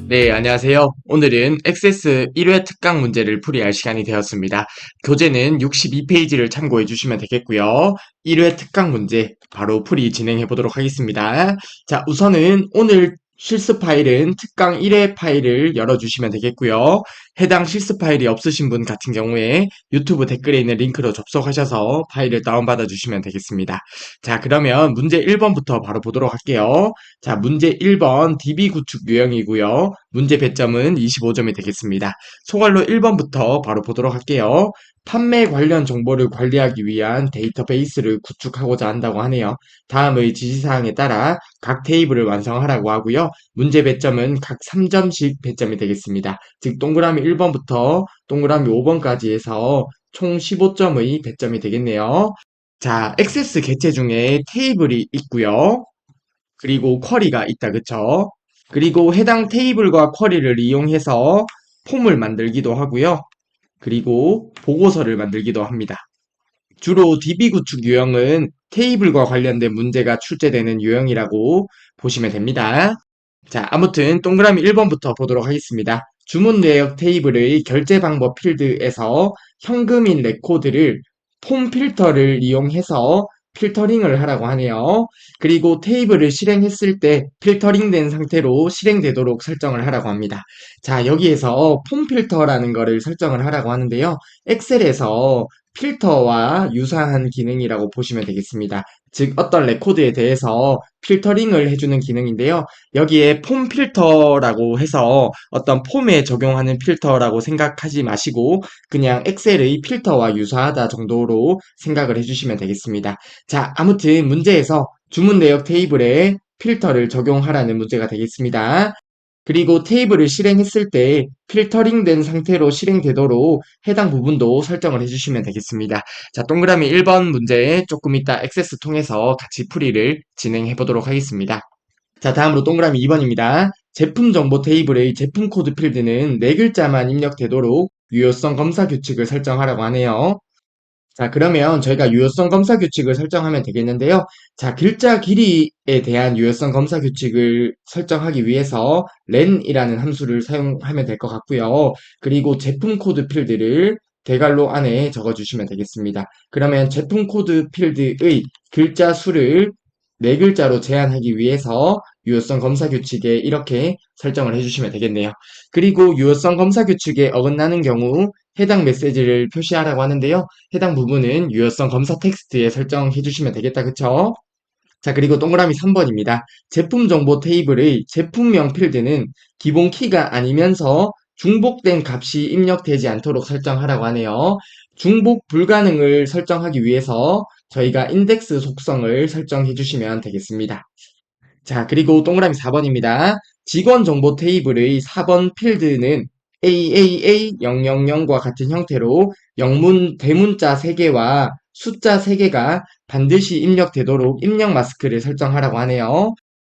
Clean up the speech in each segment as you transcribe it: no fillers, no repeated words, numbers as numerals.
네, 안녕하세요. 오늘은 액세스 1회 특강 문제를 풀이할 시간이 되었습니다. 교재는 62페이지를 참고해 주시면 되겠고요. 1회 특강 문제 바로 풀이 진행해 보도록 하겠습니다. 자, 우선은 오늘 실습 파일은 특강 1회 파일을 열어주시면 되겠고요. 해당 실습 파일이 없으신 분 같은 경우에 유튜브 댓글에 있는 링크로 접속하셔서 파일을 다운받아 주시면 되겠습니다. 자, 그러면 문제 1번부터 바로 보도록 할게요. 자, 문제 1번 DB 구축 유형이고요. 문제 배점은 25점이 되겠습니다. 소괄로 1번부터 바로 보도록 할게요. 판매 관련 정보를 관리하기 위한 데이터베이스를 구축하고자 한다고 하네요. 다음의 지시사항에 따라 각 테이블을 완성하라고 하고요. 문제 배점은 각 3점씩 배점이 되겠습니다. 즉 동그라미 1번부터 동그라미 5번까지 해서 총 15점의 배점이 되겠네요. 자, 액세스 객체 중에 테이블이 있고요. 그리고 쿼리가 있다, 그쵸? 그리고 해당 테이블과 쿼리를 이용해서 폼을 만들기도 하고요. 그리고 보고서를 만들기도 합니다. 주로 DB 구축 유형은 테이블과 관련된 문제가 출제되는 유형이라고 보시면 됩니다. 자, 아무튼 동그라미 1번부터 보도록 하겠습니다. 주문 내역 테이블의 결제 방법 필드에서 현금인 레코드를 폼 필터를 이용해서 필터링을 하라고 하네요. 그리고 테이블을 실행했을 때 필터링된 상태로 실행되도록 설정을 하라고 합니다. 자, 여기에서 폼 필터라는 거를 설정을 하라고 하는데요. 엑셀에서 필터와 유사한 기능이라고 보시면 되겠습니다. 즉, 어떤 레코드에 대해서 필터링을 해주는 기능인데요. 여기에 폼 필터라고 해서 어떤 폼에 적용하는 필터라고 생각하지 마시고 그냥 엑셀의 필터와 유사하다 정도로 생각을 해주시면 되겠습니다. 자, 아무튼 문제에서 주문 내역 테이블에 필터를 적용하라는 문제가 되겠습니다. 그리고 테이블을 실행했을 때 필터링된 상태로 실행되도록 해당 부분도 설정을 해주시면 되겠습니다. 자, 동그라미 1번 문제 조금 이따 액세스 통해서 같이 풀이를 진행해 보도록 하겠습니다. 자, 다음으로 동그라미 2번입니다. 제품 정보 테이블의 제품 코드 필드는 4글자만 입력되도록 유효성 검사 규칙을 설정하라고 하네요. 자, 그러면 저희가 유효성 검사 규칙을 설정하면 되겠는데요. 자, 글자 길이에 대한 유효성 검사 규칙을 설정하기 위해서 len이라는 함수를 사용하면 될 것 같고요. 그리고 제품 코드 필드를 대괄호 안에 적어주시면 되겠습니다. 그러면 제품 코드 필드의 글자 수를 4글자로 제한하기 위해서 유효성 검사 규칙에 이렇게 설정을 해주시면 되겠네요. 그리고 유효성 검사 규칙에 어긋나는 경우 해당 메시지를 표시하라고 하는데요. 해당 부분은 유효성 검사 텍스트에 설정해 주시면 되겠다. 그쵸? 자, 그리고 동그라미 3번입니다. 제품 정보 테이블의 제품명 필드는 기본 키가 아니면서 중복된 값이 입력되지 않도록 설정하라고 하네요. 중복 불가능을 설정하기 위해서 저희가 인덱스 속성을 설정해 주시면 되겠습니다. 자, 그리고 동그라미 4번입니다. 직원 정보 테이블의 4번 필드는 AAA000과 같은 형태로 영문 대문자 3개와 숫자 3개가 반드시 입력되도록 입력 마스크를 설정하라고 하네요.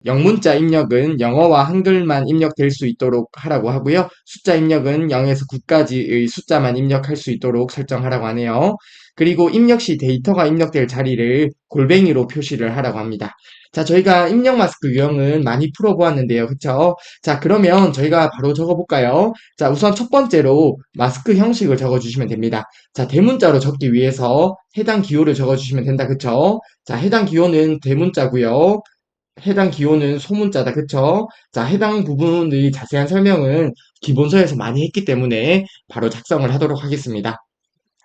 영문자 입력은 영어와 한글만 입력될 수 있도록 하라고 하고요. 숫자 입력은 0에서 9까지의 숫자만 입력할 수 있도록 설정하라고 하네요. 그리고 입력 시 데이터가 입력될 자리를 골뱅이로 표시를 하라고 합니다. 자, 저희가 입력 마스크 유형은 많이 풀어보았는데요. 그쵸? 자, 그러면 저희가 바로 적어볼까요? 자, 우선 첫 번째로 마스크 형식을 적어주시면 됩니다. 자, 대문자로 적기 위해서 해당 기호를 적어주시면 된다. 그쵸? 자, 해당 기호는 대문자고요. 해당 기호는 소문자다. 그쵸? 자, 해당 부분의 자세한 설명은 기본서에서 많이 했기 때문에 바로 작성을 하도록 하겠습니다.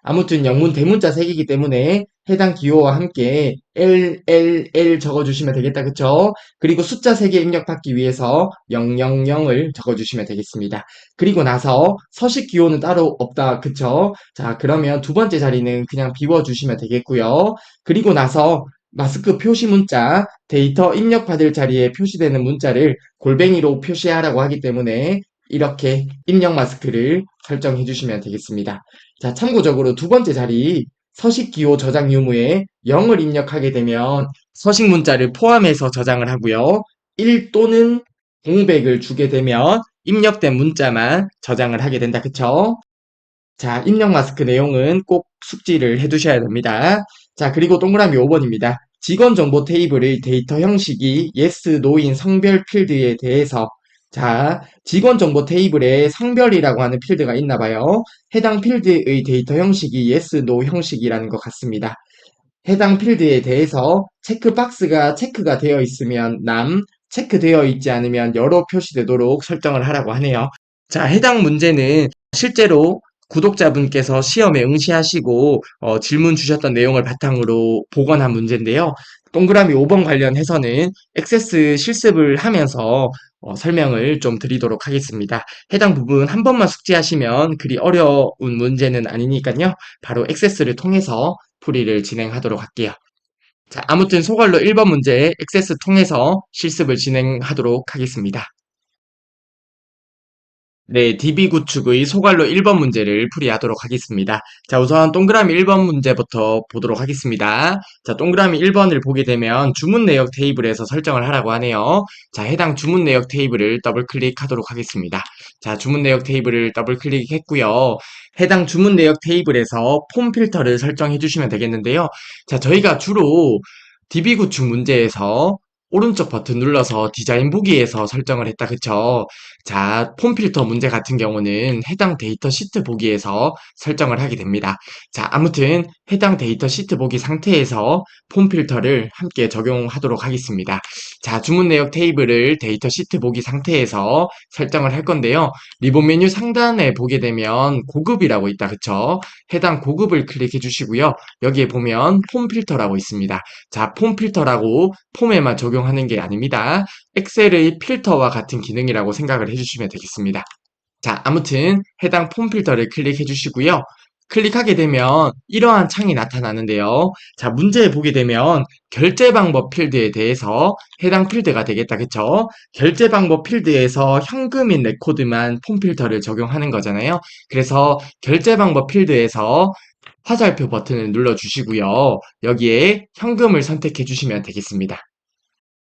아무튼 영문 대문자 3개이기 때문에 해당 기호와 함께 LLL 적어주시면 되겠다. 그쵸? 그리고 숫자 3개 입력받기 위해서 000을 적어주시면 되겠습니다. 그리고 나서 서식 기호는 따로 없다. 그쵸? 자, 그러면 두 번째 자리는 그냥 비워주시면 되겠고요. 그리고 나서 마스크 표시 문자, 데이터 입력받을 자리에 표시되는 문자를 골뱅이로 표시하라고 하기 때문에 이렇게 입력 마스크를 설정해 주시면 되겠습니다. 자, 참고적으로 두 번째 자리 서식 기호 저장 유무에 0을 입력하게 되면 서식 문자를 포함해서 저장을 하고요. 1 또는 공백을 주게 되면 입력된 문자만 저장을 하게 된다. 그쵸? 자, 입력 마스크 내용은 꼭 숙지를 해 두셔야 됩니다. 자, 그리고 동그라미 5번입니다. 직원 정보 테이블의 데이터 형식이 yes, no인 성별 필드에 대해서 자, 직원 정보 테이블에 성별이라고 하는 필드가 있나 봐요. 해당 필드의 데이터 형식이 yes, no 형식이라는 것 같습니다. 해당 필드에 대해서 체크박스가 체크가 되어 있으면 남, 체크되어 있지 않으면 여로 표시되도록 설정을 하라고 하네요. 자, 해당 문제는 실제로 구독자분께서 시험에 응시하시고 질문 주셨던 내용을 바탕으로 복원한 문제인데요. 동그라미 5번 관련해서는 액세스 실습을 하면서 설명을 좀 드리도록 하겠습니다. 해당 부분 한 번만 숙지하시면 그리 어려운 문제는 아니니까요. 바로 액세스를 통해서 풀이를 진행하도록 할게요. 자, 아무튼 소갈로 1번 문제 액세스 통해서 실습을 진행하도록 하겠습니다. 네, DB 구축의 소갈로 1번 문제를 풀이하도록 하겠습니다. 자, 우선 동그라미 1번 문제부터 보도록 하겠습니다. 자, 동그라미 1번을 보게 되면 주문 내역 테이블에서 설정을 하라고 하네요. 자, 해당 주문 내역 테이블을 더블 클릭하도록 하겠습니다. 자, 주문 내역 테이블을 더블 클릭했고요. 해당 주문 내역 테이블에서 폼 필터를 설정해 주시면 되겠는데요. 자, 저희가 주로 DB 구축 문제에서 오른쪽 버튼 눌러서 디자인 보기에서 설정을 했다. 그쵸? 자, 폼 필터 문제 같은 경우는 해당 데이터 시트 보기에서 설정을 하게 됩니다. 자, 아무튼 해당 데이터 시트 보기 상태에서 폼 필터를 함께 적용하도록 하겠습니다. 자, 주문 내역 테이블을 데이터 시트 보기 상태에서 설정을 할 건데요. 리본 메뉴 상단에 보게 되면 고급이라고 있다. 그쵸? 해당 고급을 클릭해 주시고요. 여기에 보면 폼 필터라고 있습니다. 자, 폼 필터라고 폼에만 적용하는 게 아닙니다. 엑셀의 필터와 같은 기능이라고 생각을 해주시면 되겠습니다. 자, 아무튼 해당 폼 필터를 클릭해 주시고요. 클릭하게 되면 이러한 창이 나타나는데요. 자, 문제에 보게 되면 결제 방법 필드에 대해서 해당 필드가 되겠다. 그쵸? 결제 방법 필드에서 현금인 레코드만 폼 필터를 적용하는 거잖아요. 그래서 결제 방법 필드에서 화살표 버튼을 눌러주시고요. 여기에 현금을 선택해 주시면 되겠습니다.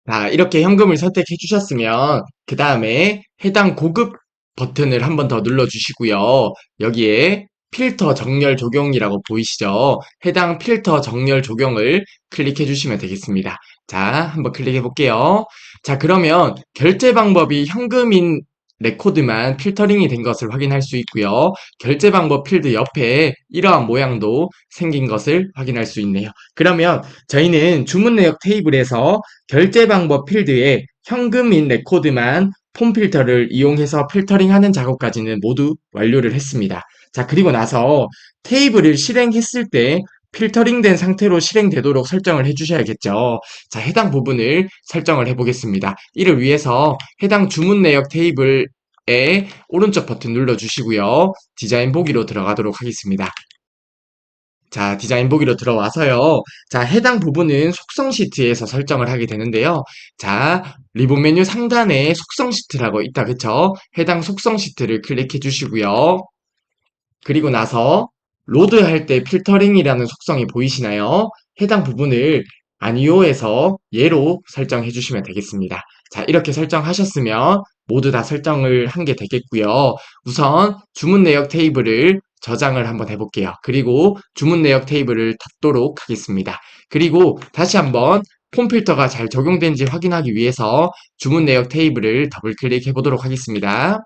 자, 이렇게 현금을 선택해 주셨으면 그 다음에 해당 고급 버튼을 한번 더 눌러주시고요. 여기에 필터 정렬 적용이라고 보이시죠? 해당 필터 정렬 적용을 클릭해 주시면 되겠습니다. 자, 한번 클릭해 볼게요. 자, 그러면 결제 방법이 현금인 레코드만 필터링이 된 것을 확인할 수 있고요. 결제 방법 필드 옆에 이러한 모양도 생긴 것을 확인할 수 있네요. 그러면 저희는 주문 내역 테이블에서 결제 방법 필드에 현금인 레코드만 폼 필터를 이용해서 필터링하는 작업까지는 모두 완료를 했습니다. 자, 그리고 나서 테이블을 실행했을 때 필터링된 상태로 실행되도록 설정을 해주셔야겠죠. 자, 해당 부분을 설정을 해보겠습니다. 이를 위해서 해당 주문 내역 테이블에 오른쪽 버튼 눌러주시고요. 디자인 보기로 들어가도록 하겠습니다. 자, 디자인 보기로 들어와서요. 자, 해당 부분은 속성 시트에서 설정을 하게 되는데요. 자, 리본 메뉴 상단에 속성 시트라고 있다. 그쵸? 해당 속성 시트를 클릭해 주시고요. 그리고 나서 로드할 때 필터링이라는 속성이 보이시나요? 해당 부분을 아니오에서 예로 설정해 주시면 되겠습니다. 자, 이렇게 설정하셨으면 모두 다 설정을 한 게 되겠고요. 우선 주문 내역 테이블을 저장을 한번 해볼게요. 그리고 주문 내역 테이블을 닫도록 하겠습니다. 그리고 다시 한번 폼 필터가 잘 적용된지 확인하기 위해서 주문 내역 테이블을 더블 클릭해 보도록 하겠습니다.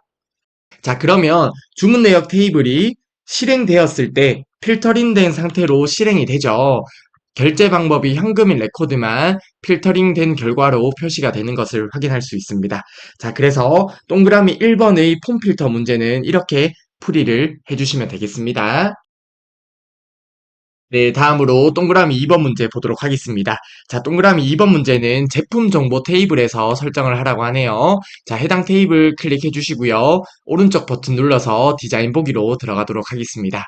자, 그러면 주문 내역 테이블이 실행되었을 때 필터링된 상태로 실행이 되죠. 결제 방법이 현금인 레코드만 필터링된 결과로 표시가 되는 것을 확인할 수 있습니다. 자, 그래서 동그라미 1번의 폼 필터 문제는 이렇게 풀이를 해주시면 되겠습니다. 네, 다음으로 동그라미 2번 문제 보도록 하겠습니다. 자, 동그라미 2번 문제는 제품 정보 테이블에서 설정을 하라고 하네요. 자, 해당 테이블 클릭해 주시고요. 오른쪽 버튼 눌러서 디자인 보기로 들어가도록 하겠습니다.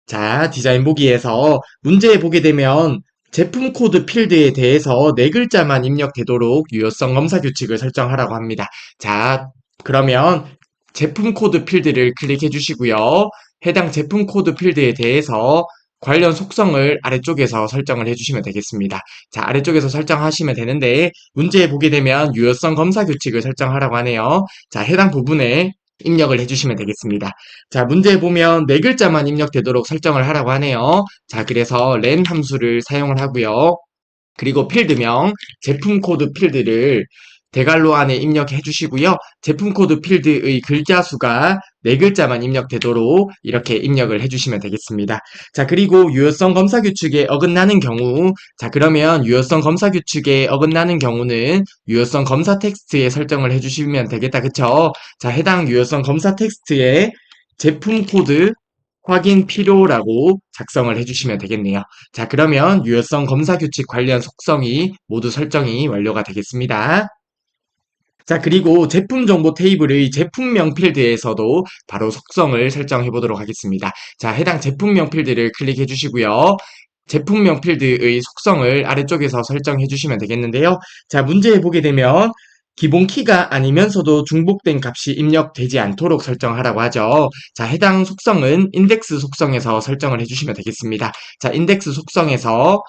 자, 디자인 보기에서 문제에 보게 되면 제품 코드 필드에 대해서 네 글자만 입력되도록 유효성 검사 규칙을 설정하라고 합니다. 자, 그러면 제품 코드 필드를 클릭해 주시고요. 해당 제품 코드 필드에 대해서 관련 속성을 아래쪽에서 설정을 해주시면 되겠습니다. 자, 아래쪽에서 설정하시면 되는데 문제에 보게 되면 유효성 검사 규칙을 설정하라고 하네요. 자, 해당 부분에 입력을 해주시면 되겠습니다. 자, 문제에 보면 네 글자만 입력되도록 설정을 하라고 하네요. 자, 그래서 len 함수를 사용을 하고요. 그리고 필드명, 제품 코드 필드를 대괄호 안에 입력해 주시고요. 제품 코드 필드의 글자 수가 4글자만 입력되도록 이렇게 입력을 해주시면 되겠습니다. 자, 그리고 유효성 검사 규칙에 어긋나는 경우, 자, 그러면 유효성 검사 규칙에 어긋나는 경우는 유효성 검사 텍스트에 설정을 해주시면 되겠다. 그쵸? 자, 해당 유효성 검사 텍스트에 제품 코드 확인 필요라고 작성을 해주시면 되겠네요. 자, 그러면 유효성 검사 규칙 관련 속성이 모두 설정이 완료가 되겠습니다. 자, 그리고 제품 정보 테이블의 제품명 필드에서도 바로 속성을 설정해 보도록 하겠습니다. 자, 해당 제품명 필드를 클릭해 주시고요. 제품명 필드의 속성을 아래쪽에서 설정해 주시면 되겠는데요. 자, 문제에 보게 되면 기본 키가 아니면서도 중복된 값이 입력되지 않도록 설정하라고 하죠. 자, 해당 속성은 인덱스 속성에서 설정을 해주시면 되겠습니다. 자, 인덱스 속성에서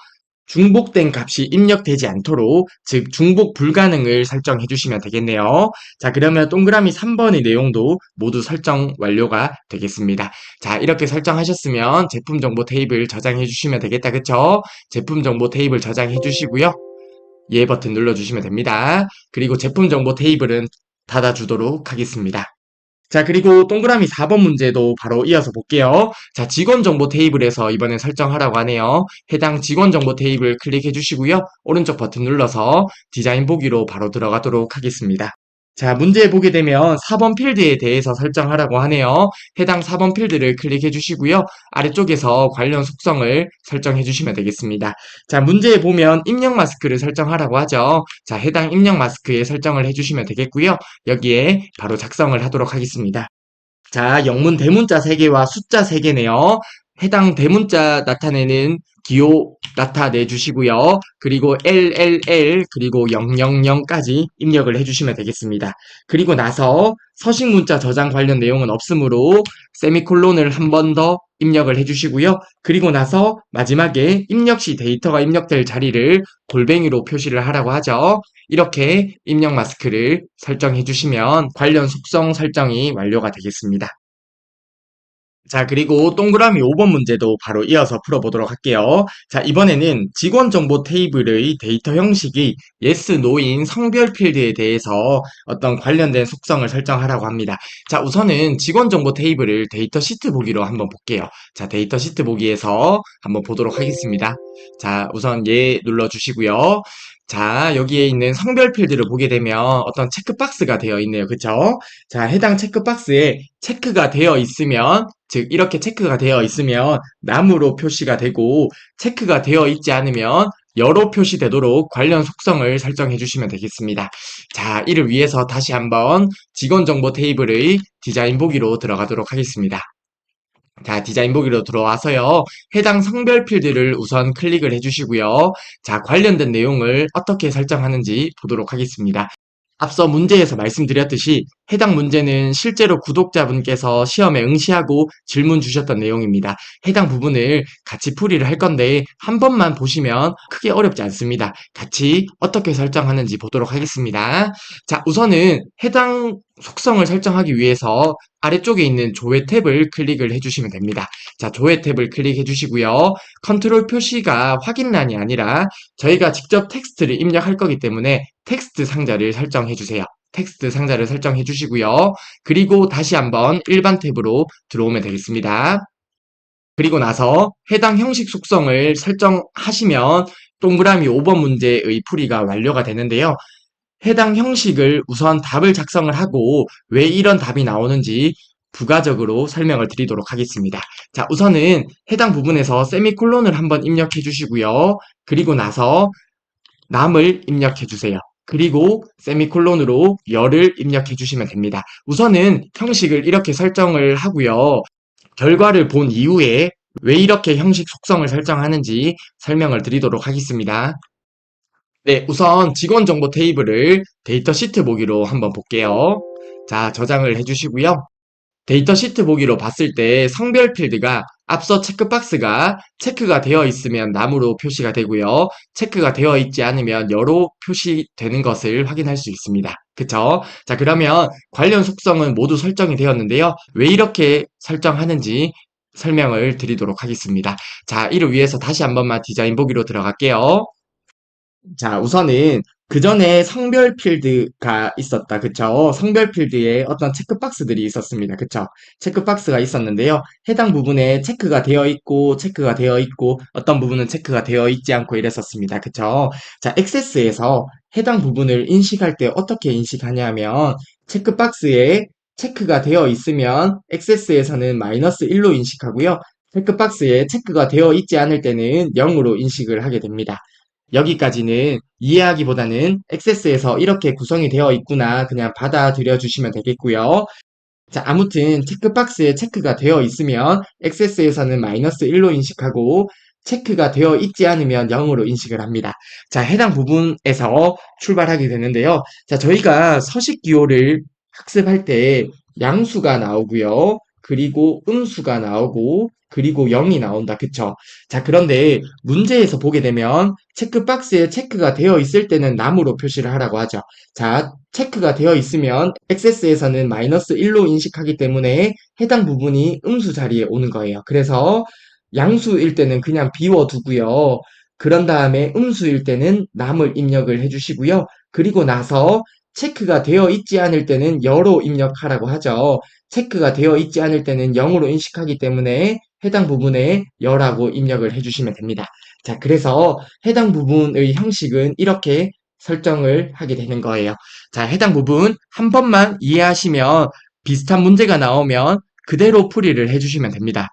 중복된 값이 입력되지 않도록, 즉 중복 불가능을 설정해 주시면 되겠네요. 자, 그러면 동그라미 3번의 내용도 모두 설정 완료가 되겠습니다. 자, 이렇게 설정하셨으면 제품 정보 테이블 저장해 주시면 되겠다. 그쵸? 제품 정보 테이블 저장해 주시고요. 예 버튼 눌러주시면 됩니다. 그리고 제품 정보 테이블은 닫아주도록 하겠습니다. 자, 그리고 동그라미 4번 문제도 바로 이어서 볼게요. 자, 직원 정보 테이블에서 이번엔 설정하라고 하네요. 해당 직원 정보 테이블 클릭해 주시고요. 오른쪽 버튼 눌러서 디자인 보기로 바로 들어가도록 하겠습니다. 자, 문제 보게 되면 4번 필드에 대해서 설정하라고 하네요. 해당 4번 필드를 클릭해 주시고요. 아래쪽에서 관련 속성을 설정해 주시면 되겠습니다. 자, 문제에 보면 입력 마스크를 설정하라고 하죠. 자, 해당 입력 마스크에 설정을 해주시면 되겠고요. 여기에 바로 작성을 하도록 하겠습니다. 자, 영문 대문자 3개와 숫자 3개네요. 해당 대문자 나타내는 기호 나타내 주시고요. 그리고 LLL 그리고 000까지 입력을 해주시면 되겠습니다. 그리고 나서 서식 문자 저장 관련 내용은 없으므로 세미콜론을 한 번 더 입력을 해주시고요. 그리고 나서 마지막에 입력 시 데이터가 입력될 자리를 골뱅이로 표시를 하라고 하죠. 이렇게 입력 마스크를 설정해 주시면 관련 속성 설정이 완료가 되겠습니다. 자, 그리고 동그라미 5번 문제도 바로 이어서 풀어보도록 할게요. 자, 이번에는 직원 정보 테이블의 데이터 형식이 yes, no인 성별 필드에 대해서 어떤 관련된 속성을 설정하라고 합니다. 자, 우선은 직원 정보 테이블을 데이터 시트 보기로 한번 볼게요. 자, 데이터 시트 보기에서 한번 보도록 하겠습니다. 자, 우선 예 눌러주시고요. 자, 여기에 있는 성별 필드를 보게 되면 어떤 체크박스가 되어 있네요. 그쵸? 자, 해당 체크박스에 체크가 되어 있으면, 즉, 이렇게 체크가 되어 있으면 나무로 표시가 되고, 체크가 되어 있지 않으면 여로 표시되도록 관련 속성을 설정해 주시면 되겠습니다. 자, 이를 위해서 다시 한번 직원 정보 테이블의 디자인 보기로 들어가도록 하겠습니다. 자, 디자인 보기로 들어와서요. 해당 성별 필드를 우선 클릭을 해주시고요. 자, 관련된 내용을 어떻게 설정하는지 보도록 하겠습니다. 앞서 문제에서 말씀드렸듯이 해당 문제는 실제로 구독자분께서 시험에 응시하고 질문 주셨던 내용입니다. 해당 부분을 같이 풀이를 할 건데 한 번만 보시면 크게 어렵지 않습니다. 같이 어떻게 설정하는지 보도록 하겠습니다. 자, 우선은 해당 속성을 설정하기 위해서 아래쪽에 있는 조회 탭을 클릭을 해주시면 됩니다. 자, 조회 탭을 클릭해 주시고요. 컨트롤 표시가 확인란이 아니라 저희가 직접 텍스트를 입력할 거기 때문에 텍스트 상자를 설정해 주세요. 텍스트 상자를 설정해 주시고요. 그리고 다시 한번 일반 탭으로 들어오면 되겠습니다. 그리고 나서 해당 형식 속성을 설정하시면 동그라미 5번 문제의 풀이가 완료가 되는데요. 해당 형식을 우선 답을 작성을 하고 왜 이런 답이 나오는지 부가적으로 설명을 드리도록 하겠습니다. 자, 우선은 해당 부분에서 세미콜론을 한번 입력해 주시고요. 그리고 나서 남을 입력해 주세요. 그리고 세미콜론으로 열을 입력해 주시면 됩니다. 우선은 형식을 이렇게 설정을 하고요. 결과를 본 이후에 왜 이렇게 형식 속성을 설정하는지 설명을 드리도록 하겠습니다. 네, 우선 직원 정보 테이블을 데이터 시트 보기로 한번 볼게요. 자, 저장을 해주시고요. 데이터 시트 보기로 봤을 때 성별 필드가 앞서 체크박스가 체크가 되어 있으면 남으로 표시가 되고요. 체크가 되어 있지 않으면 여로 표시되는 것을 확인할 수 있습니다. 그쵸? 자, 그러면 관련 속성은 모두 설정이 되었는데요. 왜 이렇게 설정하는지 설명을 드리도록 하겠습니다. 자, 이를 위해서 다시 한 번만 디자인 보기로 들어갈게요. 자, 우선은 그 전에 성별 필드가 있었다. 그쵸? 성별 필드에 어떤 체크박스들이 있었습니다. 그쵸? 체크박스가 있었는데요. 해당 부분에 체크가 되어 있고, 체크가 되어 있고, 어떤 부분은 체크가 되어 있지 않고 이랬었습니다. 그쵸? 자, 액세스에서 해당 부분을 인식할 때 어떻게 인식하냐면, 체크박스에 체크가 되어 있으면, 액세스에서는 마이너스 1로 인식하고요. 체크박스에 체크가 되어 있지 않을 때는 0으로 인식을 하게 됩니다. 여기까지는 이해하기보다는 액세스에서 이렇게 구성이 되어 있구나 그냥 받아들여 주시면 되겠고요. 자, 아무튼 체크박스에 체크가 되어 있으면 액세스에서는 마이너스 1로 인식하고 체크가 되어 있지 않으면 0으로 인식을 합니다. 자, 해당 부분에서 출발하게 되는데요. 자, 저희가 서식 기호를 학습할 때 양수가 나오고요. 그리고 음수가 나오고 그리고 0이 나온다. 그쵸? 자, 그런데 문제에서 보게 되면 체크박스에 체크가 되어 있을 때는 남으로 표시를 하라고 하죠. 자, 체크가 되어 있으면 액세스에서는 마이너스 1로 인식하기 때문에 해당 부분이 음수 자리에 오는 거예요. 그래서 양수일 때는 그냥 비워두고요. 그런 다음에 음수일 때는 남을 입력을 해주시고요. 그리고 나서 체크가 되어 있지 않을 때는 여로 입력하라고 하죠. 체크가 되어 있지 않을 때는 0으로 인식하기 때문에 해당 부분에 여라고 입력을 해주시면 됩니다. 자, 그래서 해당 부분의 형식은 이렇게 설정을 하게 되는 거예요. 자, 해당 부분 한 번만 이해하시면 비슷한 문제가 나오면 그대로 풀이를 해주시면 됩니다.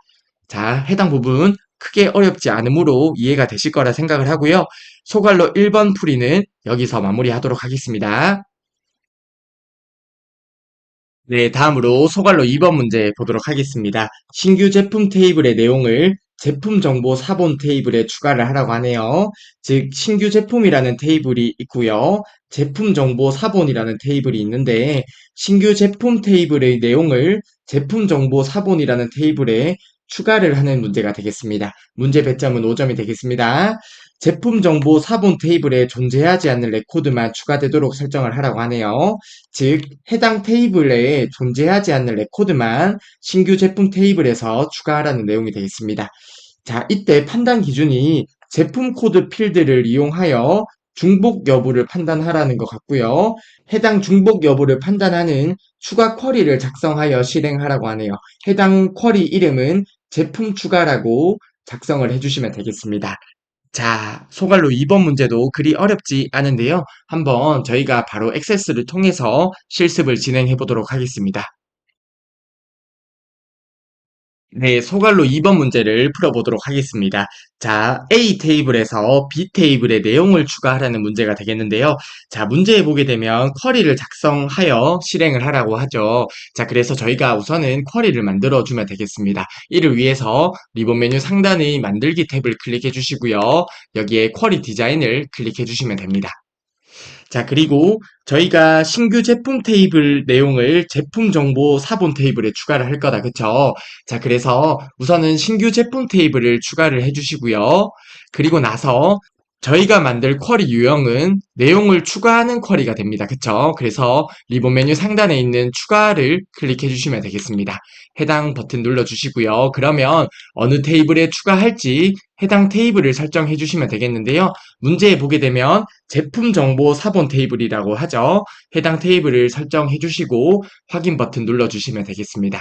자, 해당 부분 크게 어렵지 않으므로 이해가 되실 거라 생각을 하고요. 소갈로 1번 풀이는 여기서 마무리하도록 하겠습니다. 네, 다음으로 소갈로 2번 문제 보도록 하겠습니다. 신규 제품 테이블의 내용을 제품 정보 사본 테이블에 추가를 하라고 하네요. 즉, 신규 제품이라는 테이블이 있고요. 제품 정보 사본이라는 테이블이 있는데, 신규 제품 테이블의 내용을 제품 정보 사본이라는 테이블에 추가를 하는 문제가 되겠습니다. 문제 배점은 5점이 되겠습니다. 제품 정보 사본 테이블에 존재하지 않는 레코드만 추가되도록 설정을 하라고 하네요. 즉, 해당 테이블에 존재하지 않는 레코드만 신규 제품 테이블에서 추가하라는 내용이 되겠습니다. 자, 이때 판단 기준이 제품 코드 필드를 이용하여 중복 여부를 판단하라는 것 같고요. 해당 중복 여부를 판단하는 추가 쿼리를 작성하여 실행하라고 하네요. 해당 쿼리 이름은 제품 추가라고 작성을 해주시면 되겠습니다. 자, 소갈로 2번 문제도 그리 어렵지 않은데요. 한번 저희가 바로 액세스를 통해서 실습을 진행해 보도록 하겠습니다. 네, 소갈로 2번 문제를 풀어보도록 하겠습니다. 자, A 테이블에서 B 테이블에 내용을 추가하라는 문제가 되겠는데요. 자, 문제에 보게 되면 쿼리를 작성하여 실행을 하라고 하죠. 자, 그래서 저희가 우선은 쿼리를 만들어주면 되겠습니다. 이를 위해서 리본 메뉴 상단의 만들기 탭을 클릭해 주시고요. 여기에 쿼리 디자인을 클릭해 주시면 됩니다. 자, 그리고 저희가 신규 제품 테이블 내용을 제품 정보 사본 테이블에 추가를 할 거다. 그쵸? 자, 그래서 우선은 신규 제품 테이블을 추가를 해주시고요. 그리고 나서 저희가 만들 쿼리 유형은 내용을 추가하는 쿼리가 됩니다. 그쵸? 그래서 리본 메뉴 상단에 있는 추가를 클릭해 주시면 되겠습니다. 해당 버튼 눌러 주시고요. 그러면 어느 테이블에 추가할지 해당 테이블을 설정해 주시면 되겠는데요. 문제에 보게 되면 제품 정보 사본 테이블이라고 하죠. 해당 테이블을 설정해 주시고 확인 버튼 눌러 주시면 되겠습니다.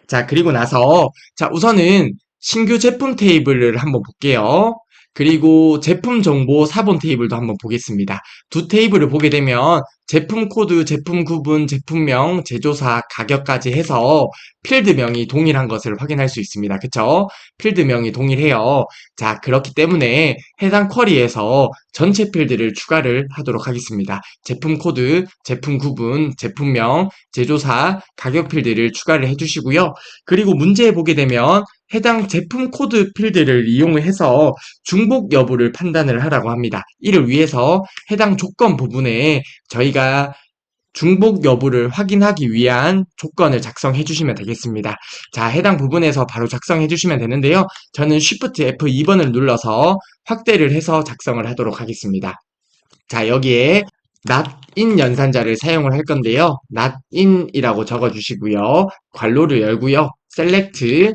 자, 그리고 나서 자, 우선은 신규 제품 테이블을 한번 볼게요. 그리고 제품 정보 사본 테이블도 한번 보겠습니다. 두 테이블을 보게 되면 제품 코드, 제품 구분, 제품명, 제조사, 가격까지 해서 필드명이 동일한 것을 확인할 수 있습니다. 그쵸? 필드명이 동일해요. 자, 그렇기 때문에 해당 쿼리에서 전체 필드를 추가를 하도록 하겠습니다. 제품 코드, 제품 구분, 제품명, 제조사, 가격 필드를 추가를 해주시고요. 그리고 문제에 보게 되면 해당 제품 코드 필드를 이용해서 중복 여부를 판단을 하라고 합니다. 이를 위해서 해당 조건 부분에 저희가 중복 여부를 확인하기 위한 조건을 작성해 주시면 되겠습니다. 자, 해당 부분에서 바로 작성해 주시면 되는데요. 저는 Shift F2번을 눌러서 확대를 해서 작성을 하도록 하겠습니다. 자, 여기에 not in 연산자를 사용을 할 건데요. not in이라고 적어주시고요. 괄호를 열고요. select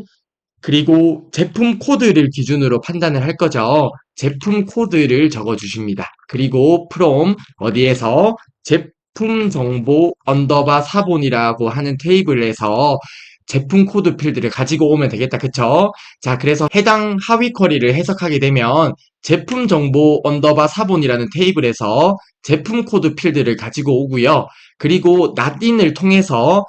그리고 제품 코드를 기준으로 판단을 할 거죠. 제품 코드를 적어 주십니다. 그리고 from 어디에서 제품 정보 언더바 사본이라고 하는 테이블에서 제품 코드 필드를 가지고 오면 되겠다. 그쵸? 자, 그래서 해당 하위 쿼리를 해석하게 되면 제품 정보 언더바 사본이라는 테이블에서 제품 코드 필드를 가지고 오고요. 그리고 낫인을 통해서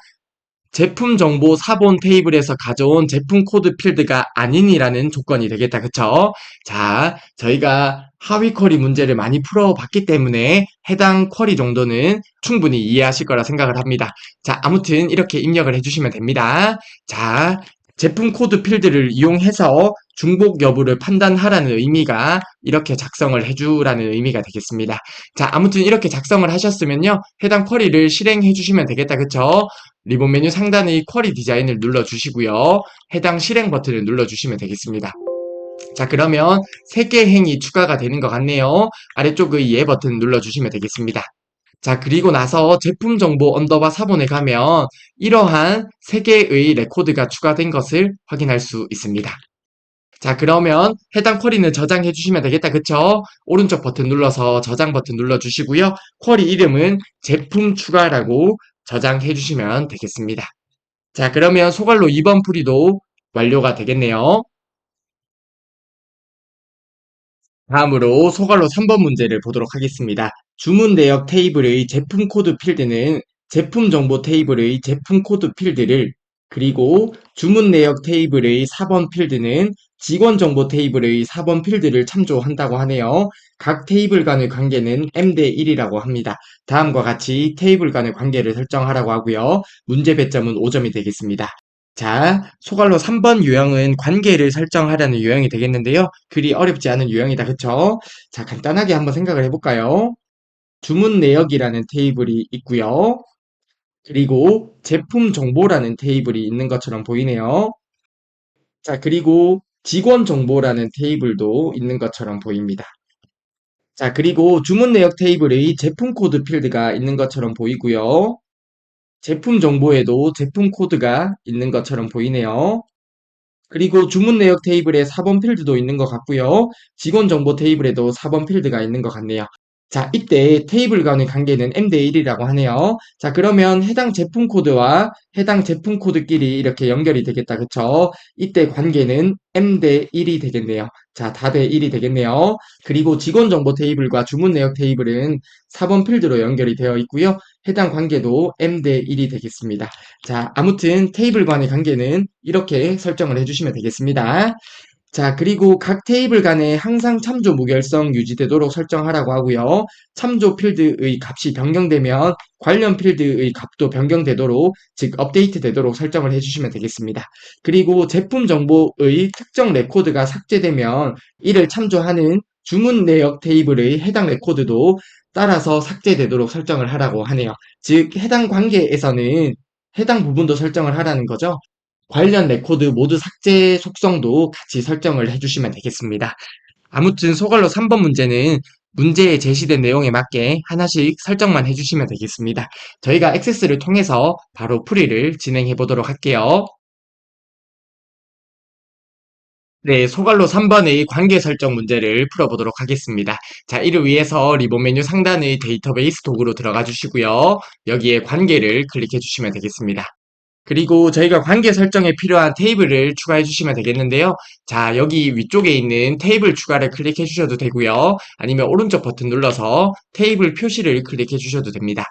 제품 정보 사본 테이블에서 가져온 제품 코드 필드가 아닌이라는 조건이 되겠다. 그쵸? 자, 저희가 하위 쿼리 문제를 많이 풀어봤기 때문에 해당 쿼리 정도는 충분히 이해하실 거라 생각을 합니다. 자, 아무튼 이렇게 입력을 해주시면 됩니다. 자, 제품 코드 필드를 이용해서 중복 여부를 판단하라는 의미가 이렇게 작성을 해주라는 의미가 되겠습니다. 자, 아무튼 이렇게 작성을 하셨으면요. 해당 쿼리를 실행해 주시면 되겠다. 그쵸? 리본 메뉴 상단의 쿼리 디자인을 눌러주시고요. 해당 실행 버튼을 눌러주시면 되겠습니다. 자, 그러면 3개 행이 추가가 되는 것 같네요. 아래쪽의 예 버튼 눌러주시면 되겠습니다. 자, 그리고 나서 제품 정보 언더바 사본에 가면 이러한 3개의 레코드가 추가된 것을 확인할 수 있습니다. 자, 그러면 해당 쿼리는 저장해 주시면 되겠다. 그쵸? 오른쪽 버튼 눌러서 저장 버튼 눌러주시고요. 쿼리 이름은 제품 추가라고 저장해 주시면 되겠습니다. 자, 그러면 소갈로 2번 풀이도 완료가 되겠네요. 다음으로 소갈로 3번 문제를 보도록 하겠습니다. 주문 내역 테이블의 제품 코드 필드는 제품 정보 테이블의 제품 코드 필드를 그리고 주문 내역 테이블의 4번 필드는 직원 정보 테이블의 4번 필드를 참조한다고 하네요. 각 테이블 간의 관계는 m 대 1이라고 합니다. 다음과 같이 테이블 간의 관계를 설정하라고 하고요. 문제 배점은 5점이 되겠습니다. 자, 소갈로 3번 유형은 관계를 설정하라는 유형이 되겠는데요. 그리 어렵지 않은 유형이다. 그쵸? 자, 간단하게 한번 생각을 해볼까요? 주문 내역이라는 테이블이 있고요. 그리고 제품 정보라는 테이블이 있는 것처럼 보이네요. 자, 그리고 직원 정보라는 테이블도 있는 것처럼 보입니다. 자, 그리고 주문 내역 테이블의 제품 코드 필드가 있는 것처럼 보이고요. 제품 정보에도 제품 코드가 있는 것처럼 보이네요. 그리고 주문 내역 테이블에 4번 필드도 있는 것 같고요. 직원 정보 테이블에도 4번 필드가 있는 것 같네요. 자, 이때 테이블 간의 관계는 m 대 1이라고 하네요. 자, 그러면 해당 제품 코드와 해당 제품 코드끼리 이렇게 연결이 되겠다. 그쵸? 이때 관계는 m 대 1이 되겠네요. 자, 다 대 1이 되겠네요. 그리고 직원 정보 테이블과 주문 내역 테이블은 4번 필드로 연결이 되어 있고요. 해당 관계도 m 대 1이 되겠습니다. 자, 아무튼 테이블 간의 관계는 이렇게 설정을 해주시면 되겠습니다. 자, 그리고 각 테이블 간에 항상 참조 무결성 유지되도록 설정하라고 하고요. 참조 필드의 값이 변경되면 관련 필드의 값도 변경되도록, 즉 업데이트 되도록 설정을 해주시면 되겠습니다. 그리고 제품 정보의 특정 레코드가 삭제되면 이를 참조하는 주문 내역 테이블의 해당 레코드도 따라서 삭제되도록 설정을 하라고 하네요. 즉, 해당 관계에서는 해당 부분도 설정을 하라는 거죠. 관련 레코드 모두 삭제 속성도 같이 설정을 해주시면 되겠습니다. 아무튼 소갈로 3번 문제는 문제에 제시된 내용에 맞게 하나씩 설정만 해주시면 되겠습니다. 저희가 액세스를 통해서 바로 풀이를 진행해 보도록 할게요. 네, 소갈로 3번의 관계 설정 문제를 풀어보도록 하겠습니다. 자, 이를 위해서 리본 메뉴 상단의 데이터베이스 도구로 들어가 주시고요. 여기에 관계를 클릭해 주시면 되겠습니다. 그리고 저희가 관계 설정에 필요한 테이블을 추가해 주시면 되겠는데요. 자, 여기 위쪽에 있는 테이블 추가를 클릭해 주셔도 되고요. 아니면 오른쪽 버튼 눌러서 테이블 표시를 클릭해 주셔도 됩니다.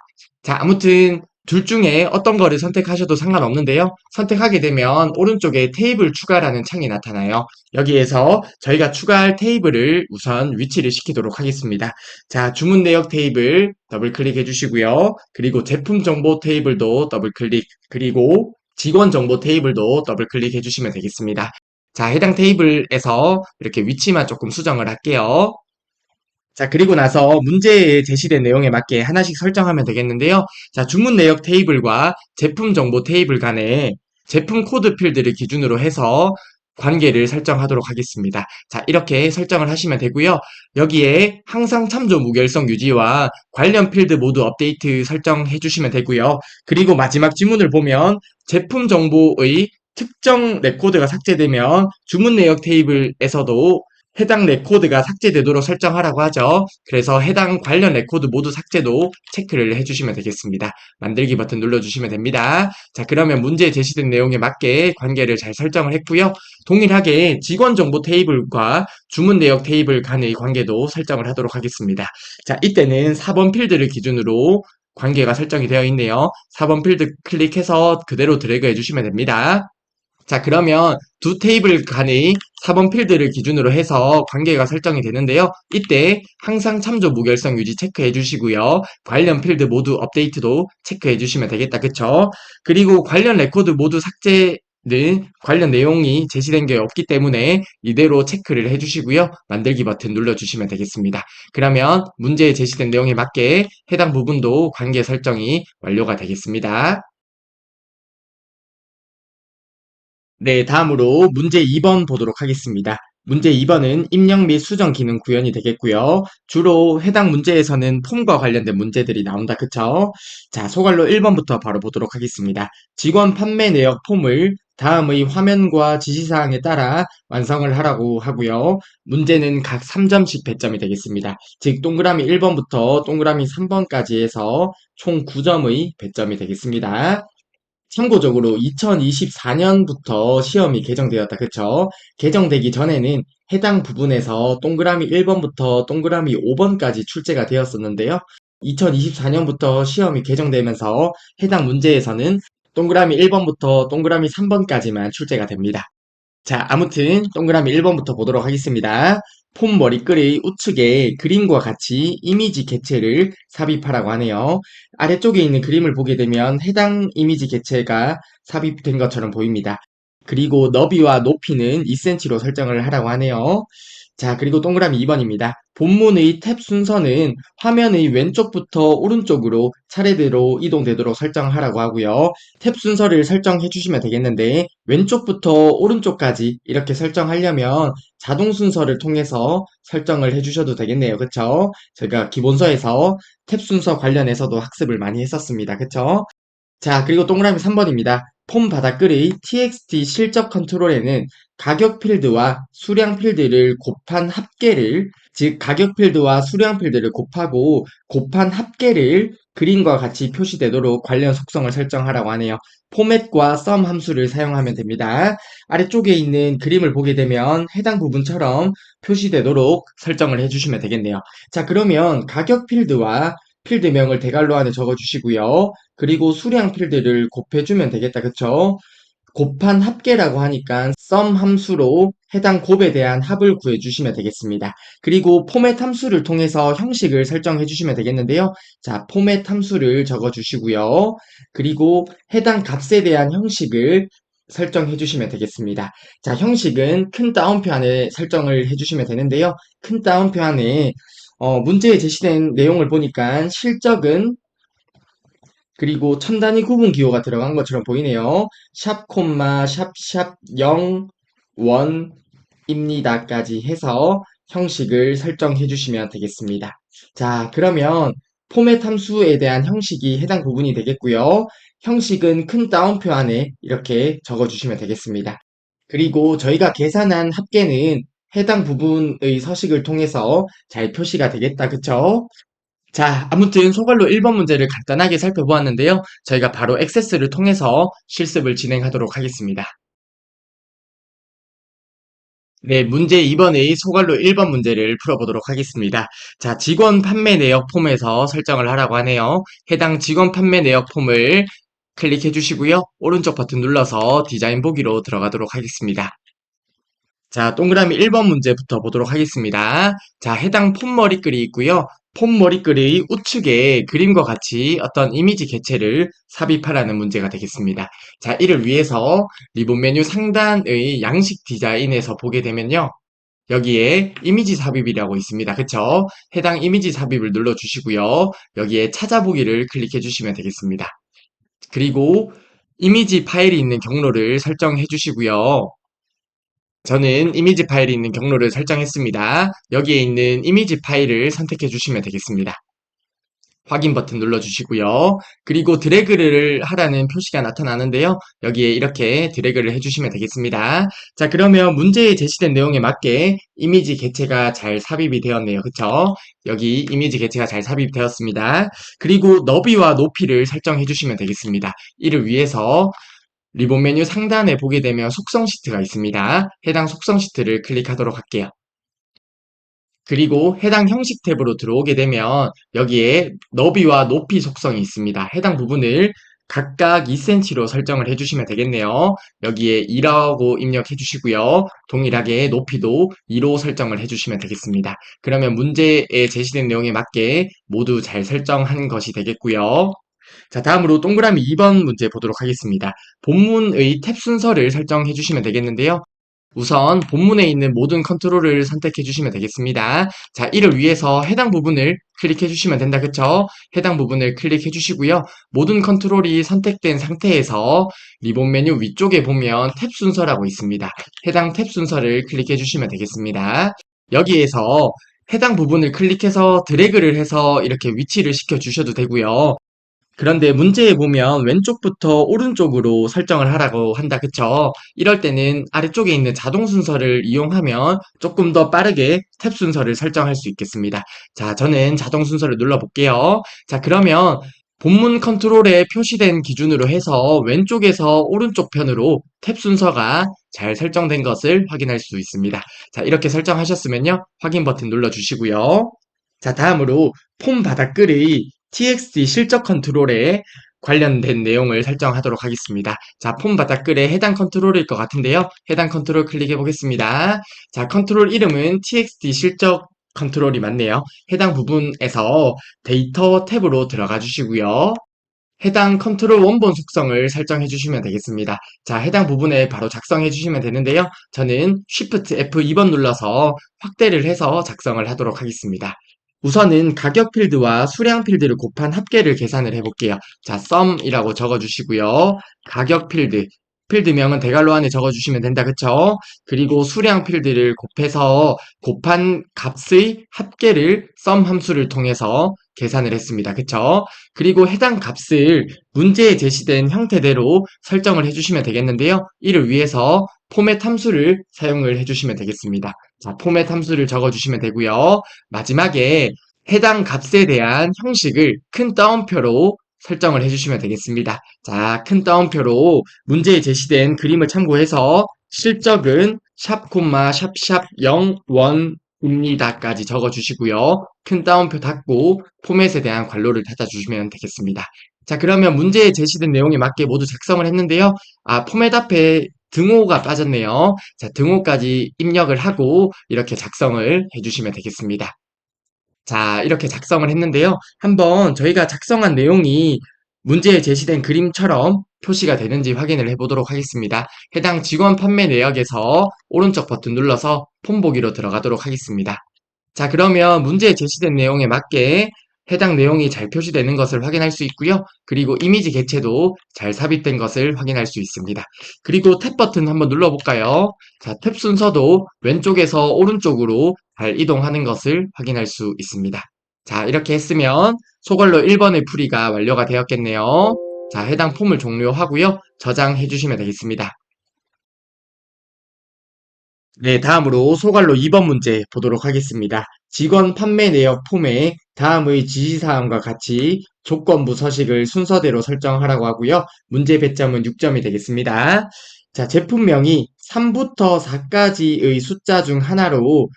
자, 아무튼 둘 중에 어떤 거를 선택하셔도 상관없는데요. 선택하게 되면 오른쪽에 테이블 추가라는 창이 나타나요. 여기에서 저희가 추가할 테이블을 우선 위치를 시키도록 하겠습니다. 자, 주문 내역 테이블 더블 클릭해 주시고요. 그리고 제품 정보 테이블도 더블 클릭, 그리고 직원 정보 테이블도 더블 클릭해 주시면 되겠습니다. 자, 해당 테이블에서 이렇게 위치만 조금 수정을 할게요. 자, 그리고 나서 문제에 제시된 내용에 맞게 하나씩 설정하면 되겠는데요. 자, 주문 내역 테이블과 제품 정보 테이블 간에 제품 코드 필드를 기준으로 해서 관계를 설정하도록 하겠습니다. 자, 이렇게 설정을 하시면 되고요. 여기에 항상 참조 무결성 유지와 관련 필드 모두 업데이트 설정해 주시면 되고요. 그리고 마지막 지문을 보면 제품 정보의 특정 레코드가 삭제되면 주문 내역 테이블에서도 해당 레코드가 삭제되도록 설정하라고 하죠. 그래서 해당 관련 레코드 모두 삭제도 체크를 해주시면 되겠습니다. 만들기 버튼 눌러주시면 됩니다. 자, 그러면 문제에 제시된 내용에 맞게 관계를 잘 설정을 했고요. 동일하게 직원 정보 테이블과 주문 내역 테이블 간의 관계도 설정을 하도록 하겠습니다. 자, 이때는 4번 필드를 기준으로 관계가 설정이 되어 있네요. 4번 필드 클릭해서 그대로 드래그 해주시면 됩니다. 자, 그러면 두 테이블 간의 4번 필드를 기준으로 해서 관계가 설정이 되는데요. 이때 항상 참조 무결성 유지 체크해 주시고요. 관련 필드 모두 업데이트도 체크해 주시면 되겠다. 그쵸? 그리고 관련 레코드 모두 삭제는 관련 내용이 제시된 게 없기 때문에 이대로 체크를 해 주시고요. 만들기 버튼 눌러주시면 되겠습니다. 그러면 문제에 제시된 내용에 맞게 해당 부분도 관계 설정이 완료가 되겠습니다. 네, 다음으로 문제 2번 보도록 하겠습니다. 문제 2번은 입력 및 수정 기능 구현이 되겠고요. 주로 해당 문제에서는 폼과 관련된 문제들이 나온다. 그쵸? 자, 소갈로 1번부터 바로 보도록 하겠습니다. 직원 판매 내역 폼을 다음의 화면과 지시사항에 따라 완성을 하라고 하고요. 문제는 각 3점씩 배점이 되겠습니다. 즉, 동그라미 1번부터 동그라미 3번까지 해서 총 9점의 배점이 되겠습니다. 참고적으로 2024년부터 시험이 개정되었다. 그쵸? 개정되기 전에는 해당 부분에서 동그라미 1번부터 동그라미 5번까지 출제가 되었었는데요. 2024년부터 시험이 개정되면서 해당 문제에서는 동그라미 1번부터 동그라미 3번까지만 출제가 됩니다. 자, 아무튼 동그라미 1번부터 보도록 하겠습니다. 폼 머리글의 우측에 그림과 같이 이미지 개체를 삽입하라고 하네요. 아래쪽에 있는 그림을 보게 되면 해당 이미지 개체가 삽입된 것처럼 보입니다. 그리고 너비와 높이는 2cm로 설정을 하라고 하네요. 자, 그리고 동그라미 2번입니다. 본문의 탭 순서는 화면의 왼쪽부터 오른쪽으로 차례대로 이동되도록 설정하라고 하고요. 탭 순서를 설정해 주시면 되겠는데 왼쪽부터 오른쪽까지 이렇게 설정하려면 자동 순서를 통해서 설정을 해 주셔도 되겠네요. 그쵸? 제가 기본서에서 탭 순서 관련해서도 학습을 많이 했었습니다. 그쵸? 자, 그리고 동그라미 3번입니다. 폼 바닥글의 txt 실적 컨트롤에는 가격 필드와 수량 필드를 곱한 합계를, 즉 가격 필드와 수량 필드를 곱하고 곱한 합계를 그림과 같이 표시되도록 관련 속성을 설정하라고 하네요. 포맷과 sum 함수를 사용하면 됩니다. 아래쪽에 있는 그림을 보게 되면 해당 부분처럼 표시되도록 설정을 해주시면 되겠네요. 자, 그러면 가격 필드와 필드명을 대괄호 안에 적어주시고요. 그리고 수량 필드를 곱해주면 되겠다. 그쵸? 곱한 합계라고 하니까 sum 함수로 해당 곱에 대한 합을 구해주시면 되겠습니다. 그리고 포맷 함수를 통해서 형식을 설정해 주시면 되겠는데요. 자, 포맷 함수를 적어주시고요. 그리고 해당 값에 대한 형식을 설정해 주시면 되겠습니다. 자, 형식은 큰 따옴표 안에 설정을 해 주시면 되는데요. 큰 따옴표 안에 문제에 제시된 내용을 보니까 실적은 그리고 천 단위 구분 기호가 들어간 것처럼 보이네요. 샵 콤마 샵샵 0 원입니다까지 해서 형식을 설정해 주시면 되겠습니다. 자, 그러면 포맷 함수에 대한 형식이 해당 부분이 되겠고요. 형식은 큰 따옴표 안에 이렇게 적어 주시면 되겠습니다. 그리고 저희가 계산한 합계는 해당 부분의 서식을 통해서 잘 표시가 되겠다. 그쵸? 자, 아무튼 소갈로 1번 문제를 간단하게 살펴보았는데요. 저희가 바로 액세스를 통해서 실습을 진행하도록 하겠습니다. 네, 문제 2번의 소갈로 1번 문제를 풀어보도록 하겠습니다. 자, 직원 판매 내역 폼에서 설정을 하라고 하네요. 해당 직원 판매 내역 폼을 클릭해 주시고요. 오른쪽 버튼 눌러서 디자인 보기로 들어가도록 하겠습니다. 자, 동그라미 1번 문제부터 보도록 하겠습니다. 자, 해당 폼 머리글이 있고요. 폼 머리글의 우측에 그림과 같이 어떤 이미지 개체를 삽입하라는 문제가 되겠습니다. 자, 이를 위해서 리본 메뉴 상단의 양식 디자인에서 보게 되면요. 여기에 이미지 삽입이라고 있습니다. 그쵸? 해당 이미지 삽입을 눌러주시고요. 여기에 찾아보기를 클릭해 주시면 되겠습니다. 그리고 이미지 파일이 있는 경로를 설정해 주시고요. 저는 이미지 파일이 있는 경로를 설정했습니다. 여기에 있는 이미지 파일을 선택해 주시면 되겠습니다. 확인 버튼 눌러주시고요. 그리고 드래그를 하라는 표시가 나타나는데요. 여기에 이렇게 드래그를 해주시면 되겠습니다. 자, 그러면 문제에 제시된 내용에 맞게 이미지 개체가 잘 삽입이 되었네요. 그쵸? 여기 이미지 개체가 잘 삽입되었습니다. 그리고 너비와 높이를 설정해 주시면 되겠습니다. 이를 위해서 리본 메뉴 상단에 보게 되면 속성 시트가 있습니다. 해당 속성 시트를 클릭하도록 할게요. 그리고 해당 형식 탭으로 들어오게 되면 여기에 너비와 높이 속성이 있습니다. 해당 부분을 각각 2cm로 설정을 해주시면 되겠네요. 여기에 2라고 입력해 주시고요. 동일하게 높이도 2로 설정을 해주시면 되겠습니다. 그러면 문제에 제시된 내용에 맞게 모두 잘 설정한 것이 되겠고요. 자, 다음으로 동그라미 2번 문제 보도록 하겠습니다. 본문의 탭 순서를 설정해 주시면 되겠는데요. 우선 본문에 있는 모든 컨트롤을 선택해 주시면 되겠습니다. 자, 이를 위해서 해당 부분을 클릭해 주시면 된다. 그쵸? 해당 부분을 클릭해 주시고요. 모든 컨트롤이 선택된 상태에서 리본 메뉴 위쪽에 보면 탭 순서라고 있습니다. 해당 탭 순서를 클릭해 주시면 되겠습니다. 여기에서 해당 부분을 클릭해서 드래그를 해서 이렇게 위치를 시켜 주셔도 되고요. 그런데 문제에 보면 왼쪽부터 오른쪽으로 설정을 하라고 한다. 그쵸? 이럴 때는 아래쪽에 있는 자동 순서를 이용하면 조금 더 빠르게 탭 순서를 설정할 수 있겠습니다. 자, 저는 자동 순서를 눌러볼게요. 자, 그러면 본문 컨트롤에 표시된 기준으로 해서 왼쪽에서 오른쪽 편으로 탭 순서가 잘 설정된 것을 확인할 수 있습니다. 자, 이렇게 설정하셨으면요. 확인 버튼 눌러주시고요. 자, 다음으로 폼 바닥글의 txt 실적 컨트롤에 관련된 내용을 설정하도록 하겠습니다. 자, 폼 바닥글에 해당 컨트롤일 것 같은데요. 해당 컨트롤 클릭해 보겠습니다. 자, 컨트롤 이름은 txt 실적 컨트롤이 맞네요. 해당 부분에서 데이터 탭으로 들어가 주시고요. 해당 컨트롤 원본 속성을 설정해 주시면 되겠습니다. 자, 해당 부분에 바로 작성해 주시면 되는데요. 저는 Shift F2번 눌러서 확대를 해서 작성을 하도록 하겠습니다. 우선은 가격 필드와 수량 필드를 곱한 합계를 계산을 해볼게요. 자, sum이라고 적어주시고요. 가격 필드, 필드명은 대괄호 안에 적어주시면 된다. 그쵸? 그리고 수량 필드를 곱해서 곱한 값의 합계를 sum 함수를 통해서 계산을 했습니다. 그쵸? 그리고 해당 값을 문제에 제시된 형태대로 설정을 해주시면 되겠는데요. 이를 위해서 포맷 함수를 사용을 해주시면 되겠습니다. 자, 포맷 함수를 적어주시면 되고요. 마지막에 해당 값에 대한 형식을 큰 따옴표로 설정을 해주시면 되겠습니다. 자, 큰 따옴표로 문제에 제시된 그림을 참고해서 실적은 샵, 샵샵 0원입니다까지 적어주시고요. 큰 따옴표 닫고 포맷에 대한 괄호를 닫아주시면 되겠습니다. 자, 그러면 문제에 제시된 내용에 맞게 모두 작성을 했는데요. 포맷 앞에 등호가 빠졌네요. 자, 등호까지 입력을 하고 이렇게 작성을 해주시면 되겠습니다. 자, 이렇게 작성을 했는데요. 한번 저희가 작성한 내용이 문제에 제시된 그림처럼 표시가 되는지 확인을 해보도록 하겠습니다. 해당 직원 판매 내역에서 오른쪽 버튼 눌러서 폼 보기로 들어가도록 하겠습니다. 자, 그러면 문제에 제시된 내용에 맞게 해당 내용이 잘 표시되는 것을 확인할 수 있고요. 그리고 이미지 개체도 잘 삽입된 것을 확인할 수 있습니다. 그리고 탭 버튼 한번 눌러볼까요? 자, 탭 순서도 왼쪽에서 오른쪽으로 잘 이동하는 것을 확인할 수 있습니다. 자, 이렇게 했으면 소걸로 1번의 풀이가 완료가 되었겠네요. 자, 해당 폼을 종료하고요. 저장해 주시면 되겠습니다. 네, 다음으로 소갈로 2번 문제 보도록 하겠습니다. 직원 판매 내역 폼에 다음의 지시사항과 같이 조건부 서식을 순서대로 설정하라고 하고요. 문제 배점은 6점이 되겠습니다. 자, 제품명이 3부터 4까지의 숫자 중 하나로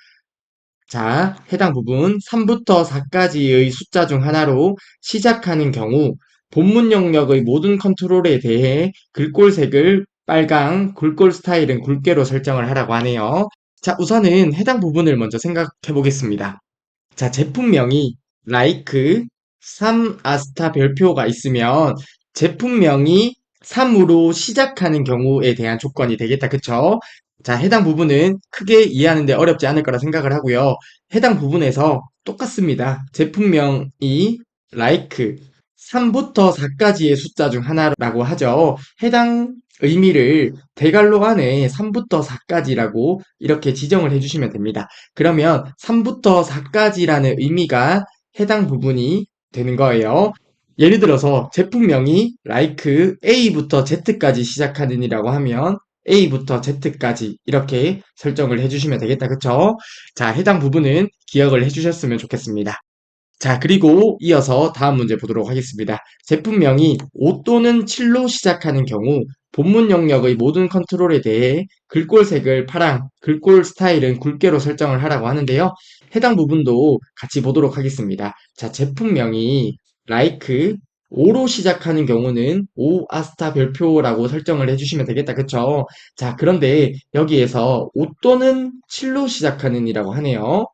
자, 해당 부분 3부터 4까지의 숫자 중 하나로 시작하는 경우 본문 영역의 모든 컨트롤에 대해 글꼴색을 빨강, 글꼴 스타일은 굵게로 설정을 하라고 하네요. 자, 우선은 해당 부분을 먼저 생각해 보겠습니다. 자, 제품명이 like 3 아스타 별표가 있으면 제품명이 3으로 시작하는 경우에 대한 조건이 되겠다. 그쵸? 자, 해당 부분은 크게 이해하는데 어렵지 않을 거라 생각을 하고요. 해당 부분에서 똑같습니다. 제품명이 like 3부터 4까지의 숫자 중 하나라고 하죠. 해당 의미를 대괄호 안에 3부터 4까지라고 이렇게 지정을 해주시면 됩니다. 그러면 3부터 4까지라는 의미가 해당 부분이 되는 거예요. 예를 들어서 제품명이 like A부터 Z까지 시작하는 이라고 하면 A부터 Z까지 이렇게 설정을 해주시면 되겠다. 그쵸? 자, 해당 부분은 기억을 해주셨으면 좋겠습니다. 자, 그리고 이어서 다음 문제 보도록 하겠습니다. 제품명이 5 또는 7로 시작하는 경우 본문 영역의 모든 컨트롤에 대해 글꼴색을 파랑, 글꼴 스타일은 굵게로 설정을 하라고 하는데요. 해당 부분도 같이 보도록 하겠습니다. 자, 제품명이 like 5로 시작하는 경우는 5 아스타 별표라고 설정을 해주시면 되겠다. 그쵸? 자, 그런데 여기에서 5 또는 7로 시작하는 이라고 하네요.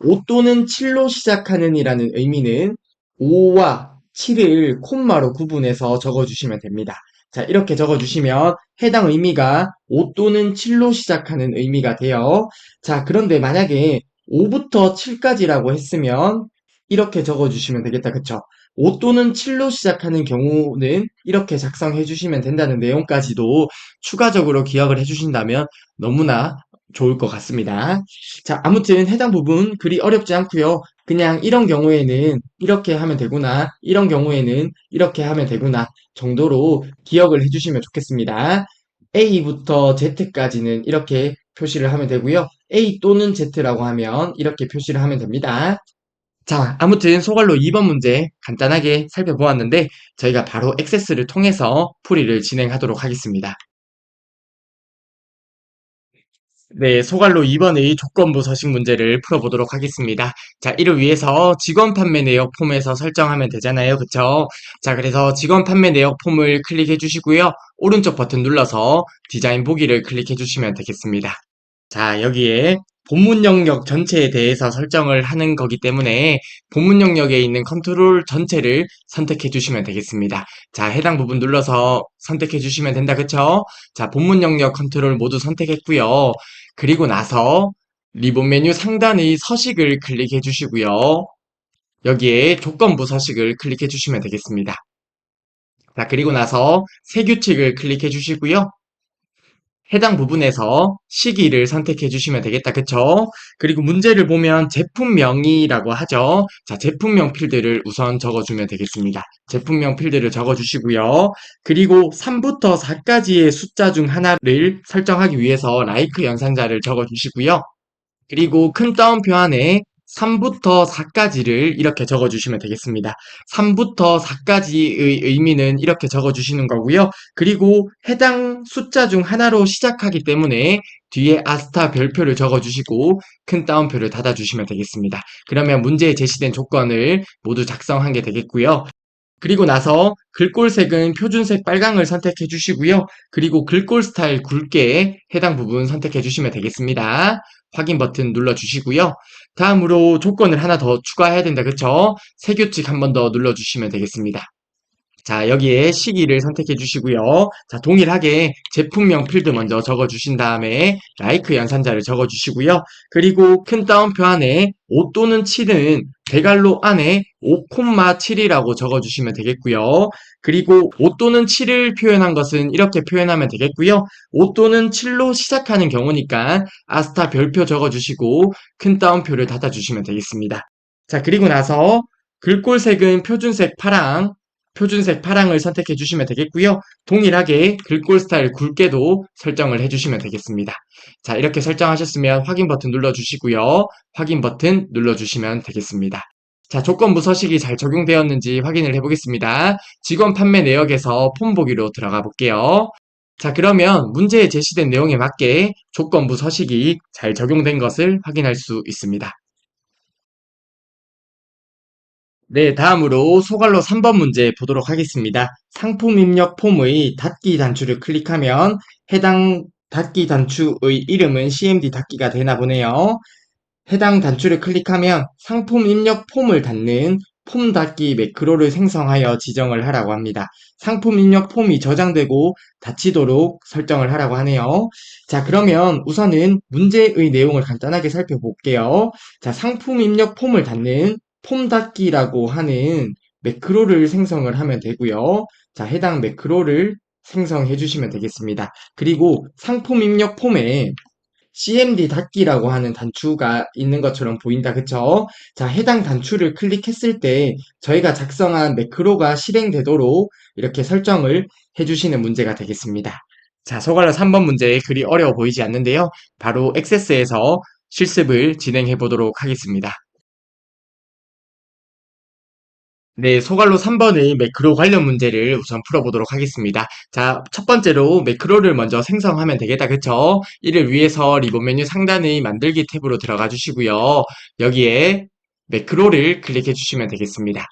5 또는 7로 시작하는 이라는 의미는 5와 7을 콤마로 구분해서 적어주시면 됩니다. 자, 이렇게 적어주시면 해당 의미가 5 또는 7로 시작하는 의미가 돼요. 자, 그런데 만약에 5부터 7까지라고 했으면 이렇게 적어주시면 되겠다. 그쵸? 5 또는 7로 시작하는 경우는 이렇게 작성해 주시면 된다는 내용까지도 추가적으로 기억을 해주신다면 너무나 좋을 것 같습니다. 자, 아무튼 해당 부분 그리 어렵지 않고요. 그냥 이런 경우에는 이렇게 하면 되구나, 이런 경우에는 이렇게 하면 되구나 정도로 기억을 해주시면 좋겠습니다. A부터 Z까지는 이렇게 표시를 하면 되고요. A 또는 Z라고 하면 이렇게 표시를 하면 됩니다. 자, 아무튼 소갈로 2번 문제 간단하게 살펴보았는데 저희가 바로 액세스를 통해서 풀이를 진행하도록 하겠습니다. 네, 소갈로 2번의 조건부 서식 문제를 풀어보도록 하겠습니다. 자, 이를 위해서 직원 판매 내역 폼에서 설정하면 되잖아요. 그쵸? 자, 그래서 직원 판매 내역 폼을 클릭해 주시고요. 오른쪽 버튼 눌러서 디자인 보기를 클릭해 주시면 되겠습니다. 자, 여기에 본문 영역 전체에 대해서 설정을 하는 거기 때문에 본문 영역에 있는 컨트롤 전체를 선택해 주시면 되겠습니다. 자, 해당 부분 눌러서 선택해 주시면 된다. 그쵸? 자, 본문 영역 컨트롤 모두 선택했고요. 그리고 나서 리본 메뉴 상단의 서식을 클릭해 주시고요. 여기에 조건부 서식을 클릭해 주시면 되겠습니다. 자, 그리고 나서 새 규칙을 클릭해 주시고요. 해당 부분에서 시기를 선택해 주시면 되겠다. 그쵸? 그리고 문제를 보면 제품명이라고 하죠. 자, 제품명 필드를 우선 적어주면 되겠습니다. 제품명 필드를 적어주시고요. 그리고 3부터 4까지의 숫자 중 하나를 설정하기 위해서 like 연산자를 적어주시고요. 그리고 큰 따옴표 안에 3부터 4까지를 이렇게 적어주시면 되겠습니다. 3부터 4까지의 의미는 이렇게 적어주시는 거고요. 그리고 해당 숫자 중 하나로 시작하기 때문에 뒤에 아스타 별표를 적어주시고 큰 따옴표를 닫아주시면 되겠습니다. 그러면 문제에 제시된 조건을 모두 작성한 게 되겠고요. 그리고 나서 글꼴색은 표준색 빨강을 선택해 주시고요. 그리고 글꼴 스타일 굵게 해당 부분 선택해 주시면 되겠습니다. 확인 버튼 눌러 주시고요. 다음으로 조건을 하나 더 추가해야 된다. 그쵸? 새 규칙 한 번 더 눌러 주시면 되겠습니다. 자, 여기에 시기를 선택해 주시고요. 자, 동일하게 제품명 필드 먼저 적어 주신 다음에 라이크 연산자를 적어 주시고요. 그리고 큰 따옴표 안에 5 또는 7은 대괄호 안에 5,7이라고 적어 주시면 되겠고요. 그리고 5 또는 7을 표현한 것은 이렇게 표현하면 되겠고요. 5 또는 7로 시작하는 경우니까 아스타 별표 적어 주시고 큰 따옴표를 닫아 주시면 되겠습니다. 자, 그리고 나서 글꼴색은 표준색 파랑을 선택해 주시면 되겠고요. 동일하게 글꼴 스타일 굵게도 설정을 해주시면 되겠습니다. 자, 이렇게 설정하셨으면 확인 버튼 눌러주시고요. 확인 버튼 눌러주시면 되겠습니다. 자, 조건부 서식이 잘 적용되었는지 확인을 해보겠습니다. 직원 판매 내역에서 폼 보기로 들어가 볼게요. 자, 그러면 문제에 제시된 내용에 맞게 조건부 서식이 잘 적용된 것을 확인할 수 있습니다. 네, 다음으로 소갈로 3번 문제 보도록 하겠습니다. 상품 입력 폼의 닫기 단추를 클릭하면 해당 닫기 단추의 이름은 CMD 닫기가 되나 보네요. 해당 단추를 클릭하면 상품 입력 폼을 닫는 폼 닫기 매크로를 생성하여 지정을 하라고 합니다. 상품 입력 폼이 저장되고 닫히도록 설정을 하라고 하네요. 자, 그러면 우선은 문제의 내용을 간단하게 살펴볼게요. 자, 상품 입력 폼을 닫는 폼 닫기라고 하는 매크로를 생성을 하면 되고요. 자, 해당 매크로를 생성해 주시면 되겠습니다. 그리고 상품 입력 폼에 CMD 닫기라고 하는 단추가 있는 것처럼 보인다. 그쵸? 자, 해당 단추를 클릭했을 때 저희가 작성한 매크로가 실행되도록 이렇게 설정을 해주시는 문제가 되겠습니다. 자, 소갈로 3번 문제 그리 어려워 보이지 않는데요. 바로 액세스에서 실습을 진행해 보도록 하겠습니다. 네, 소갈로 3번의 매크로 관련 문제를 우선 풀어보도록 하겠습니다. 자, 첫 번째로 매크로를 먼저 생성하면 되겠다, 그쵸? 이를 위해서 리본 메뉴 상단의 만들기 탭으로 들어가 주시고요. 여기에 매크로를 클릭해 주시면 되겠습니다.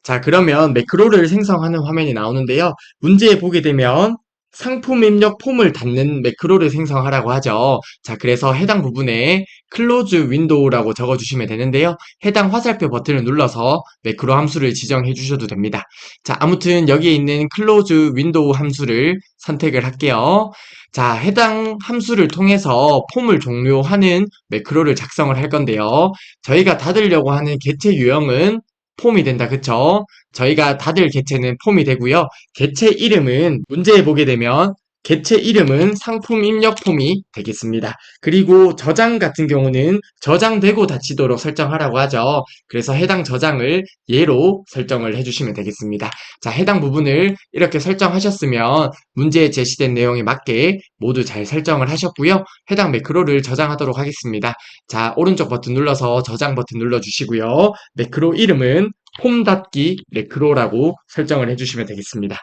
자, 그러면 매크로를 생성하는 화면이 나오는데요. 문제에 보게 되면 상품 입력 폼을 닫는 매크로를 생성하라고 하죠. 자, 그래서 해당 부분에 클로즈 윈도우라고 적어주시면 되는데요. 해당 화살표 버튼을 눌러서 매크로 함수를 지정해 주셔도 됩니다. 자, 아무튼 여기에 있는 클로즈 윈도우 함수를 선택을 할게요. 자, 해당 함수를 통해서 폼을 종료하는 매크로를 작성을 할 건데요. 저희가 닫으려고 하는 개체 유형은 폼이 된다. 그쵸? 저희가 다들 개체는 폼이 되고요. 개체 이름은 문제에 보게 되면 개체 이름은 상품 입력 폼이 되겠습니다. 그리고 저장 같은 경우는 저장되고 닫히도록 설정하라고 하죠. 그래서 해당 저장을 예로 설정을 해주시면 되겠습니다. 자, 해당 부분을 이렇게 설정하셨으면 문제에 제시된 내용에 맞게 모두 잘 설정을 하셨고요. 해당 매크로를 저장하도록 하겠습니다. 자, 오른쪽 버튼 눌러서 저장 버튼 눌러주시고요. 매크로 이름은 폼 닫기 매크로라고 설정을 해주시면 되겠습니다.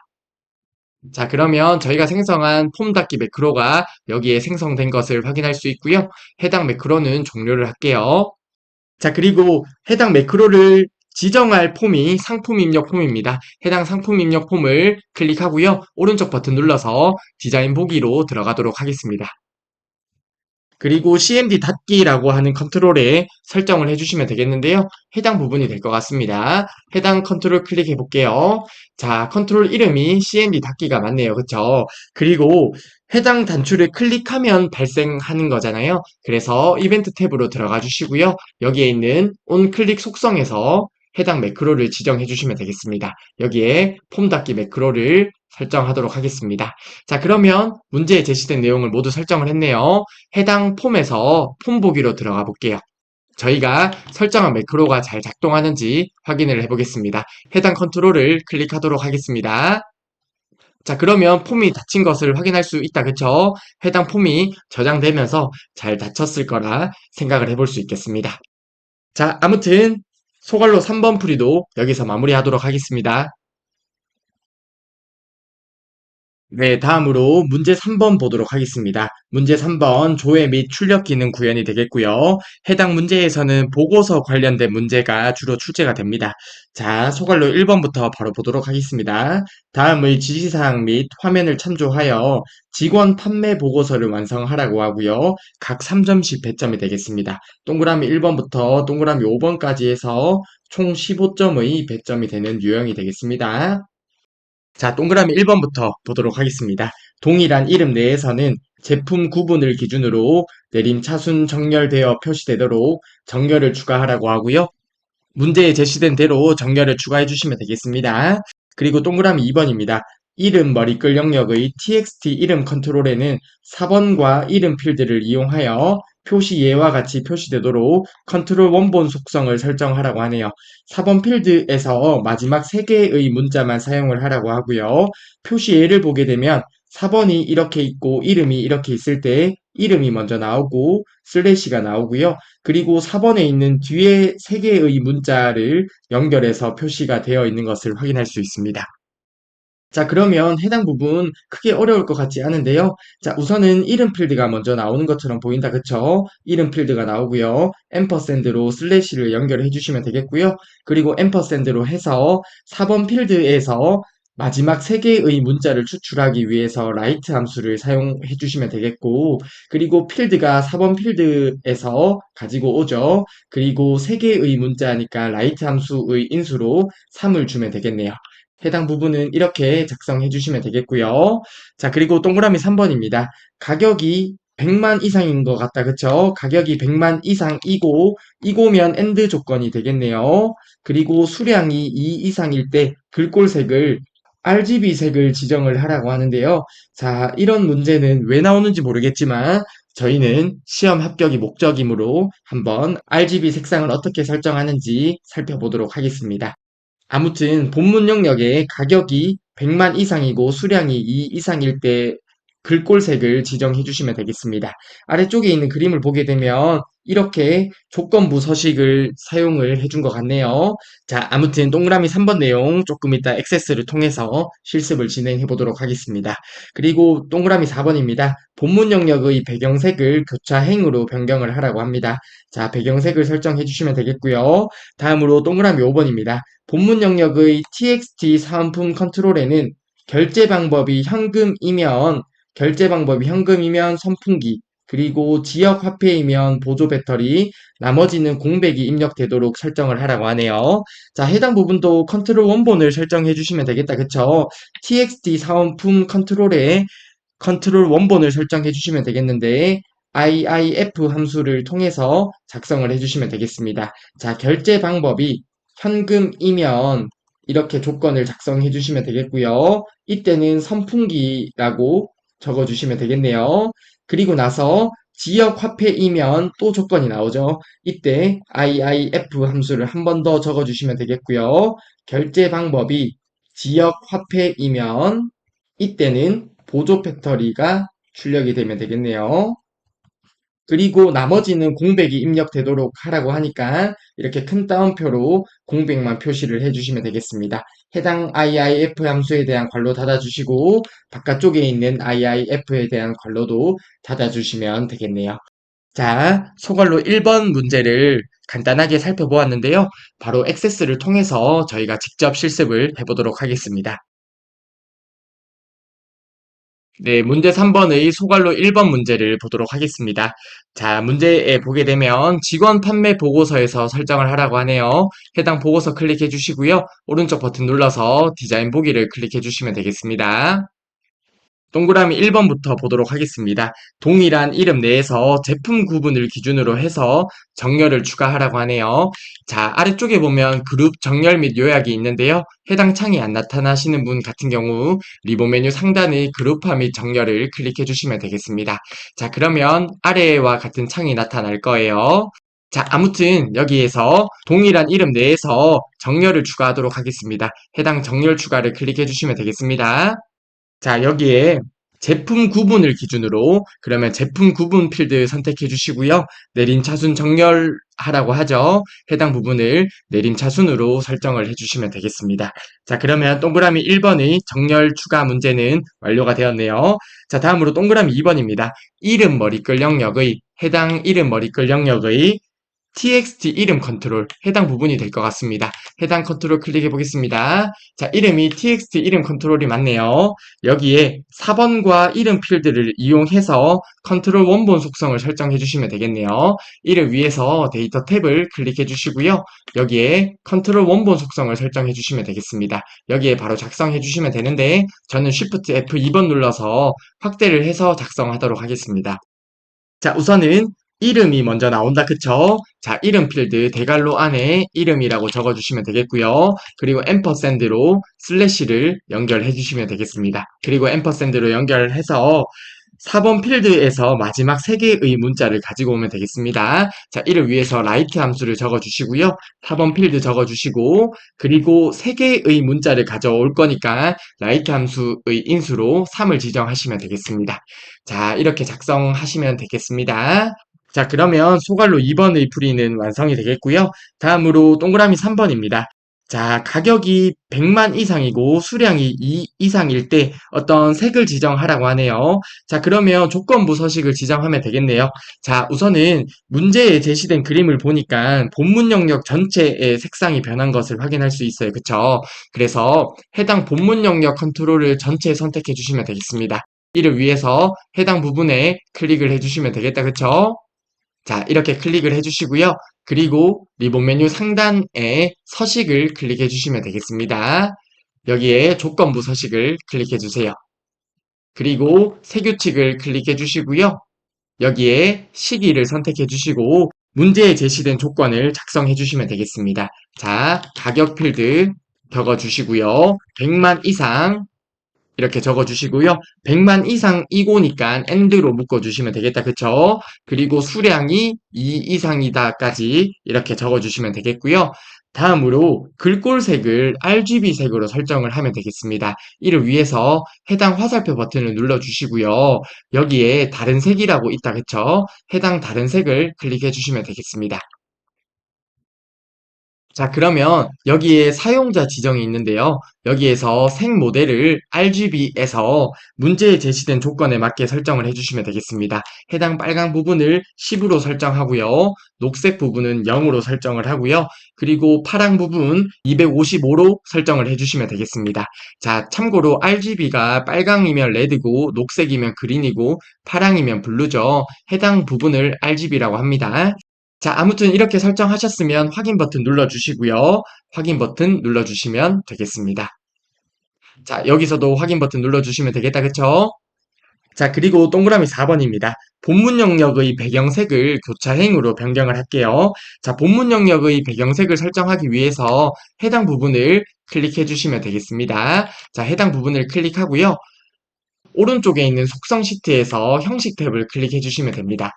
자, 그러면 저희가 생성한 폼 닫기 매크로가 여기에 생성된 것을 확인할 수 있고요. 해당 매크로는 종료를 할게요. 자, 그리고 해당 매크로를 지정할 폼이 상품 입력 폼입니다. 해당 상품 입력 폼을 클릭하고요. 오른쪽 버튼 눌러서 디자인 보기로 들어가도록 하겠습니다. 그리고 CMD 닫기라고 하는 컨트롤에 설정을 해주시면 되겠는데요. 해당 부분이 될 것 같습니다. 해당 컨트롤 클릭해 볼게요. 자, 컨트롤 이름이 CMD 닫기가 맞네요. 그쵸? 그리고 해당 단추를 클릭하면 발생하는 거잖아요. 그래서 이벤트 탭으로 들어가 주시고요. 여기에 있는 온클릭 속성에서 해당 매크로를 지정해 주시면 되겠습니다. 여기에 폼 닫기 매크로를 설정하도록 하겠습니다. 자, 그러면 문제에 제시된 내용을 모두 설정을 했네요. 해당 폼에서 폼 보기로 들어가 볼게요. 저희가 설정한 매크로가 잘 작동하는지 확인을 해보겠습니다. 해당 컨트롤을 클릭하도록 하겠습니다. 자, 그러면 폼이 닫힌 것을 확인할 수 있다. 그쵸? 해당 폼이 저장되면서 잘 닫혔을 거라 생각을 해볼 수 있겠습니다. 자, 아무튼 소갈로 3번 풀이도 여기서 마무리하도록 하겠습니다. 네, 다음으로 문제 3번 보도록 하겠습니다. 문제 3번 조회 및 출력 기능 구현이 되겠고요. 해당 문제에서는 보고서 관련된 문제가 주로 출제가 됩니다. 자, 소갈로 1번부터 바로 보도록 하겠습니다. 다음의 지시사항 및 화면을 참조하여 직원 판매 보고서를 완성하라고 하고요. 각 3점씩 배점이 되겠습니다. 동그라미 1번부터 동그라미 5번까지 해서 총 15점의 배점이 되는 유형이 되겠습니다. 자, 동그라미 1번부터 보도록 하겠습니다. 동일한 이름 내에서는 제품 구분을 기준으로 내림 차순 정렬되어 표시되도록 정렬을 추가하라고 하고요. 문제에 제시된 대로 정렬을 추가해 주시면 되겠습니다. 그리고 동그라미 2번입니다. 이름 머리글 영역의 txt 이름 컨트롤에는 4번과 이름 필드를 이용하여 표시 예와 같이 표시되도록 컨트롤 원본 속성을 설정하라고 하네요. 4번 필드에서 마지막 3개의 문자만 사용을 하라고 하고요. 표시 예를 보게 되면 4번이 이렇게 있고 이름이 이렇게 있을 때 이름이 먼저 나오고 슬래시가 나오고요. 그리고 4번에 있는 뒤에 3개의 문자를 연결해서 표시가 되어 있는 것을 확인할 수 있습니다. 자, 그러면 해당 부분 크게 어려울 것 같지 않은데요. 자, 우선은 이름 필드가 먼저 나오는 것처럼 보인다. 그쵸? 이름 필드가 나오고요. 앰퍼샌드로 슬래시를 연결해 주시면 되겠고요. 그리고 앰퍼샌드로 해서 4번 필드에서 마지막 3개의 문자를 추출하기 위해서 라이트 함수를 사용해 주시면 되겠고, 그리고 필드가 4번 필드에서 가지고 오죠. 그리고 3개의 문자니까 라이트 함수의 인수로 3을 주면 되겠네요. 해당 부분은 이렇게 작성해 주시면 되겠고요. 자, 그리고 동그라미 3번입니다. 가격이 100만 이상인 것 같다. 그쵸? 가격이 100만 이상이고, 이고면 AND 조건이 되겠네요. 그리고 수량이 2 이상일 때 글꼴색을 RGB 색을 지정을 하라고 하는데요. 자, 이런 문제는 왜 나오는지 모르겠지만 저희는 시험 합격이 목적이므로 한번 RGB 색상을 어떻게 설정하는지 살펴보도록 하겠습니다. 아무튼 본문 영역의 가격이 100만 이상이고 수량이 2 이상일 때 글꼴색을 지정해 주시면 되겠습니다. 아래쪽에 있는 그림을 보게 되면 이렇게 조건부 서식을 사용을 해준 것 같네요. 자, 아무튼 동그라미 3번 내용 조금 이따 액세스를 통해서 실습을 진행해 보도록 하겠습니다. 그리고 동그라미 4번입니다. 본문 영역의 배경색을 교차행으로 변경을 하라고 합니다. 자, 배경색을 설정해 주시면 되겠고요. 다음으로 동그라미 5번입니다. 본문 영역의 txt 사은품 컨트롤에는 결제 방법이 현금이면 선풍기, 그리고 지역 화폐이면 보조 배터리, 나머지는 공백이 입력되도록 설정을 하라고 하네요. 자, 해당 부분도 컨트롤 원본을 설정해 주시면 되겠다. 그쵸? txt 사은품 컨트롤에 컨트롤 원본을 설정해 주시면 되겠는데 IIF 함수를 통해서 작성을 해 주시면 되겠습니다. 자, 결제 방법이 현금이면 이렇게 조건을 작성해 주시면 되겠고요. 이때는 선풍기라고 적어 주시면 되겠네요. 그리고 나서 지역 화폐이면 또 조건이 나오죠. 이때 IIF 함수를 한 번 더 적어 주시면 되겠고요. 결제 방법이 지역 화폐이면 이때는 보조 배터리가 출력이 되면 되겠네요. 그리고 나머지는 공백이 입력되도록 하라고 하니까 이렇게 큰 따옴표로 공백만 표시를 해주시면 되겠습니다. 해당 IIF 함수에 대한 괄호 닫아주시고 바깥쪽에 있는 IIF에 대한 괄호도 닫아주시면 되겠네요. 자, 소괄로 1번 문제를 간단하게 살펴보았는데요. 바로 액세스를 통해서 저희가 직접 실습을 해보도록 하겠습니다. 네, 문제 3번의 소괄로 1번 문제를 보도록 하겠습니다. 자, 문제에 보게 되면 직원 판매 보고서에서 설정을 하라고 하네요. 해당 보고서 클릭해 주시고요. 오른쪽 버튼 눌러서 디자인 보기를 클릭해 주시면 되겠습니다. 동그라미 1번부터 보도록 하겠습니다. 동일한 이름 내에서 제품 구분을 기준으로 해서 정렬을 추가하라고 하네요. 자, 아래쪽에 보면 그룹 정렬 및 요약이 있는데요. 해당 창이 안 나타나시는 분 같은 경우 리본 메뉴 상단의 그룹화 및 정렬을 클릭해 주시면 되겠습니다. 자, 그러면 아래와 같은 창이 나타날 거예요. 자, 아무튼 여기에서 동일한 이름 내에서 정렬을 추가하도록 하겠습니다. 해당 정렬 추가를 클릭해 주시면 되겠습니다. 자, 여기에 제품 구분을 기준으로 그러면 제품 구분 필드 선택해 주시고요. 내림 차순 정렬하라고 하죠. 해당 부분을 내림 차순으로 설정을 해 주시면 되겠습니다. 자, 그러면 동그라미 1번의 정렬 추가 문제는 완료가 되었네요. 자, 다음으로 동그라미 2번입니다. 이름 머리글 영역의 해당 이름 머리글 영역의 txt 이름 컨트롤 해당 부분이 될 것 같습니다. 해당 컨트롤 클릭해 보겠습니다. 자, 이름이 txt 이름 컨트롤이 맞네요. 여기에 4번과 이름 필드를 이용해서 컨트롤 원본 속성을 설정해 주시면 되겠네요. 이를 위해서 데이터 탭을 클릭해 주시고요. 여기에 컨트롤 원본 속성을 설정해 주시면 되겠습니다. 여기에 바로 작성해 주시면 되는데 저는 Shift F2번 눌러서 확대를 해서 작성하도록 하겠습니다. 자, 우선은 이름이 먼저 나온다. 그쵸? 자, 이름 필드 대괄호 안에 이름이라고 적어주시면 되겠고요. 그리고 앰퍼샌드로 슬래시를 연결해 주시면 되겠습니다. 그리고 앰퍼샌드로 연결해서 4번 필드에서 마지막 3개의 문자를 가지고 오면 되겠습니다. 자, 이를 위해서 라이트 함수를 적어주시고요. 4번 필드 적어주시고 그리고 3개의 문자를 가져올 거니까 라이트 함수의 인수로 3을 지정하시면 되겠습니다. 자, 이렇게 작성하시면 되겠습니다. 자, 그러면 소괄로 2번의 풀이는 완성이 되겠고요. 다음으로 동그라미 3번입니다. 자, 가격이 100만 이상이고 수량이 2 이상일 때 어떤 색을 지정하라고 하네요. 자, 그러면 조건부 서식을 지정하면 되겠네요. 자, 우선은 문제에 제시된 그림을 보니까 본문 영역 전체의 색상이 변한 것을 확인할 수 있어요. 그쵸? 그래서 해당 본문 영역 컨트롤을 전체 선택해 주시면 되겠습니다. 이를 위해서 해당 부분에 클릭을 해주시면 되겠다. 그쵸? 자, 이렇게 클릭을 해주시고요. 그리고 리본 메뉴 상단에 서식을 클릭해 주시면 되겠습니다. 여기에 조건부 서식을 클릭해 주세요. 그리고 세규칙을 클릭해 주시고요. 여기에 시기를 선택해 주시고 문제에 제시된 조건을 작성해 주시면 되겠습니다. 자, 가격 필드 적어 주시고요. 100만 이상 이렇게 적어주시고요. 100만 이상 이고니까 AND로 묶어주시면 되겠다. 그쵸? 그리고 수량이 2 이상이다까지 이렇게 적어주시면 되겠고요. 다음으로 글꼴색을 RGB 색으로 설정을 하면 되겠습니다. 이를 위해서 해당 화살표 버튼을 눌러주시고요. 여기에 다른 색이라고 있다. 그쵸? 해당 다른 색을 클릭해 주시면 되겠습니다. 자, 그러면 여기에 사용자 지정이 있는데요. 여기에서 색 모델을 RGB에서 문제에 제시된 조건에 맞게 설정을 해주시면 되겠습니다. 해당 빨간 부분을 10으로 설정하고요. 녹색 부분은 0으로 설정을 하고요. 그리고 파랑 부분 255로 설정을 해주시면 되겠습니다. 자, 참고로 RGB가 빨강이면 레드고 녹색이면 그린이고 파랑이면 블루죠. 해당 부분을 RGB라고 합니다. 자, 아무튼 이렇게 설정하셨으면 확인 버튼 눌러주시고요. 확인 버튼 눌러주시면 되겠습니다. 자, 여기서도 확인 버튼 눌러주시면 되겠다, 그쵸? 자, 그리고 동그라미 4번입니다. 본문 영역의 배경색을 교차행으로 변경을 할게요. 자, 본문 영역의 배경색을 설정하기 위해서 해당 부분을 클릭해 주시면 되겠습니다. 자, 해당 부분을 클릭하고요. 오른쪽에 있는 속성 시트에서 형식 탭을 클릭해 주시면 됩니다.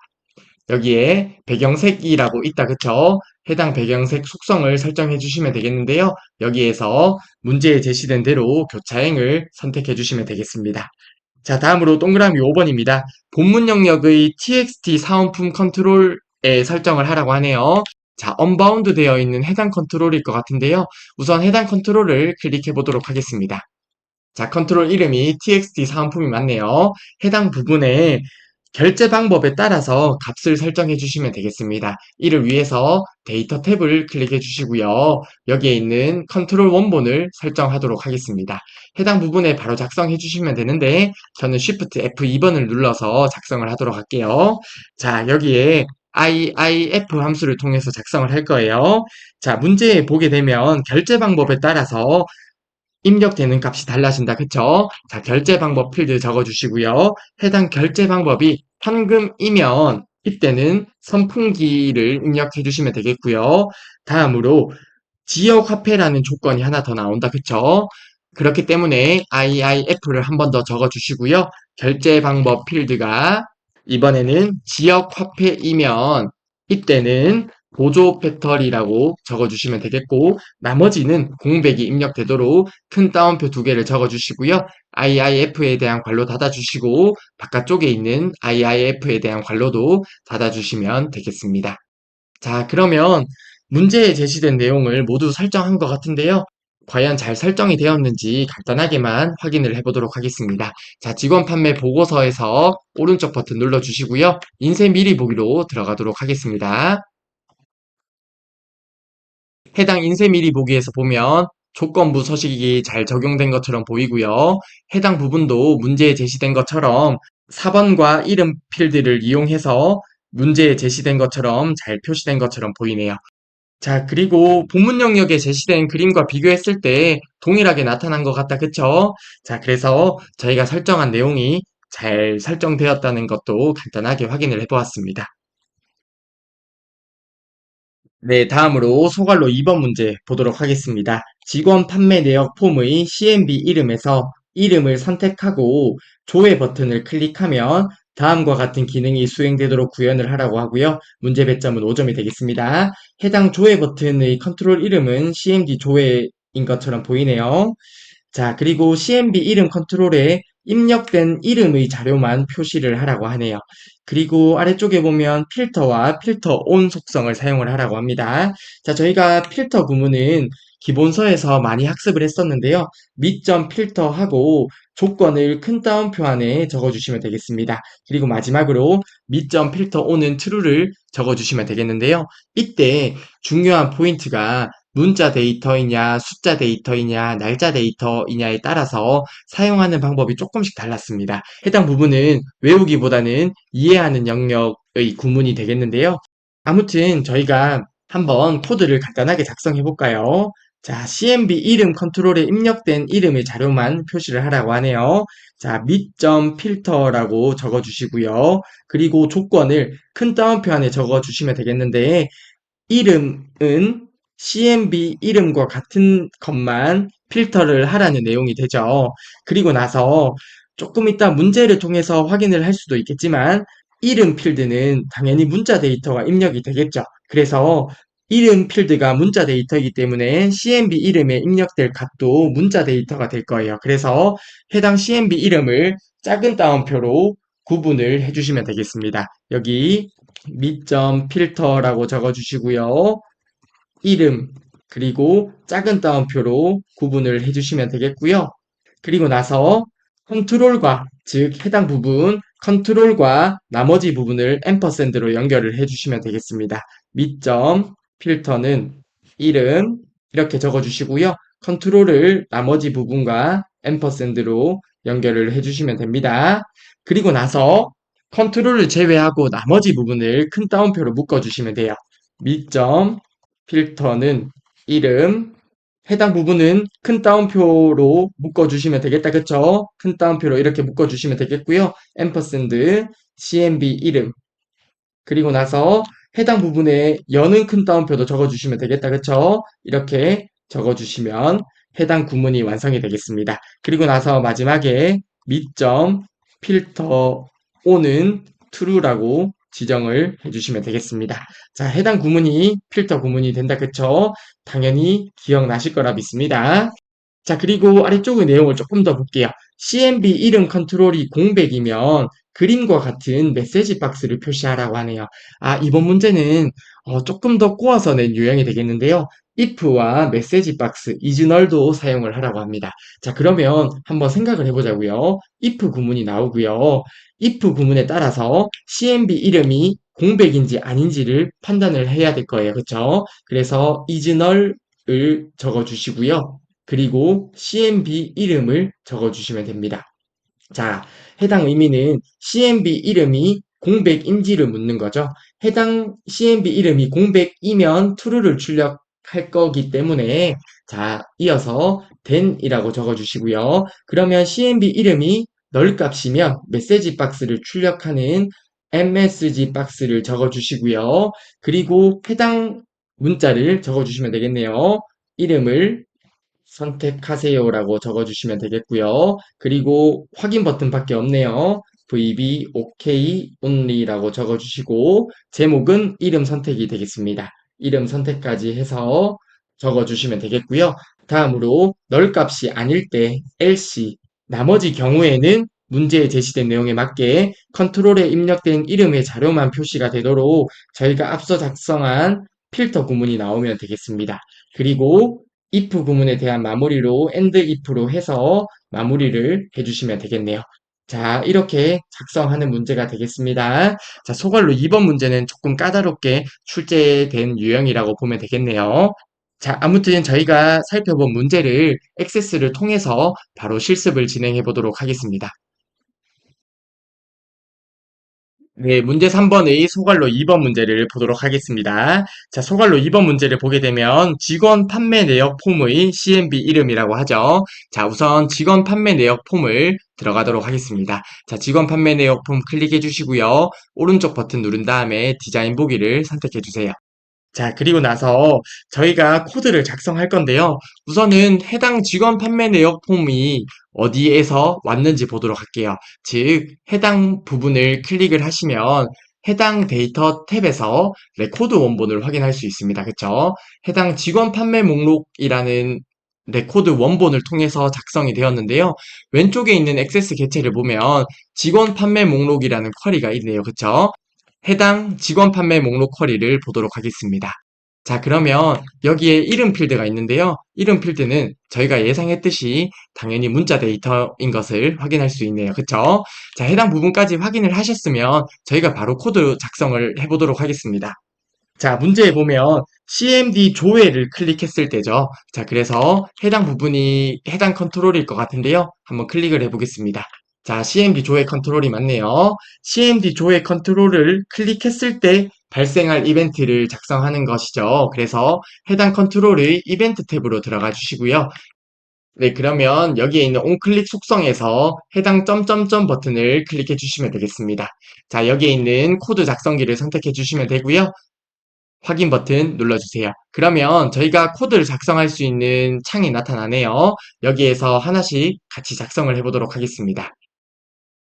여기에 배경색이라고 있다. 그쵸? 해당 배경색 속성을 설정해 주시면 되겠는데요. 여기에서 문제에 제시된 대로 교차행을 선택해 주시면 되겠습니다. 자, 다음으로 동그라미 5번입니다. 본문 영역의 txt 사은품 컨트롤에 설정을 하라고 하네요. 자, 언바운드 되어 있는 해당 컨트롤일 것 같은데요. 우선 해당 컨트롤을 클릭해 보도록 하겠습니다. 자, 컨트롤 이름이 txt 사은품이 맞네요. 해당 부분에 결제 방법에 따라서 값을 설정해 주시면 되겠습니다. 이를 위해서 데이터 탭을 클릭해 주시고요. 여기에 있는 컨트롤 원본을 설정하도록 하겠습니다. 해당 부분에 바로 작성해 주시면 되는데 저는 Shift F2번을 눌러서 작성을 하도록 할게요. 자, 여기에 IIF 함수를 통해서 작성을 할 거예요. 자, 문제에 보게 되면 결제 방법에 따라서 입력되는 값이 달라진다. 그쵸? 자, 결제 방법 필드 적어주시고요. 해당 결제 방법이 현금이면 이때는 선풍기를 입력해 주시면 되겠고요. 다음으로 지역 화폐라는 조건이 하나 더 나온다. 그쵸? 그렇기 때문에 IIF를 한 번 더 적어주시고요. 결제 방법 필드가 이번에는 지역 화폐이면 이때는 보조 배터리라고 적어주시면 되겠고 나머지는 공백이 입력되도록 큰 따옴표 두 개를 적어주시고요. IIF에 대한 괄호 닫아주시고 바깥쪽에 있는 IIF에 대한 괄호도 닫아주시면 되겠습니다. 자, 그러면 문제에 제시된 내용을 모두 설정한 것 같은데요. 과연 잘 설정이 되었는지 간단하게만 확인을 해보도록 하겠습니다. 자, 직원 판매 보고서에서 오른쪽 버튼 눌러주시고요. 인쇄 미리 보기로 들어가도록 하겠습니다. 해당 인쇄 미리 보기에서 보면 조건부 서식이 잘 적용된 것처럼 보이고요. 해당 부분도 문제에 제시된 것처럼 4번과 이름 필드를 이용해서 문제에 제시된 것처럼 잘 표시된 것처럼 보이네요. 자, 그리고 본문 영역에 제시된 그림과 비교했을 때 동일하게 나타난 것 같다. 그쵸? 자, 그래서 저희가 설정한 내용이 잘 설정되었다는 것도 간단하게 확인을 해보았습니다. 네, 다음으로 소갈로 2번 문제 보도록 하겠습니다. 직원 판매 내역 폼의 CMB 이름에서 이름을 선택하고 조회 버튼을 클릭하면 다음과 같은 기능이 수행되도록 구현을 하라고 하고요. 문제 배점은 5점이 되겠습니다. 해당 조회 버튼의 컨트롤 이름은 CMD 조회인 것처럼 보이네요. 자, 그리고 CMB 이름 컨트롤에 입력된 이름의 자료만 표시를 하라고 하네요. 그리고 아래쪽에 보면 필터와 필터 온 속성을 사용을 하라고 합니다. 자, 저희가 필터 구문은 기본서에서 많이 학습을 했었는데요. 밑점 필터하고 조건을 큰 따옴표 안에 적어주시면 되겠습니다. 그리고 마지막으로 밑점 필터 온은 true를 적어주시면 되겠는데요. 이때 중요한 포인트가 문자 데이터이냐, 숫자 데이터이냐, 날짜 데이터이냐에 따라서 사용하는 방법이 조금씩 달랐습니다. 해당 부분은 외우기보다는 이해하는 영역의 구문이 되겠는데요. 아무튼 저희가 한번 코드를 간단하게 작성해 볼까요? 자, CMB 이름 컨트롤에 입력된 이름의 자료만 표시를 하라고 하네요. 자, 밑점 필터라고 적어주시고요. 그리고 조건을 큰 따옴표 안에 적어주시면 되겠는데, 이름은 CMB 이름과 같은 것만 필터를 하라는 내용이 되죠. 그리고 나서 조금 이따 문제를 통해서 확인을 할 수도 있겠지만 이름 필드는 당연히 문자 데이터가 입력이 되겠죠. 그래서 이름 필드가 문자 데이터이기 때문에 CMB 이름에 입력될 값도 문자 데이터가 될 거예요. 그래서 해당 CMB 이름을 작은 따옴표로 구분을 해주시면 되겠습니다. 여기 미점 필터라고 적어주시고요. 이름 그리고 작은 따옴표로 구분을 해주시면 되겠고요. 그리고 나서 컨트롤과 즉 해당 부분 컨트롤과 나머지 부분을 앰퍼샌드로 연결을 해주시면 되겠습니다. 미점 필터는 이름 이렇게 적어주시고요. 컨트롤을 나머지 부분과 앰퍼샌드로 연결을 해주시면 됩니다. 그리고 나서 컨트롤을 제외하고 나머지 부분을 큰 따옴표로 묶어주시면 돼요. 미점 필터는 이름 해당 부분은 큰 따옴표로 묶어주시면 되겠다. 그쵸? 큰 따옴표로 이렇게 묶어주시면 되겠고요. 앰퍼샌드 CMB 이름 그리고 나서 해당 부분에 여는 큰 따옴표도 적어주시면 되겠다. 그쵸? 이렇게 적어주시면 해당 구문이 완성이 되겠습니다. 그리고 나서 마지막에 미점 필터 O는 true라고 지정을 해주시면 되겠습니다. 자, 해당 구문이 필터 구문이 된다. 그쵸? 당연히 기억나실 거라 믿습니다. 자, 그리고 아래쪽의 내용을 조금 더 볼게요. CMB 이름 컨트롤이 공백이면 그림과 같은 메시지 박스를 표시하라고 하네요. 아, 이번 문제는 조금 더 꼬아서 낸 유형이 되겠는데요. if와 메시지 박스, 이즈널도 사용을 하라고 합니다. 자, 그러면 한번 생각을 해보자고요. if 구문이 나오고요. if 구문에 따라서 CMB 이름이 공백인지 아닌지를 판단을 해야 될 거예요. 그쵸? 그래서 이즈널을 적어주시고요. 그리고 CMB 이름을 적어주시면 됩니다. 자, 해당 의미는 CMB 이름이 공백인지를 묻는 거죠. 해당 CMB 이름이 공백이면 true를 출력할 거기 때문에 자, 이어서 then이라고 적어주시고요. 그러면 CMB 이름이 널 값이면 메시지 박스를 출력하는 MSG 박스를 적어주시고요. 그리고 해당 문자를 적어주시면 되겠네요. 이름을 선택하세요라고 적어주시면 되겠고요. 그리고 확인 버튼밖에 없네요. VB OK only라고 적어주시고 제목은 이름 선택이 되겠습니다. 이름 선택까지 해서 적어주시면 되겠고요. 다음으로 널 값이 아닐 때 else 나머지 경우에는 문제에 제시된 내용에 맞게 컨트롤에 입력된 이름의 자료만 표시가 되도록 저희가 앞서 작성한 필터 구문이 나오면 되겠습니다. 그리고 if 구문에 대한 마무리로 end if로 해서 마무리를 해주시면 되겠네요. 자, 이렇게 작성하는 문제가 되겠습니다. 자, 소괄로 2번 문제는 조금 까다롭게 출제된 유형이라고 보면 되겠네요. 자, 아무튼 저희가 살펴본 문제를 액세스를 통해서 바로 실습을 진행해 보도록 하겠습니다. 네, 문제 3번의 소괄로 2번 문제를 보도록 하겠습니다. 자, 소괄로 2번 문제를 보게 되면 직원 판매 내역 폼의 CMB 이름이라고 하죠. 자, 우선 직원 판매 내역 폼을 들어가도록 하겠습니다. 자, 직원 판매 내역 폼 클릭해 주시고요. 오른쪽 버튼 누른 다음에 디자인 보기를 선택해 주세요. 자, 그리고 나서 저희가 코드를 작성할 건데요. 우선은 해당 직원 판매 내역 폼이 어디에서 왔는지 보도록 할게요. 즉, 해당 부분을 클릭을 하시면 해당 데이터 탭에서 레코드 원본을 확인할 수 있습니다. 그쵸? 해당 직원 판매 목록이라는 레코드 원본을 통해서 작성이 되었는데요. 왼쪽에 있는 액세스 개체를 보면 직원 판매 목록이라는 쿼리가 있네요. 그쵸? 해당 직원 판매 목록 쿼리를 보도록 하겠습니다. 자, 그러면 여기에 이름 필드가 있는데요. 이름 필드는 저희가 예상했듯이 당연히 문자 데이터인 것을 확인할 수 있네요. 그쵸? 자, 해당 부분까지 확인을 하셨으면 저희가 바로 코드 작성을 해보도록 하겠습니다. 자, 문제에 보면 CMD 조회를 클릭했을 때죠. 자, 그래서 해당 부분이 해당 컨트롤일 것 같은데요. 한번 클릭을 해보겠습니다. 자, CMD 조회 컨트롤이 맞네요. CMD 조회 컨트롤을 클릭했을 때 발생할 이벤트를 작성하는 것이죠. 그래서 해당 컨트롤의 이벤트 탭으로 들어가 주시고요. 네, 그러면 여기에 있는 onClick 속성에서 해당 점점점 버튼을 클릭해 주시면 되겠습니다. 자, 여기에 있는 코드 작성기를 선택해 주시면 되고요. 확인 버튼 눌러주세요. 그러면 저희가 코드를 작성할 수 있는 창이 나타나네요. 여기에서 하나씩 같이 작성을 해보도록 하겠습니다.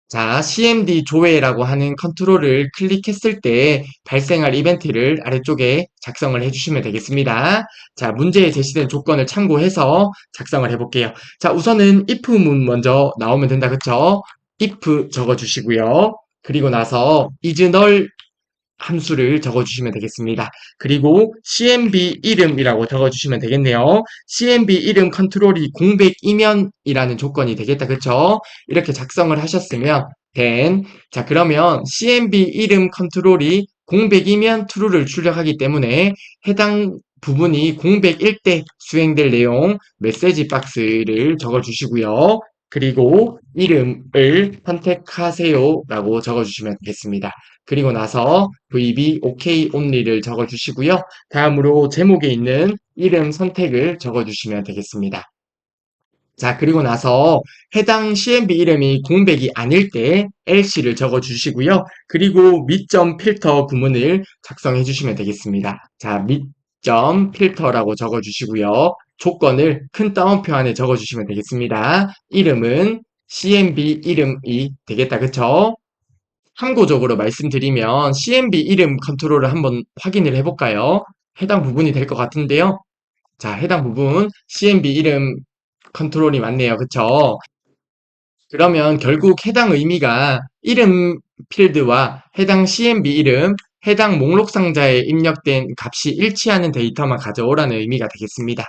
자, CMD 조회라고 하는 컨트롤을 클릭했을 때 발생할 이벤트를 아래쪽에 작성을 해주시면 되겠습니다. 자, 문제에 제시된 조건을 참고해서 작성을 해볼게요. 자, 우선은 if문 먼저 나오면 된다, 그쵸? if 적어주시고요. 그리고 나서 is null 함수를 적어주시면 되겠습니다. 그리고 CMB 이름이라고 적어주시면 되겠네요. CMB 이름 컨트롤이 공백이면이라는 조건이 되겠다. 그쵸? 이렇게 작성을 하셨으면 자, 그러면 CMB 이름 컨트롤이 공백이면 true를 출력하기 때문에 해당 부분이 공백일 때 수행될 내용 메시지 박스를 적어주시고요. 그리고 이름을 선택하세요 라고 적어주시면 되겠습니다. 그리고 나서 VB OK only를 적어주시고요. 다음으로 제목에 있는 이름 선택을 적어주시면 되겠습니다. 자, 그리고 나서 해당 CMB 이름이 공백이 아닐 때 LC를 적어주시고요. 그리고 밑점 필터 구문을 작성해 주시면 되겠습니다. 자, 밑점 필터라고 적어주시고요. 조건을 큰 따옴표 안에 적어주시면 되겠습니다. 이름은 CMB 이름이 되겠다. 그쵸? 참고적으로 말씀드리면 CMB 이름 컨트롤을 한번 확인을 해볼까요? 해당 부분이 될 것 같은데요. 자, 해당 부분 CMB 이름 컨트롤이 맞네요. 그쵸? 그러면 결국 해당 의미가 이름 필드와 해당 CMB 이름, 해당 목록 상자에 입력된 값이 일치하는 데이터만 가져오라는 의미가 되겠습니다.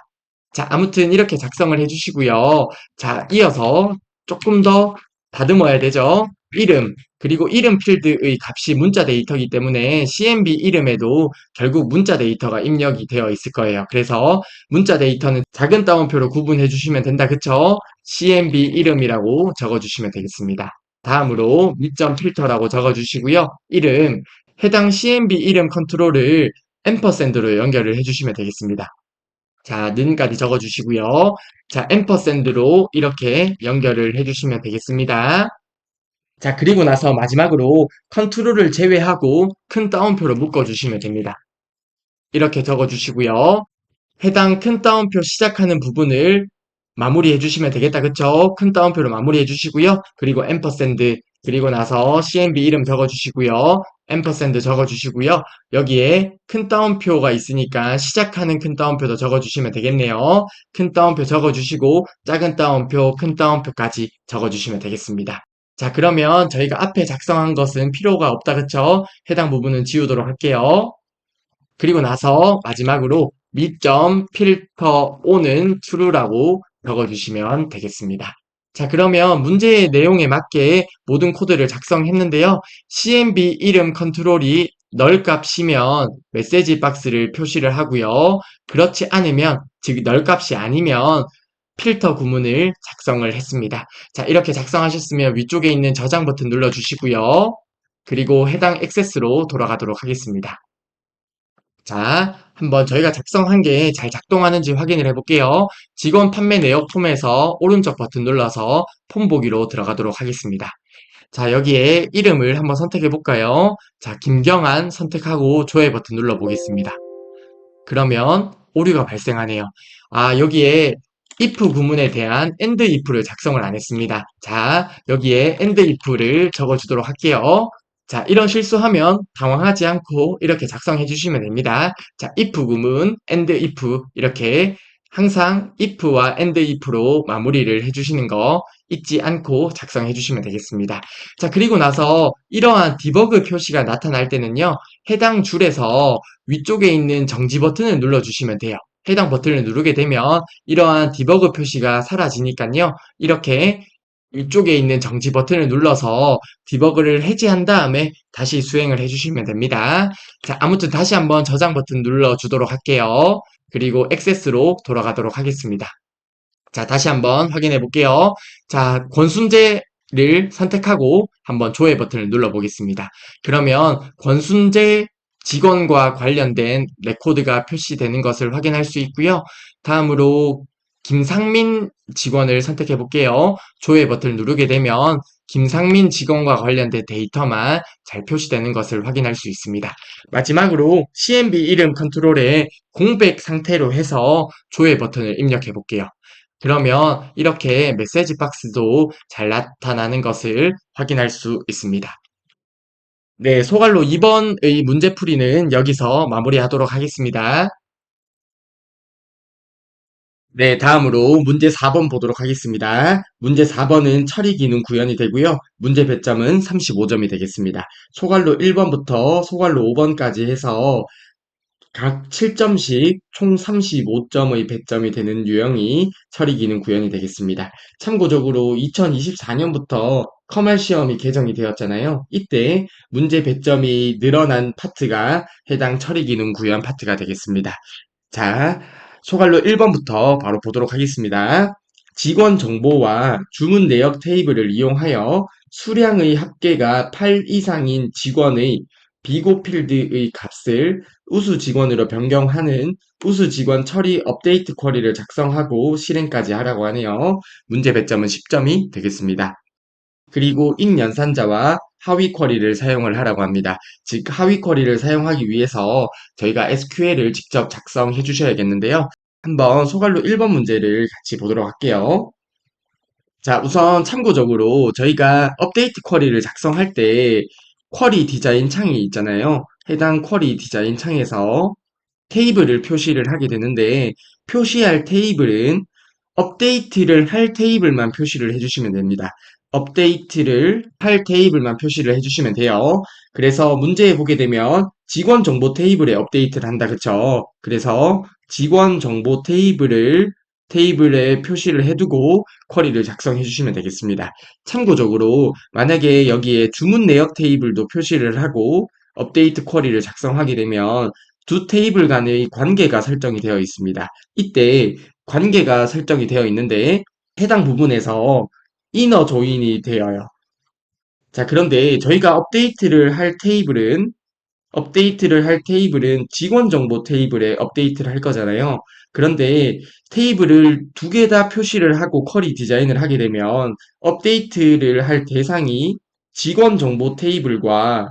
자, 아무튼 이렇게 작성을 해주시고요. 자, 이어서 조금 더 다듬어야 되죠. 이름, 그리고 이름 필드의 값이 문자 데이터이기 때문에 CMB 이름에도 결국 문자 데이터가 입력이 되어 있을 거예요. 그래서 문자 데이터는 작은 따옴표로 구분해 주시면 된다. 그쵸? CMB 이름이라고 적어주시면 되겠습니다. 다음으로 밑점 필터라고 적어주시고요. 이름, 해당 CMB 이름 컨트롤을 앰퍼샌드로 연결을 해주시면 되겠습니다. 자, 는까지 적어주시고요. 자, 앰퍼샌드로 이렇게 연결을 해주시면 되겠습니다. 자, 그리고 나서 마지막으로 컨트롤을 제외하고 큰 따옴표로 묶어주시면 됩니다. 이렇게 적어주시고요. 해당 큰 따옴표 시작하는 부분을 마무리해 주시면 되겠다. 그쵸? 큰 따옴표로 마무리해 주시고요. 그리고 앰퍼샌드 그리고 나서 CMB 이름 적어주시고요. 앰퍼샌드 적어주시고요. 여기에 큰 따옴표가 있으니까 시작하는 큰 따옴표도 적어주시면 되겠네요. 큰 따옴표 적어주시고 작은 따옴표, 큰 따옴표까지 적어주시면 되겠습니다. 자, 그러면 저희가 앞에 작성한 것은 필요가 없다. 그쵸? 해당 부분은 지우도록 할게요. 그리고 나서 마지막으로 밑점 필터 on은 true라고 적어주시면 되겠습니다. 자, 그러면 문제의 내용에 맞게 모든 코드를 작성했는데요. CMB 이름 컨트롤이 널 값이면 메시지 박스를 표시를 하고요. 그렇지 않으면, 즉 널 값이 아니면 필터 구문을 작성을 했습니다. 자, 이렇게 작성하셨으면 위쪽에 있는 저장 버튼 눌러주시고요. 그리고 해당 액세스로 돌아가도록 하겠습니다. 자, 한번 저희가 작성한 게 잘 작동하는지 확인을 해볼게요. 직원 판매 내역 폼에서 오른쪽 버튼 눌러서 폼 보기로 들어가도록 하겠습니다. 자, 여기에 이름을 한번 선택해 볼까요? 자, 김경한 선택하고 조회 버튼 눌러 보겠습니다. 그러면 오류가 발생하네요. 아, 여기에 if 구문에 대한 and if를 작성을 안 했습니다. 자, 여기에 and if를 적어주도록 할게요. 자, 이런 실수하면 당황하지 않고 이렇게 작성해 주시면 됩니다. 자, if 구문, and if 이렇게 항상 if와 and if로 마무리를 해주시는 거 잊지 않고 작성해 주시면 되겠습니다. 자, 그리고 나서 이러한 디버그 표시가 나타날 때는요, 해당 줄에서 위쪽에 있는 정지 버튼을 눌러주시면 돼요. 해당 버튼을 누르게 되면 이러한 디버그 표시가 사라지니까요. 이렇게 위쪽에 있는 정지 버튼을 눌러서 디버그를 해제한 다음에 다시 수행을 해주시면 됩니다. 자, 아무튼 다시 한번 저장 버튼 눌러주도록 할게요. 그리고 액세스로 돌아가도록 하겠습니다. 자, 다시 한번 확인해 볼게요. 자, 권순재를 선택하고 한번 조회 버튼을 눌러 보겠습니다. 그러면 권순재 직원과 관련된 레코드가 표시되는 것을 확인할 수 있고요. 다음으로 김상민 직원을 선택해 볼게요. 조회 버튼을 누르게 되면 김상민 직원과 관련된 데이터만 잘 표시되는 것을 확인할 수 있습니다. 마지막으로 CMB 이름 컨트롤에 공백 상태로 해서 조회 버튼을 입력해 볼게요. 그러면 이렇게 메시지 박스도 잘 나타나는 것을 확인할 수 있습니다. 네, 소갈로 2번의 문제풀이는 여기서 마무리하도록 하겠습니다. 네, 다음으로 문제 4번 보도록 하겠습니다. 문제 4번은 처리 기능 구현이 되고요. 문제 배점은 35점이 되겠습니다. 소갈로 1번부터 소갈로 5번까지 해서 각 7점씩 총 35점의 배점이 되는 유형이 처리 기능 구현이 되겠습니다. 참고적으로 2024년부터 커말 시험이 개정이 되었잖아요. 이때 문제 배점이 늘어난 파트가 해당 처리 기능 구현 파트가 되겠습니다. 자, 소갈로 1번부터 바로 보도록 하겠습니다. 직원 정보와 주문 내역 테이블을 이용하여 수량의 합계가 8 이상인 직원의 비고 필드의 값을 우수 직원으로 변경하는 우수 직원 처리 업데이트 쿼리를 작성하고 실행까지 하라고 하네요. 문제 배점은 10점이 되겠습니다. 그리고 익연산자와 하위 쿼리를 사용을 하라고 합니다. 즉 하위 쿼리를 사용하기 위해서 저희가 SQL을 직접 작성해 주셔야겠는데요. 한번 소갈로 1번 문제를 같이 보도록 할게요. 자, 우선 참고적으로 저희가 업데이트 쿼리를 작성할 때 쿼리 디자인 창이 있잖아요. 해당 쿼리 디자인 창에서 테이블을 표시를 하게 되는데 표시할 테이블은 업데이트를 할 테이블만 표시를 해주시면 됩니다. 업데이트를 할 테이블만 표시를 해주시면 돼요. 그래서 문제에 보게 되면 직원 정보 테이블에 업데이트를 한다. 그쵸? 그래서 직원 정보 테이블에 표시를 해두고 쿼리를 작성해 주시면 되겠습니다. 참고적으로 만약에 여기에 주문 내역 테이블도 표시를 하고 업데이트 쿼리를 작성하게 되면 두 테이블 간의 관계가 설정이 되어 있습니다. 이때 관계가 설정이 되어 있는데 해당 부분에서 이너 조인이 되어요. 자, 그런데 저희가 업데이트를 할 테이블은 직원 정보 테이블에 업데이트를 할 거잖아요. 그런데 테이블을 두 개 다 표시를 하고 쿼리 디자인을 하게 되면 업데이트를 할 대상이 직원 정보 테이블과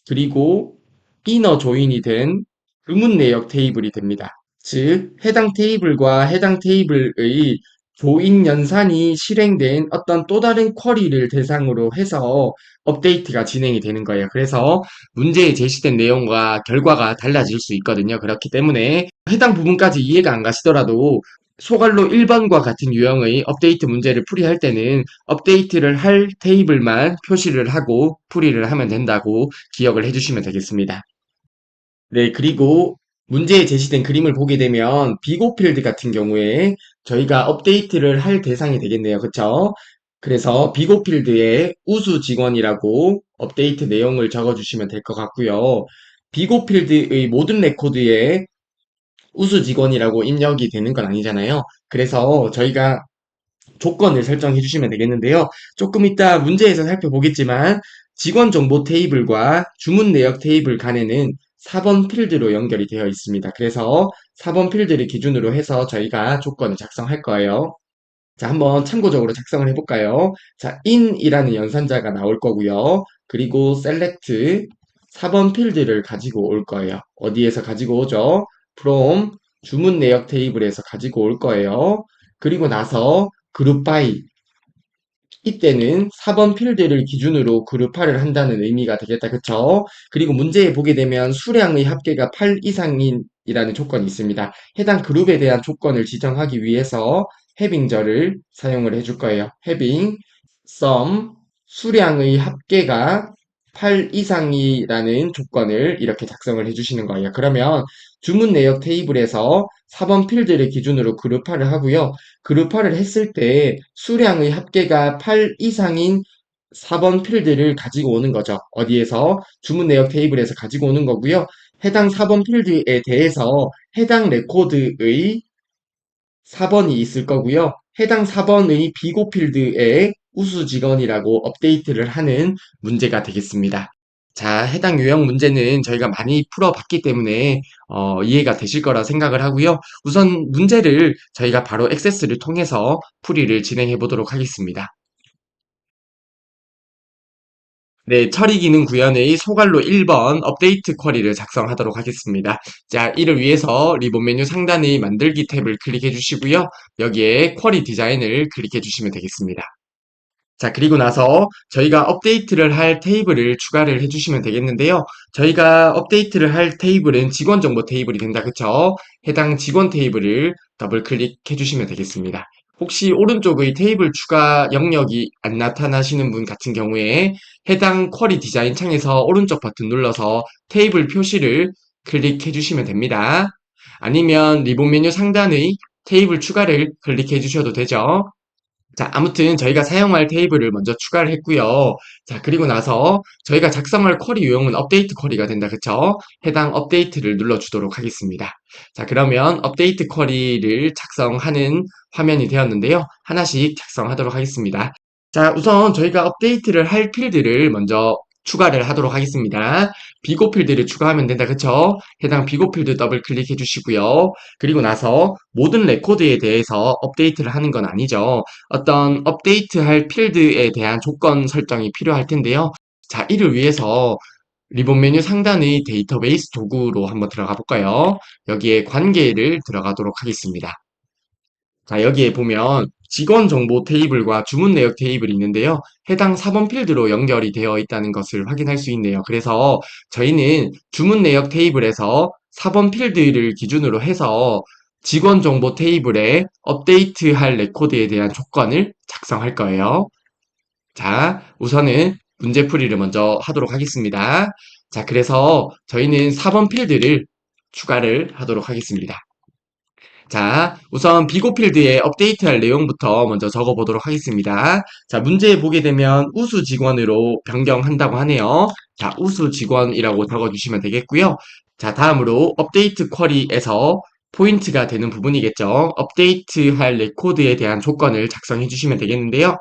그리고 이너 조인이 된 주문 내역 테이블이 됩니다. 즉, 해당 테이블과 해당 테이블의 조인 연산이 실행된 어떤 또 다른 쿼리를 대상으로 해서 업데이트가 진행이 되는 거예요. 그래서 문제에 제시된 내용과 결과가 달라질 수 있거든요. 그렇기 때문에 해당 부분까지 이해가 안 가시더라도 소갈로 1번과 같은 유형의 업데이트 문제를 풀이할 때는 업데이트를 할 테이블만 표시를 하고 풀이를 하면 된다고 기억을 해주시면 되겠습니다. 네, 그리고 문제에 제시된 그림을 보게 되면 비고 필드 같은 경우에 저희가 업데이트를 할 대상이 되겠네요. 그쵸? 그래서 비고 필드에 우수 직원이라고 업데이트 내용을 적어주시면 될 것 같고요. 비고 필드의 모든 레코드에 우수 직원이라고 입력이 되는 건 아니잖아요. 그래서 저희가 조건을 설정해 주시면 되겠는데요. 조금 이따 문제에서 살펴보겠지만 직원 정보 테이블과 주문 내역 테이블 간에는 4번 필드로 연결이 되어 있습니다. 그래서 4번 필드를 기준으로 해서 저희가 조건을 작성할 거예요. 자, 한번 참고적으로 작성을 해볼까요? 자, in이라는 연산자가 나올 거고요. 그리고 select 4번 필드를 가지고 올 거예요. 어디에서 가지고 오죠? from 주문 내역 테이블에서 가지고 올 거예요. 그리고 나서 그룹 바이 이때는 4번 필드를 기준으로 그룹화를 한다는 의미가 되겠다. 그쵸? 그리고 문제에 보게 되면 수량의 합계가 8 이상이라는 조건이 있습니다. 해당 그룹에 대한 조건을 지정하기 위해서 해빙절을 사용을 해줄 거예요. 해빙 sum 수량의 합계가 8 이상이라는 조건을 이렇게 작성을 해주시는 거예요. 그러면 주문 내역 테이블에서 4번 필드를 기준으로 그룹화를 하고요. 그룹화를 했을 때 수량의 합계가 8 이상인 4번 필드를 가지고 오는 거죠. 어디에서? 주문 내역 테이블에서 가지고 오는 거고요. 해당 4번 필드에 대해서 해당 레코드의 4번이 있을 거고요. 해당 4번의 비고 필드에 우수 직원이라고 업데이트를 하는 문제가 되겠습니다. 자, 해당 유형 문제는 저희가 많이 풀어봤기 때문에 이해가 되실 거라 생각을 하고요. 우선 문제를 저희가 바로 액세스를 통해서 풀이를 진행해 보도록 하겠습니다. 네, 처리 기능 구현의 소갈로 1번 업데이트 쿼리를 작성하도록 하겠습니다. 자, 이를 위해서 리본 메뉴 상단의 만들기 탭을 클릭해 주시고요. 여기에 쿼리 디자인을 클릭해 주시면 되겠습니다. 자, 그리고 나서 저희가 업데이트를 할 테이블을 추가를 해주시면 되겠는데요. 저희가 업데이트를 할 테이블은 직원 정보 테이블이 된다. 그쵸? 해당 직원 테이블을 더블 클릭해 주시면 되겠습니다. 혹시 오른쪽의 테이블 추가 영역이 안 나타나시는 분 같은 경우에 해당 쿼리 디자인 창에서 오른쪽 버튼 눌러서 테이블 표시를 클릭해 주시면 됩니다. 아니면 리본 메뉴 상단의 테이블 추가를 클릭해 주셔도 되죠. 자, 아무튼 저희가 사용할 테이블을 먼저 추가를 했고요. 자, 그리고 나서 저희가 작성할 쿼리 유형은 업데이트 쿼리가 된다. 그쵸? 해당 업데이트를 눌러주도록 하겠습니다. 자, 그러면 업데이트 쿼리를 작성하는 화면이 되었는데요. 하나씩 작성하도록 하겠습니다. 자, 우선 저희가 업데이트를 할 필드를 먼저 추가를 하도록 하겠습니다. 비고 필드를 추가하면 된다. 그쵸? 해당 비고 필드 더블 클릭해 주시고요. 그리고 나서 모든 레코드에 대해서 업데이트를 하는 건 아니죠. 어떤 업데이트할 필드에 대한 조건 설정이 필요할 텐데요. 자, 이를 위해서 리본 메뉴 상단의 데이터베이스 도구로 한번 들어가 볼까요? 여기에 관계를 들어가도록 하겠습니다. 자, 여기에 보면 직원 정보 테이블과 주문 내역 테이블이 있는데요. 해당 사본 필드로 연결이 되어 있다는 것을 확인할 수 있네요. 그래서 저희는 주문 내역 테이블에서 사본 필드를 기준으로 해서 직원 정보 테이블에 업데이트할 레코드에 대한 조건을 작성할 거예요. 자, 우선은 문제풀이를 먼저 하도록 하겠습니다. 자, 그래서 저희는 4번 필드를 추가를 하도록 하겠습니다. 자, 우선 비고 필드에 업데이트할 내용부터 먼저 적어보도록 하겠습니다. 자, 문제에 보게 되면 우수 직원으로 변경한다고 하네요. 자, 우수 직원이라고 적어주시면 되겠고요. 자, 다음으로 업데이트 쿼리에서 포인트가 되는 부분이겠죠. 업데이트할 레코드에 대한 조건을 작성해 주시면 되겠는데요.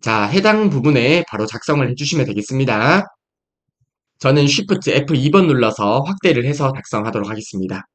자, 해당 부분에 바로 작성을 해주시면 되겠습니다. 저는 Shift F2번 눌러서 확대를 해서 작성하도록 하겠습니다.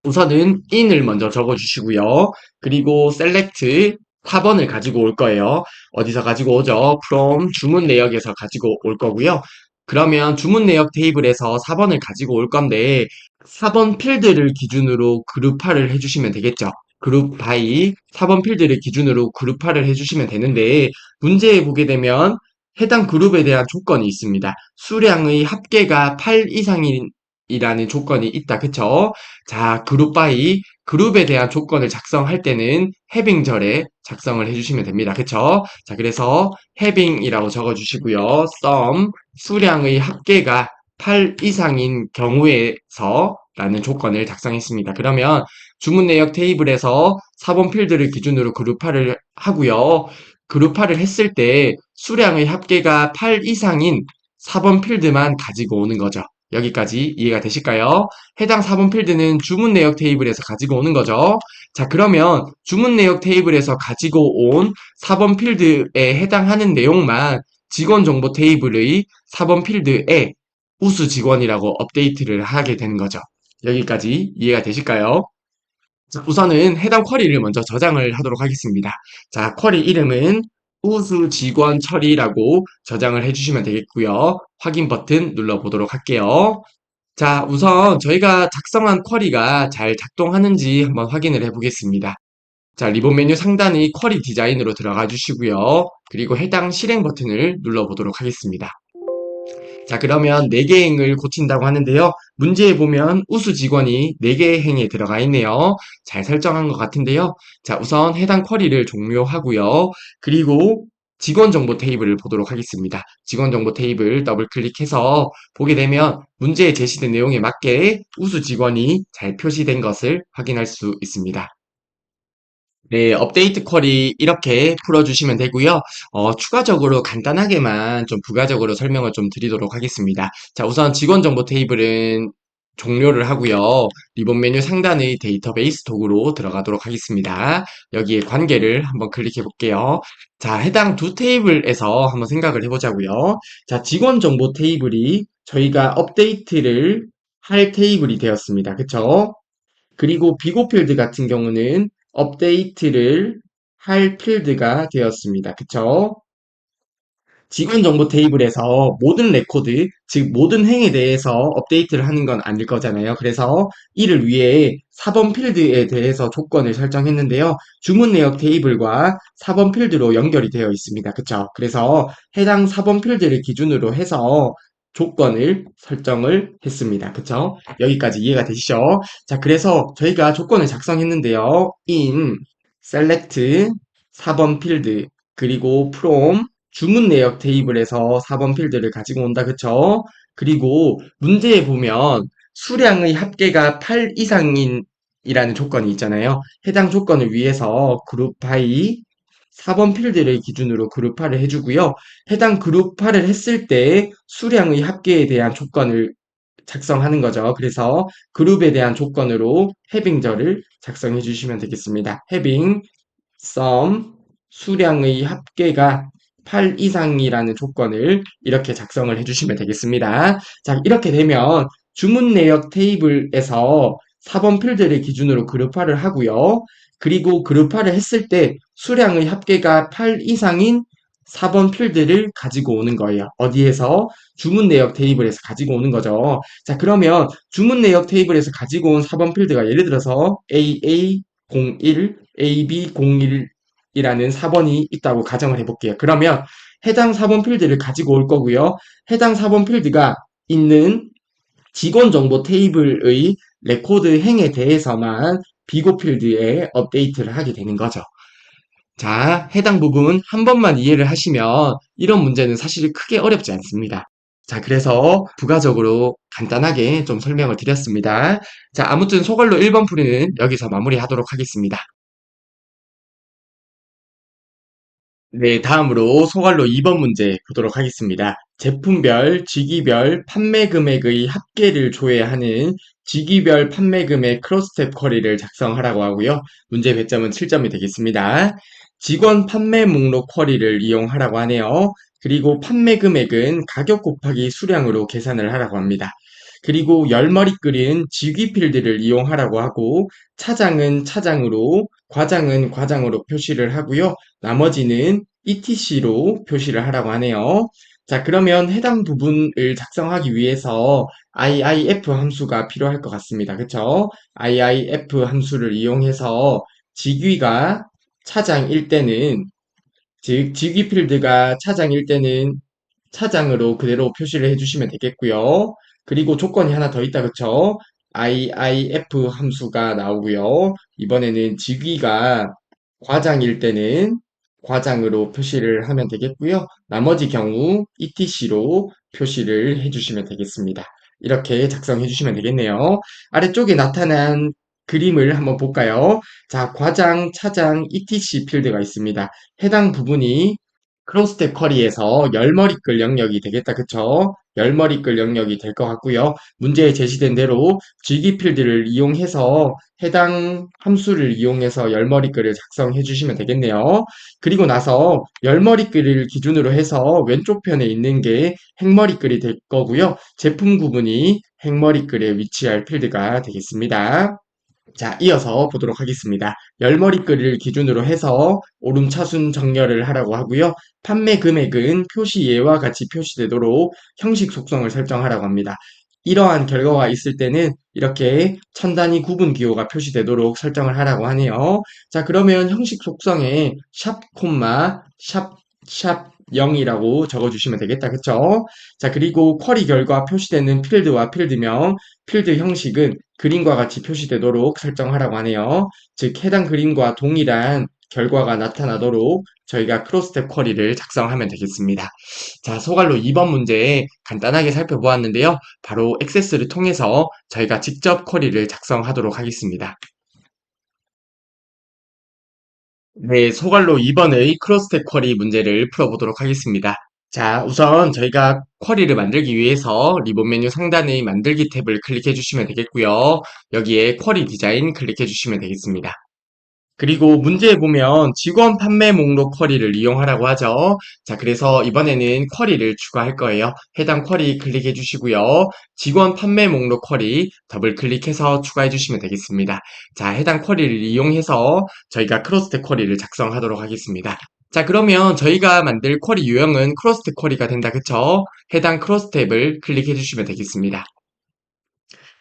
우선은 in을 먼저 적어주시고요. 그리고 select 4번을 가지고 올 거예요. 어디서 가지고 오죠? from 주문 내역에서 가지고 올 거고요. 그러면 주문 내역 테이블에서 4번을 가지고 올 건데 4번 필드를 기준으로 그룹화를 해주시면 되겠죠. 그룹 바이 4번 필드를 기준으로 그룹화를 해주시면 되는데 문제에 보게 되면 해당 그룹에 대한 조건이 있습니다. 수량의 합계가 8 이상이라는 조건이 있다. 그쵸? 자, 그룹 바이 그룹에 대한 조건을 작성할 때는 해빙절에 작성을 해주시면 됩니다. 그쵸? 자, 그래서 해빙이라고 적어주시고요. sum 수량의 합계가 8 이상인 경우에서 라는 조건을 작성했습니다. 그러면 주문 내역 테이블에서 4번 필드를 기준으로 그룹화를 하고요. 그룹화를 했을 때 수량의 합계가 8 이상인 4번 필드만 가지고 오는 거죠. 여기까지 이해가 되실까요? 해당 4번 필드는 주문 내역 테이블에서 가지고 오는 거죠. 자, 그러면 주문 내역 테이블에서 가지고 온 4번 필드에 해당하는 내용만 직원 정보 테이블의 4번 필드에 우수 직원이라고 업데이트를 하게 되는 거죠. 여기까지 이해가 되실까요? 자, 우선은 해당 쿼리를 먼저 저장을 하도록 하겠습니다. 자, 쿼리 이름은 우수 직원 처리라고 저장을 해주시면 되겠고요. 확인 버튼 눌러보도록 할게요. 자, 우선 저희가 작성한 쿼리가 잘 작동하는지 한번 확인을 해보겠습니다. 자, 리본 메뉴 상단의 쿼리 디자인으로 들어가 주시고요. 그리고 해당 실행 버튼을 눌러보도록 하겠습니다. 자, 그러면 4개 행을 고친다고 하는데요. 문제에 보면 우수 직원이 4개의 행에 들어가 있네요. 잘 설정한 것 같은데요. 자, 우선 해당 쿼리를 종료하고요. 그리고 직원 정보 테이블을 보도록 하겠습니다. 직원 정보 테이블 더블 클릭해서 보게 되면 문제에 제시된 내용에 맞게 우수 직원이 잘 표시된 것을 확인할 수 있습니다. 네, 업데이트 쿼리 이렇게 풀어주시면 되고요. 추가적으로 간단하게만 좀 부가적으로 설명을 좀 드리도록 하겠습니다. 자, 우선 직원 정보 테이블은 종료를 하고요. 리본 메뉴 상단의 데이터베이스 도구로 들어가도록 하겠습니다. 여기에 관계를 한번 클릭해 볼게요. 자, 해당 두 테이블에서 한번 생각을 해보자고요. 자, 직원 정보 테이블이 저희가 업데이트를 할 테이블이 되었습니다. 그쵸? 그리고 비고 필드 같은 경우는 업데이트를 할 필드가 되었습니다. 그쵸? 직원 정보 테이블에서 모든 레코드, 즉 모든 행에 대해서 업데이트를 하는 건 아닐 거잖아요. 그래서 이를 위해 4번 필드에 대해서 조건을 설정했는데요. 주문 내역 테이블과 4번 필드로 연결이 되어 있습니다. 그쵸? 그래서 해당 4번 필드를 기준으로 해서 조건을 설정을 했습니다. 그쵸? 여기까지 이해가 되시죠? 자, 그래서 저희가 조건을 작성했는데요. in, select, 4번 필드, 그리고 from, 주문 내역 테이블에서 4번 필드를 가지고 온다. 그쵸? 그리고 문제에 보면 수량의 합계가 8 이상인 이라는 조건이 있잖아요. 해당 조건을 위해서 그룹 바이 4번 필드를 기준으로 그룹화를 해주고요. 해당 그룹화를 했을 때 수량의 합계에 대한 조건을 작성하는 거죠. 그래서 그룹에 대한 조건으로 해빙절을 작성해 주시면 되겠습니다. 해빙 sum 수량의 합계가 8 이상이라는 조건을 이렇게 작성을 해주시면 되겠습니다. 자, 이렇게 되면 주문 내역 테이블에서 4번 필드를 기준으로 그룹화를 하고요. 그리고 그룹화를 했을 때 수량의 합계가 8 이상인 4번 필드를 가지고 오는 거예요. 어디에서? 주문 내역 테이블에서 가지고 오는 거죠. 자, 그러면 주문 내역 테이블에서 가지고 온 4번 필드가 예를 들어서 AA01, AB01이라는 4번이 있다고 가정을 해볼게요. 그러면 해당 4번 필드를 가지고 올 거고요. 해당 4번 필드가 있는 직원 정보 테이블의 레코드 행에 대해서만 비고 필드에 업데이트를 하게 되는 거죠. 자, 해당 부분 한 번만 이해를 하시면 이런 문제는 사실 크게 어렵지 않습니다. 자, 그래서 부가적으로 간단하게 좀 설명을 드렸습니다. 자, 아무튼 소갈로 1번 풀이는 여기서 마무리하도록 하겠습니다. 네, 다음으로 소갈로 2번 문제 보도록 하겠습니다. 제품별, 직위별, 판매 금액의 합계를 조회하는 직위별 판매 금액 크로스텝 쿼리를 작성하라고 하고요. 문제 배점은 7점이 되겠습니다. 직원 판매 목록 쿼리를 이용하라고 하네요. 그리고 판매 금액은 가격 곱하기 수량으로 계산을 하라고 합니다. 그리고 열머리 끓인 직위 필드를 이용하라고 하고 차장은 차장으로, 과장은 과장으로 표시를 하고요. 나머지는 ETC로 표시를 하라고 하네요. 자, 그러면 해당 부분을 작성하기 위해서 IIF 함수가 필요할 것 같습니다. 그쵸? IIF 함수를 이용해서 직위가 차장일 때는, 즉, 직위 필드가 차장일 때는 차장으로 그대로 표시를 해주시면 되겠고요. 그리고 조건이 하나 더 있다, 그쵸? IIF 함수가 나오고요. 이번에는 직위가 과장일 때는 과장으로 표시를 하면 되겠고요. 나머지 경우 ETC로 표시를 해주시면 되겠습니다. 이렇게 작성해 주시면 되겠네요. 아래쪽에 나타난 그림을 한번 볼까요? 자, 과장, 차장, ETC 필드가 있습니다. 해당 부분이 크로스텝 쿼리에서 열머리끌 영역이 되겠다. 그쵸? 열머리끌 영역이 될 것 같고요. 문제에 제시된 대로 쥐기 필드를 이용해서 해당 함수를 이용해서 열머리글을 작성해 주시면 되겠네요. 그리고 나서 열머리글을 기준으로 해서 왼쪽 편에 있는 게 행머리글이 될 거고요. 제품 구분이 행머리글에 위치할 필드가 되겠습니다. 자, 이어서 보도록 하겠습니다. 열머리글을 기준으로 해서 오름차순 정렬을 하라고 하고요. 판매 금액은 표시 예와 같이 표시되도록 형식 속성을 설정하라고 합니다. 이러한 결과가 있을 때는 이렇게 천 단위 구분 기호가 표시되도록 설정을 하라고 하네요. 자, 그러면 형식 속성에 샵 콤마 샵 0이라고 적어주시면 되겠다. 그쵸? 자, 그리고 쿼리 결과 표시되는 필드와 필드명, 필드 형식은 그림과 같이 표시되도록 설정하라고 하네요. 즉, 해당 그림과 동일한 결과가 나타나도록 저희가 크로스텝 쿼리를 작성하면 되겠습니다. 자, 소갈로 2번 문제 간단하게 살펴보았는데요. 바로 액세스를 통해서 저희가 직접 쿼리를 작성하도록 하겠습니다. 네, 소갈로 2번의 크로스텝 쿼리 문제를 풀어보도록 하겠습니다. 자, 우선 저희가 쿼리를 만들기 위해서 리본 메뉴 상단의 만들기 탭을 클릭해 주시면 되겠고요. 여기에 쿼리 디자인 클릭해 주시면 되겠습니다. 그리고 문제에 보면 직원 판매 목록 쿼리를 이용하라고 하죠. 자, 그래서 이번에는 쿼리를 추가할 거예요. 해당 쿼리 클릭해 주시고요. 직원 판매 목록 쿼리 더블 클릭해서 추가해 주시면 되겠습니다. 자, 해당 쿼리를 이용해서 저희가 크로스텍 쿼리를 작성하도록 하겠습니다. 자, 그러면 저희가 만들 쿼리 유형은 크로스트 쿼리가 된다. 그쵸? 해당 크로스 탭을 클릭해 주시면 되겠습니다.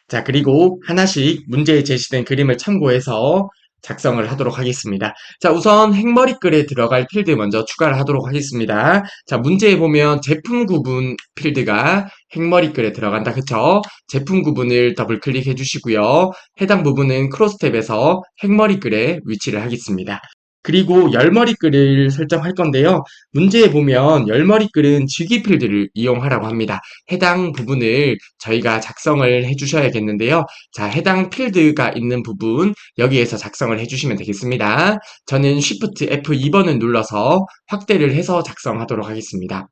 자, 그리고 하나씩 문제에 제시된 그림을 참고해서 작성을 하도록 하겠습니다. 자, 우선 행머리글에 들어갈 필드 먼저 추가를 하도록 하겠습니다. 자, 문제에 보면 제품 구분 필드가 행머리글에 들어간다. 그쵸? 제품 구분을 더블 클릭해 주시고요. 해당 부분은 크로스 탭에서 행머리글에 위치를 하겠습니다. 그리고 열머리글을 설정할 건데요. 문제에 보면 열머리글은 직위 필드를 이용하라고 합니다. 해당 부분을 저희가 작성을 해주셔야겠는데요. 자, 해당 필드가 있는 부분 여기에서 작성을 해주시면 되겠습니다. 저는 Shift F2번을 눌러서 확대를 해서 작성하도록 하겠습니다.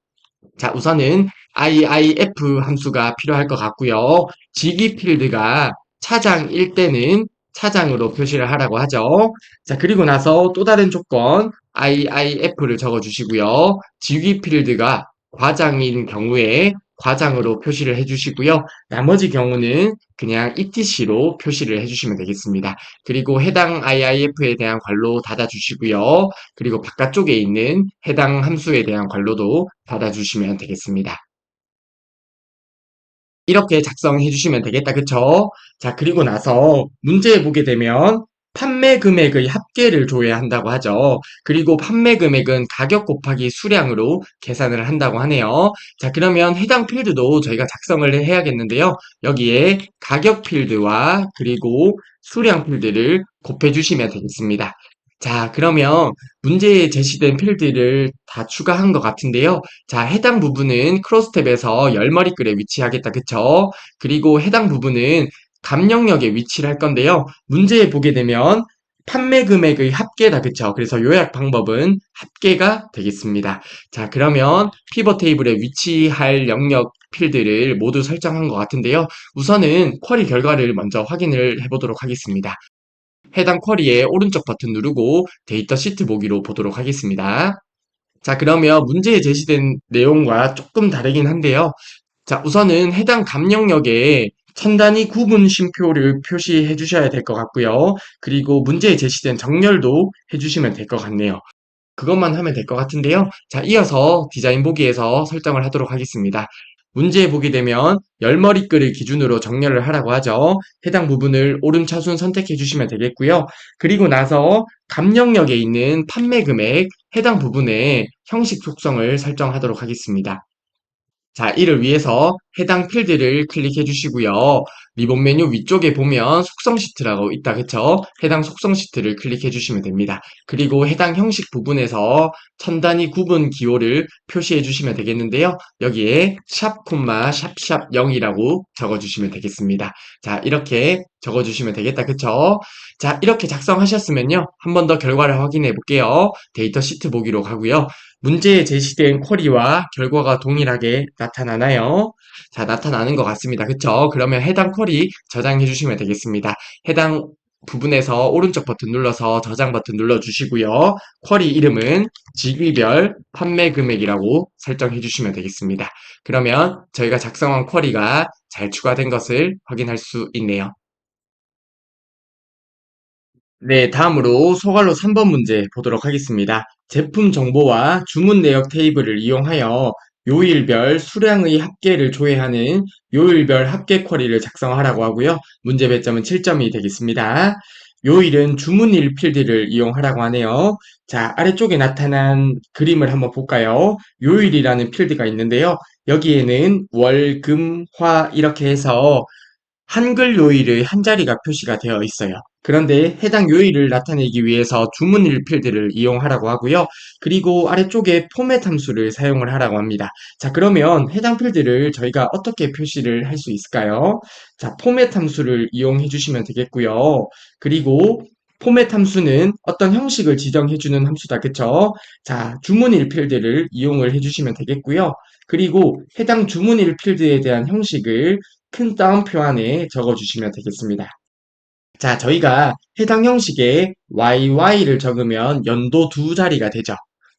자, 우선은 IIF 함수가 필요할 것 같고요. 직위 필드가 차장일 때는 차장으로 표시를 하라고 하죠. 자, 그리고 나서 또 다른 조건 IIF를 적어주시고요. 직위 필드가 과장인 경우에 과장으로 표시를 해주시고요. 나머지 경우는 그냥 ETC로 표시를 해주시면 되겠습니다. 그리고 해당 IIF에 대한 괄호 닫아주시고요. 그리고 바깥쪽에 있는 해당 함수에 대한 괄호도 닫아주시면 되겠습니다. 이렇게 작성해 주시면 되겠다. 그쵸? 자, 그리고 나서 문제에 보게 되면 판매 금액의 합계를 조회해야 한다고 하죠. 그리고 판매 금액은 가격 곱하기 수량으로 계산을 한다고 하네요. 자, 그러면 해당 필드도 저희가 작성을 해야겠는데요. 여기에 가격 필드와 그리고 수량 필드를 곱해 주시면 되겠습니다. 자, 그러면 문제에 제시된 필드를 다 추가한 것 같은데요. 자, 해당 부분은 크로스탭에서 열머리글에 위치하겠다. 그쵸? 그리고 해당 부분은 감영역에 위치를 할 건데요. 문제에 보게 되면 판매 금액의 합계다. 그쵸? 그래서 요약 방법은 합계가 되겠습니다. 자, 그러면 피벗 테이블에 위치할 영역 필드를 모두 설정한 것 같은데요. 우선은 쿼리 결과를 먼저 확인을 해보도록 하겠습니다. 해당 쿼리의 오른쪽 버튼 누르고 데이터 시트 보기로 보도록 하겠습니다. 자, 그러면 문제에 제시된 내용과 조금 다르긴 한데요. 자, 우선은 해당 감영역에 천 단위 구분 쉼표를 표시해 주셔야 될 것 같고요. 그리고 문제에 제시된 정렬도 해주시면 될 것 같네요. 그것만 하면 될 것 같은데요. 자, 이어서 디자인 보기에서 설정을 하도록 하겠습니다. 문제에 보게 되면 열머리글을 기준으로 정렬을 하라고 하죠. 해당 부분을 오른차순 선택해 주시면 되겠고요. 그리고 나서 감영역에 있는 판매 금액 해당 부분에 형식 속성을 설정하도록 하겠습니다. 자, 이를 위해서 해당 필드를 클릭해 주시고요. 리본 메뉴 위쪽에 보면 속성 시트라고 있다, 그쵸? 해당 속성 시트를 클릭해 주시면 됩니다. 그리고 해당 형식 부분에서 천 단위 구분 기호를 표시해 주시면 되겠는데요. 여기에 샵 콤마 샵샵 0이라고 적어 주시면 되겠습니다. 자, 이렇게 적어 주시면 되겠다, 그쵸? 자, 이렇게 작성하셨으면요. 한 번 더 결과를 확인해 볼게요. 데이터 시트 보기로 가고요. 문제에 제시된 쿼리와 결과가 동일하게 나타나나요? 자, 나타나는 것 같습니다. 그쵸? 그러면 해당 쿼리 저장해 주시면 되겠습니다. 해당 부분에서 오른쪽 버튼 눌러서 저장 버튼 눌러주시고요. 쿼리 이름은 직위별 판매 금액이라고 설정해 주시면 되겠습니다. 그러면 저희가 작성한 쿼리가 잘 추가된 것을 확인할 수 있네요. 네, 다음으로 소갈로 3번 문제 보도록 하겠습니다. 제품 정보와 주문 내역 테이블을 이용하여 요일별 수량의 합계를 조회하는 요일별 합계 쿼리를 작성하라고 하고요. 문제 배점은 7점이 되겠습니다. 요일은 주문일 필드를 이용하라고 하네요. 자, 아래쪽에 나타난 그림을 한번 볼까요? 요일이라는 필드가 있는데요. 여기에는 월, 금, 화 이렇게 해서 한글 요일의 한 자리가 표시가 되어 있어요. 그런데 해당 요일을 나타내기 위해서 주문일 필드를 이용하라고 하고요. 그리고 아래쪽에 포맷 함수를 사용을 하라고 합니다. 자, 그러면 해당 필드를 저희가 어떻게 표시를 할 수 있을까요? 자, 포맷 함수를 이용해 주시면 되겠고요. 그리고 포맷 함수는 어떤 형식을 지정해 주는 함수다. 그쵸? 자, 주문일 필드를 이용을 해 주시면 되겠고요. 그리고 해당 주문일 필드에 대한 형식을 큰 따옴표 안에 적어주시면 되겠습니다. 자, 저희가 해당 형식에 YY를 적으면 연도 두 자리가 되죠.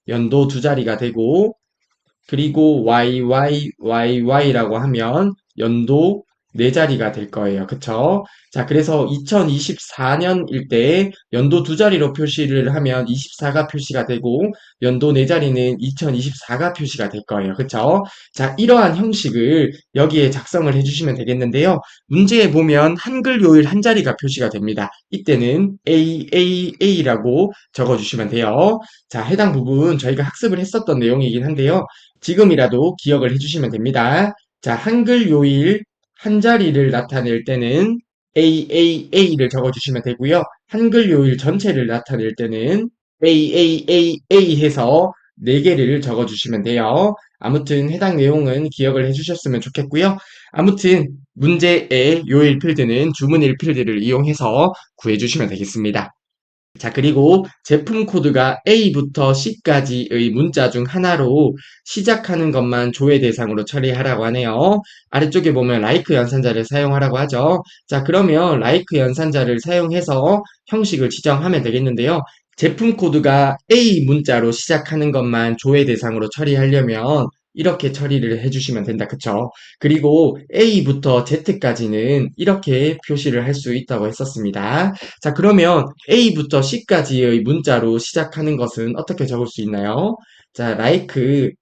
연도 두 자리가 되고, 그리고 YYYY라고 하면 연도 네 자리가 될 거예요. 그쵸? 자, 그래서 2024년일 때 연도 두 자리로 표시를 하면 24가 표시가 되고 연도 네 자리는 2024가 표시가 될 거예요. 그쵸? 자, 이러한 형식을 여기에 작성을 해주시면 되겠는데요. 문제에 보면 한글 요일 한 자리가 표시가 됩니다. 이때는 AAA라고 적어주시면 돼요. 자, 해당 부분 저희가 학습을 했었던 내용이긴 한데요. 지금이라도 기억을 해주시면 됩니다. 자, 한글 요일 한 자리를 나타낼 때는 AAA를 적어주시면 되고요. 한글 요일 전체를 나타낼 때는 AAAA 해서 4개를 적어주시면 돼요. 아무튼 해당 내용은 기억을 해주셨으면 좋겠고요. 아무튼 문제의 요일 필드는 주문일 필드를 이용해서 구해주시면 되겠습니다. 자, 그리고 제품 코드가 A부터 C까지의 문자 중 하나로 시작하는 것만 조회 대상으로 처리하라고 하네요. 아래쪽에 보면 like 연산자를 사용하라고 하죠. 자, 그러면 like 연산자를 사용해서 형식을 지정하면 되겠는데요. 제품 코드가 A 문자로 시작하는 것만 조회 대상으로 처리하려면 이렇게 처리를 해주시면 된다. 그쵸? 그리고 A부터 Z까지는 이렇게 표시를 할 수 있다고 했었습니다. 자, 그러면 A부터 C까지의 문자로 시작하는 것은 어떻게 적을 수 있나요? 자, like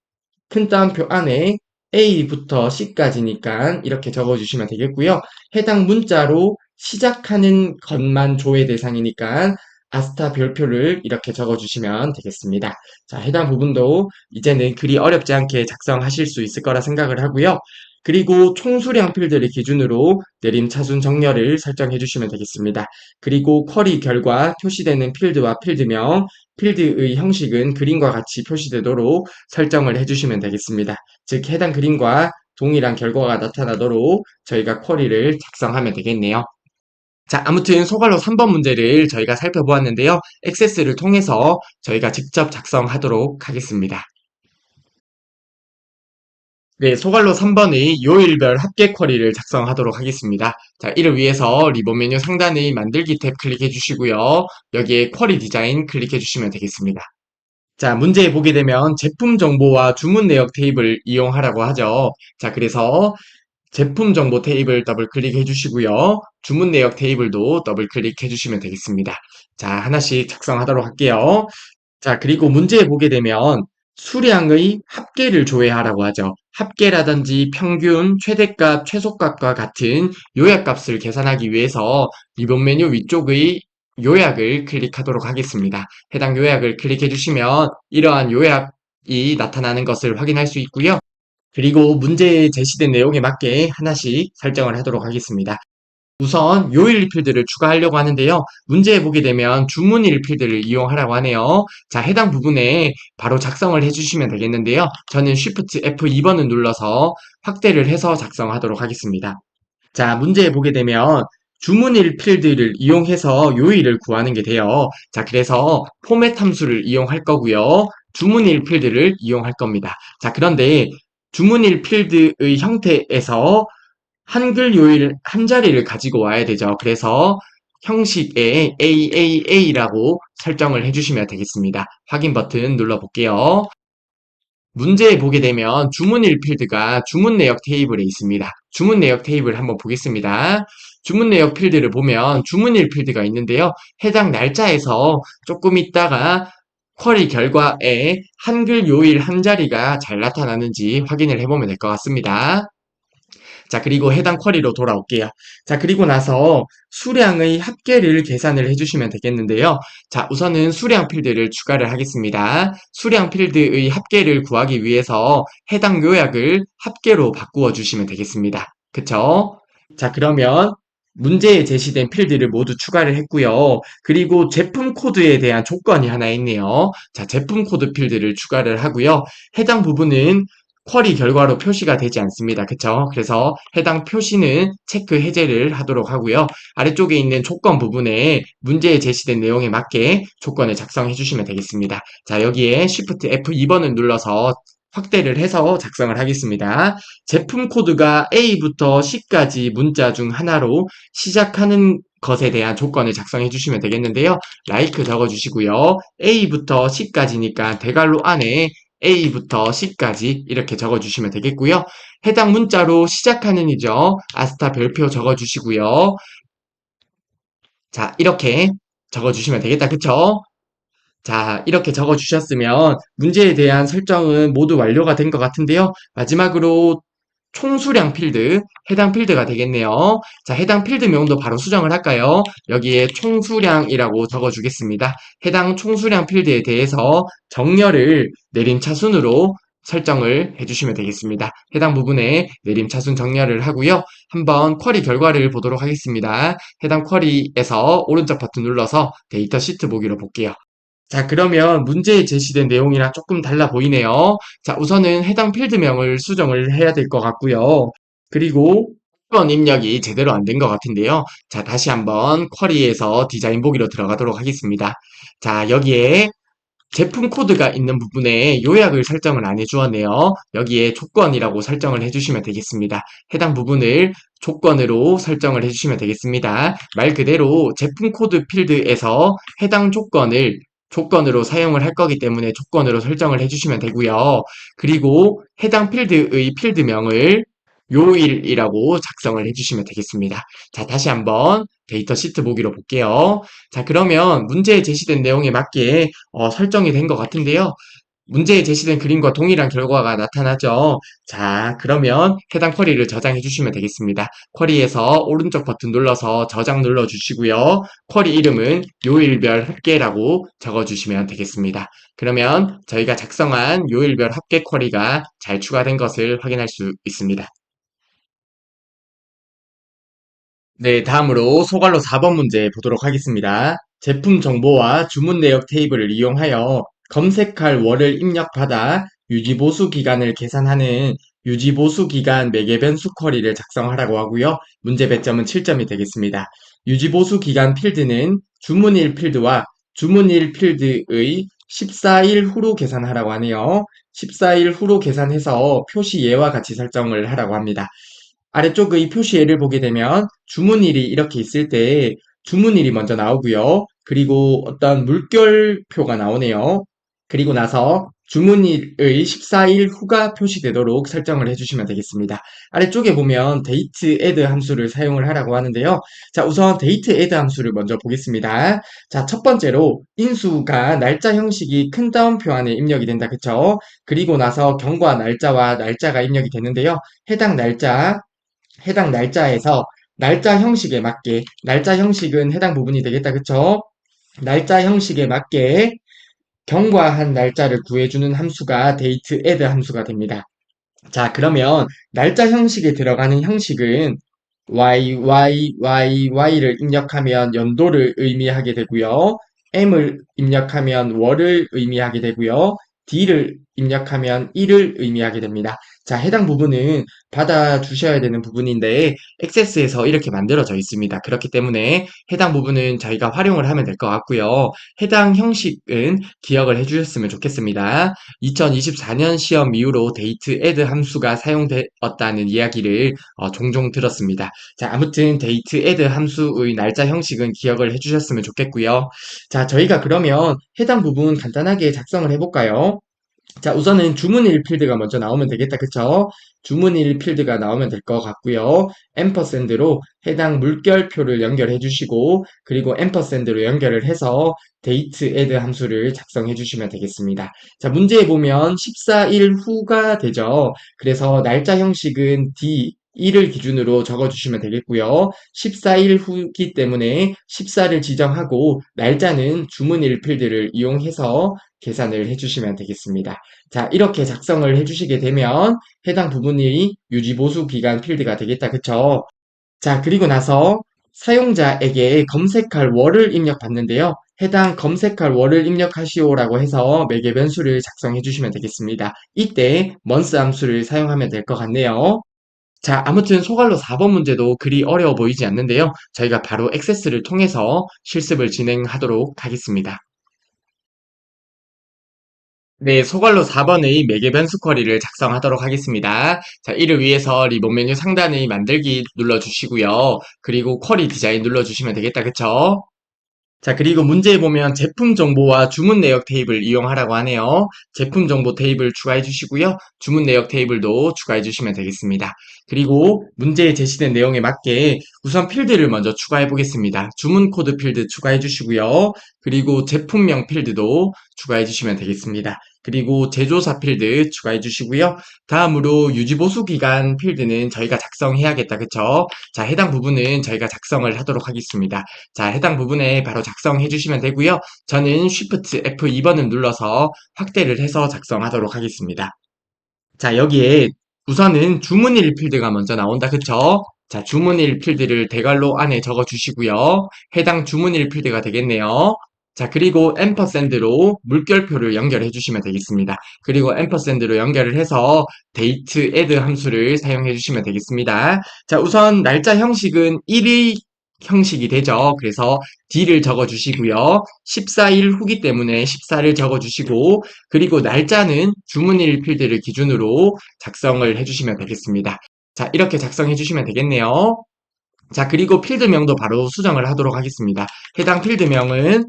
큰 따옴표 안에 A부터 C까지니까 이렇게 적어주시면 되겠고요. 해당 문자로 시작하는 것만 조회 대상이니까 아스타 별표를 이렇게 적어주시면 되겠습니다. 자, 해당 부분도 이제는 그리 어렵지 않게 작성하실 수 있을 거라 생각을 하고요. 그리고 총수량 필드를 기준으로 내림 차순 정렬을 설정해 주시면 되겠습니다. 그리고 쿼리 결과 표시되는 필드와 필드명, 필드의 형식은 그림과 같이 표시되도록 설정을 해주시면 되겠습니다. 즉 해당 그림과 동일한 결과가 나타나도록 저희가 쿼리를 작성하면 되겠네요. 자, 아무튼 소갈로 3번 문제를 저희가 살펴보았는데요. 액세스를 통해서 저희가 직접 작성하도록 하겠습니다. 네, 소갈로 3번의 요일별 합계 쿼리를 작성하도록 하겠습니다. 자, 이를 위해서 리본 메뉴 상단의 만들기 탭 클릭해 주시고요. 여기에 쿼리 디자인 클릭해 주시면 되겠습니다. 자, 문제에 보게 되면 제품 정보와 주문 내역 테이블 이용하라고 하죠. 자, 그래서 제품 정보 테이블 더블 클릭해 주시고요. 주문 내역 테이블도 더블 클릭해 주시면 되겠습니다. 자, 하나씩 작성하도록 할게요. 자, 그리고 문제에 보게 되면 수량의 합계를 조회하라고 하죠. 합계라든지 평균, 최대값, 최소값과 같은 요약값을 계산하기 위해서 리본 메뉴 위쪽의 요약을 클릭하도록 하겠습니다. 해당 요약을 클릭해 주시면 이러한 요약이 나타나는 것을 확인할 수 있고요. 그리고 문제에 제시된 내용에 맞게 하나씩 설정을 하도록 하겠습니다. 우선 요일 필드를 추가하려고 하는데요. 문제에 보게 되면 주문일 필드를 이용하라고 하네요. 자, 해당 부분에 바로 작성을 해주시면 되겠는데요. 저는 Shift F2번을 눌러서 확대를 해서 작성하도록 하겠습니다. 자, 문제에 보게 되면 주문일 필드를 이용해서 요일을 구하는 게 돼요. 자, 그래서 포맷 함수를 이용할 거고요. 주문일 필드를 이용할 겁니다. 자, 그런데 주문일 필드의 형태에서 한글 요일 한 자리를 가지고 와야 되죠. 그래서 형식에 AAA라고 설정을 해주시면 되겠습니다. 확인 버튼 눌러볼게요. 문제에 보게 되면 주문일 필드가 주문 내역 테이블에 있습니다. 주문 내역 테이블 한번 보겠습니다. 주문 내역 필드를 보면 주문일 필드가 있는데요. 해당 날짜에서 조금 있다가 쿼리 결과에 한글 요일 한 자리가 잘 나타나는지 확인을 해보면 될 것 같습니다. 자, 그리고 해당 쿼리로 돌아올게요. 자, 그리고 나서 수량의 합계를 계산을 해주시면 되겠는데요. 자, 우선은 수량 필드를 추가를 하겠습니다. 수량 필드의 합계를 구하기 위해서 해당 요약을 합계로 바꾸어 주시면 되겠습니다. 그쵸? 자, 그러면 문제에 제시된 필드를 모두 추가를 했고요. 그리고 제품 코드에 대한 조건이 하나 있네요. 자, 제품 코드 필드를 추가를 하고요. 해당 부분은 쿼리 결과로 표시가 되지 않습니다. 그쵸? 그래서 해당 표시는 체크 해제를 하도록 하고요. 아래쪽에 있는 조건 부분에 문제에 제시된 내용에 맞게 조건을 작성해 주시면 되겠습니다. 자, 여기에 Shift F2번을 눌러서 확대를 해서 작성을 하겠습니다. 제품 코드가 A부터 C까지 문자 중 하나로 시작하는 것에 대한 조건을 작성해 주시면 되겠는데요. like 적어주시고요. A부터 C까지니까 대괄호 안에 A부터 C까지 이렇게 적어주시면 되겠고요. 해당 문자로 시작하는 이죠. 아스타 별표 적어주시고요. 자, 이렇게 적어주시면 되겠다. 그쵸? 자, 이렇게 적어주셨으면 문제에 대한 설정은 모두 완료가 된 것 같은데요. 마지막으로 총수량 필드, 해당 필드가 되겠네요. 자, 해당 필드명도 바로 수정을 할까요? 여기에 총수량이라고 적어주겠습니다. 해당 총수량 필드에 대해서 정렬을 내림차순으로 설정을 해주시면 되겠습니다. 해당 부분에 내림차순 정렬을 하고요. 한번 쿼리 결과를 보도록 하겠습니다. 해당 쿼리에서 오른쪽 버튼 눌러서 데이터 시트 보기로 볼게요. 자, 그러면 문제에 제시된 내용이랑 조금 달라 보이네요. 자, 우선은 해당 필드명을 수정을 해야 될 것 같고요. 그리고 1번 입력이 제대로 안 된 것 같은데요. 자, 다시 한번 쿼리에서 디자인 보기로 들어가도록 하겠습니다. 자, 여기에 제품 코드가 있는 부분에 요약을 설정을 안 해주었네요. 여기에 조건이라고 설정을 해주시면 되겠습니다. 해당 부분을 조건으로 설정을 해주시면 되겠습니다. 말 그대로 제품 코드 필드에서 해당 조건으로 사용을 할 거기 때문에 조건으로 설정을 해주시면 되고요. 그리고 해당 필드의 필드명을 요일이라고 작성을 해주시면 되겠습니다. 자, 다시 한번 데이터 시트 보기로 볼게요. 자, 그러면 문제에 제시된 내용에 맞게 설정이 된 것 같은데요. 문제에 제시된 그림과 동일한 결과가 나타나죠. 자, 그러면 해당 쿼리를 저장해 주시면 되겠습니다. 쿼리에서 오른쪽 버튼 눌러서 저장 눌러 주시고요. 쿼리 이름은 요일별 합계라고 적어 주시면 되겠습니다. 그러면 저희가 작성한 요일별 합계 쿼리가 잘 추가된 것을 확인할 수 있습니다. 네, 다음으로 소괄로 4번 문제 보도록 하겠습니다. 제품 정보와 주문 내역 테이블을 이용하여 검색할 월을 입력받아 유지보수 기간을 계산하는 유지보수 기간 매개변수 쿼리를 작성하라고 하고요. 문제 배점은 7점이 되겠습니다. 유지보수 기간 필드는 주문일 필드와 주문일 필드의 14일 후로 계산하라고 하네요. 14일 후로 계산해서 표시 예와 같이 설정을 하라고 합니다. 아래쪽의 표시예를 보게 되면 주문일이 이렇게 있을 때 주문일이 먼저 나오고요. 그리고 어떤 물결표가 나오네요. 그리고 나서 주문일의 14일 후가 표시되도록 설정을 해주시면 되겠습니다. 아래쪽에 보면 date add 함수를 사용을 하라고 하는데요. 자, 우선 date add 함수를 먼저 보겠습니다. 자, 첫 번째로 인수가 날짜 형식이 큰 따옴표 안에 입력이 된다. 그쵸? 그리고 나서 경과 날짜와 날짜가 입력이 되는데요. 해당 날짜에서 날짜 형식에 맞게, 날짜 형식은 해당 부분이 되겠다. 그쵸? 날짜 형식에 맞게 경과한 날짜를 구해주는 함수가 date add 함수가 됩니다. 자, 그러면 날짜 형식에 들어가는 형식은 y를 입력하면 연도를 의미하게 되고요. m을 입력하면 월을 의미하게 되고요. d를 입력하면 일을 의미하게 됩니다. 자, 해당 부분은 받아주셔야 되는 부분인데 액세스에서 이렇게 만들어져 있습니다. 그렇기 때문에 해당 부분은 저희가 활용을 하면 될 것 같고요. 해당 형식은 기억을 해주셨으면 좋겠습니다. 2024년 시험 이후로 데이트 애드 함수가 사용되었다는 이야기를 종종 들었습니다. 자, 아무튼 데이트 애드 함수의 날짜 형식은 기억을 해주셨으면 좋겠고요. 자, 저희가 그러면 해당 부분 간단하게 작성을 해볼까요? 자, 우선은 주문일 필드가 먼저 나오면 되겠다. 그쵸? 주문일 필드가 나오면 될 것 같고요. 앰퍼샌드로 해당 물결표를 연결해 주시고 그리고 앰퍼샌드로 연결을 해서 데이트 애드 함수를 작성해 주시면 되겠습니다. 자, 문제에 보면 14일 후가 되죠. 그래서 날짜 형식은 D 1을 기준으로 적어주시면 되겠고요. 14일 후기 때문에 14를 지정하고 날짜는 주문일 필드를 이용해서 계산을 해주시면 되겠습니다. 자, 이렇게 작성을 해주시게 되면 해당 부분이 유지보수 기간 필드가 되겠다. 그쵸? 자, 그리고 나서 사용자에게 검색할 월을 입력받는데요. 해당 검색할 월을 입력하시오라고 해서 매개 변수를 작성해 주시면 되겠습니다. 이때 month 함수를 사용하면 될 것 같네요. 자, 아무튼 소갈로 4번 문제도 그리 어려워 보이지 않는데요. 저희가 바로 액세스를 통해서 실습을 진행하도록 하겠습니다. 네, 소갈로 4번의 매개변수 쿼리를 작성하도록 하겠습니다. 자, 이를 위해서 리본 메뉴 상단의 만들기 눌러주시고요. 그리고 쿼리 디자인 눌러주시면 되겠다. 그쵸? 자, 그리고 문제에 보면 제품 정보와 주문 내역 테이블 이용하라고 하네요. 제품 정보 테이블 추가해 주시고요. 주문 내역 테이블도 추가해 주시면 되겠습니다. 그리고 문제에 제시된 내용에 맞게 우선 필드를 먼저 추가해 보겠습니다. 주문 코드 필드 추가해 주시고요. 그리고 제품명 필드도 추가해 주시면 되겠습니다. 그리고 제조사 필드 추가해 주시고요. 다음으로 유지보수 기간 필드는 저희가 작성해야겠다. 그쵸? 자, 해당 부분은 저희가 작성을 하도록 하겠습니다. 자, 해당 부분에 바로 작성해 주시면 되고요. 저는 Shift F2번을 눌러서 확대를 해서 작성하도록 하겠습니다. 자, 여기에 우선은 주문일 필드가 먼저 나온다. 그쵸? 자, 주문일 필드를 대괄호 안에 적어 주시고요. 해당 주문일 필드가 되겠네요. 자, 그리고 앰퍼샌드로 물결표를 연결해 주시면 되겠습니다. 그리고 앰퍼샌드로 연결을 해서 데이트 애드 함수를 사용해 주시면 되겠습니다. 자, 우선 날짜 형식은 1일 형식이 되죠. 그래서 D를 적어 주시고요. 14일 후기 때문에 14를 적어 주시고, 그리고 날짜는 주문일 필드를 기준으로 작성을 해주시면 되겠습니다. 자, 이렇게 작성해 주시면 되겠네요. 자, 그리고 필드명도 바로 수정을 하도록 하겠습니다. 해당 필드명은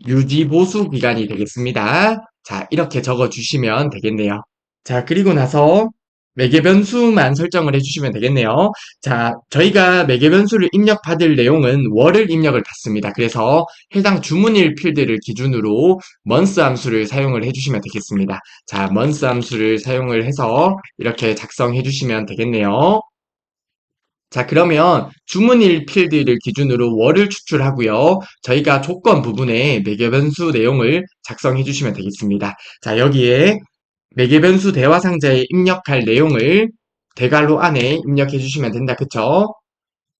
유지보수 기간이 되겠습니다. 자, 이렇게 적어 주시면 되겠네요. 자, 그리고 나서 매개 변수만 설정을 해주시면 되겠네요. 자, 저희가 매개 변수를 입력받을 내용은 월을 입력을 받습니다. 그래서 해당 주문일 필드를 기준으로 month 함수를 사용을 해주시면 되겠습니다. 자, month 함수를 사용을 해서 이렇게 작성해 주시면 되겠네요. 자, 그러면 주문일 필드를 기준으로 월을 추출하고요. 저희가 조건 부분에 매개 변수 내용을 작성해 주시면 되겠습니다. 자, 여기에 매개 변수 대화 상자에 입력할 내용을 대괄호 안에 입력해 주시면 된다. 그쵸?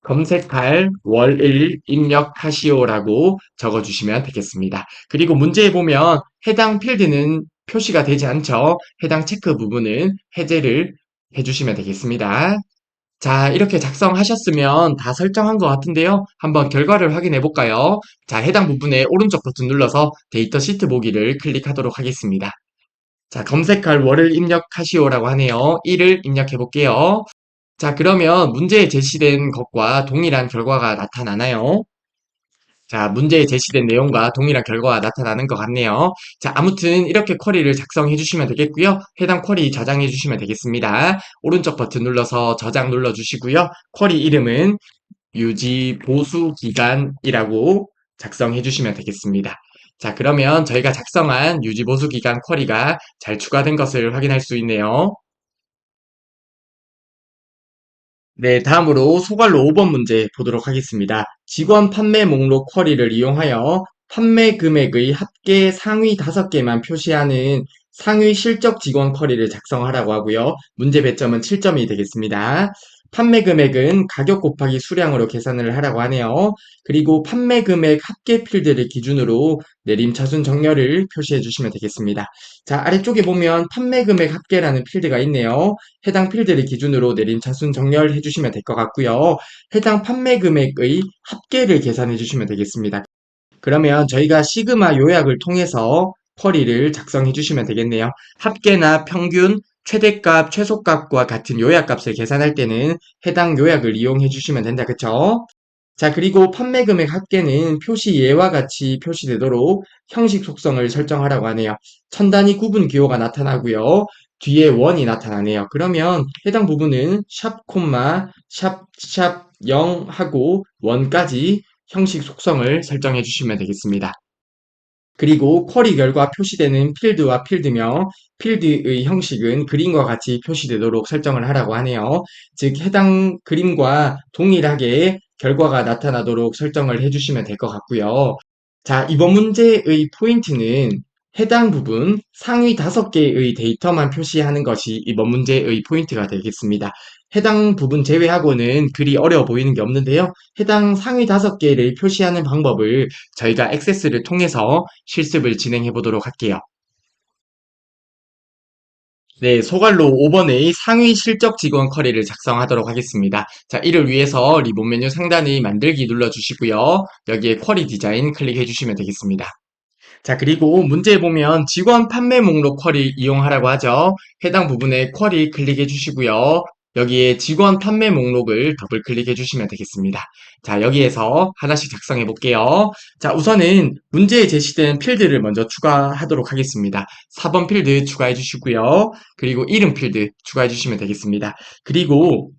검색할 월일 입력하시오라고 적어주시면 되겠습니다. 그리고 문제에 보면 해당 필드는 표시가 되지 않죠? 해당 체크 부분은 해제를 해주시면 되겠습니다. 자, 이렇게 작성하셨으면 다 설정한 것 같은데요. 한번 결과를 확인해 볼까요? 자, 해당 부분에 오른쪽 버튼 눌러서 데이터 시트 보기를 클릭하도록 하겠습니다. 자, 검색할 월을 입력하시오라고 하네요. 1을 입력해 볼게요. 자, 그러면 문제에 제시된 것과 동일한 결과가 나타나나요? 자, 문제에 제시된 내용과 동일한 결과가 나타나는 것 같네요. 자, 아무튼 이렇게 쿼리를 작성해 주시면 되겠고요. 해당 쿼리 저장해 주시면 되겠습니다. 오른쪽 버튼 눌러서 저장 눌러 주시고요. 쿼리 이름은 유지 보수 기간이라고 작성해 주시면 되겠습니다. 자, 그러면 저희가 작성한 유지 보수 기간 쿼리가 잘 추가된 것을 확인할 수 있네요. 네, 다음으로 소괄로 5번 문제 보도록 하겠습니다. 직원 판매 목록 쿼리를 이용하여 판매 금액의 합계 상위 5개만 표시하는 상위 실적 직원 쿼리를 작성하라고 하고요. 문제 배점은 7점이 되겠습니다. 판매 금액은 가격 곱하기 수량으로 계산을 하라고 하네요. 그리고 판매 금액 합계 필드를 기준으로 내림차순 정렬을 표시해 주시면 되겠습니다. 자, 아래쪽에 보면 판매 금액 합계라는 필드가 있네요. 해당 필드를 기준으로 내림 차순 정렬해 주시면 될 것 같고요. 해당 판매 금액의 합계를 계산해 주시면 되겠습니다. 그러면 저희가 시그마 요약을 통해서 쿼리를 작성해 주시면 되겠네요. 합계나 평균, 최대값, 최소값과 같은 요약값을 계산할 때는 해당 요약을 이용해 주시면 된다. 그쵸? 자, 그리고 판매 금액 합계는 표시 예와 같이 표시되도록 형식 속성을 설정하라고 하네요. 천 단위 구분 기호가 나타나고요. 뒤에 원이 나타나네요. 그러면 해당 부분은 샵 콤마 샵 0 하고 원까지 형식 속성을 설정해 주시면 되겠습니다. 그리고 쿼리 결과 표시되는 필드와 필드명, 필드의 형식은 그림과 같이 표시되도록 설정을 하라고 하네요. 즉, 해당 그림과 동일하게 결과가 나타나도록 설정을 해주시면 될 것 같고요. 자, 이번 문제의 포인트는 해당 부분 상위 5개의 데이터만 표시하는 것이 이번 문제의 포인트가 되겠습니다. 해당 부분 제외하고는 그리 어려워 보이는 게 없는데요. 해당 상위 5개를 표시하는 방법을 저희가 액세스를 통해서 실습을 진행해 보도록 할게요. 네, 소갈로 5번의 상위 실적 직원 쿼리를 작성하도록 하겠습니다. 자, 이를 위해서 리본 메뉴 상단의 만들기 눌러주시고요. 여기에 쿼리 디자인 클릭해 주시면 되겠습니다. 자, 그리고 문제에 보면 직원 판매 목록 쿼리 이용하라고 하죠. 해당 부분에 쿼리 클릭해 주시고요. 여기에 직원 판매 목록을 더블 클릭해 주시면 되겠습니다. 자, 여기에서 하나씩 작성해 볼게요. 자, 우선은 문제에 제시된 필드를 먼저 추가하도록 하겠습니다. 4번 필드 추가해 주시고요. 그리고 이름 필드 추가해 주시면 되겠습니다. 그리고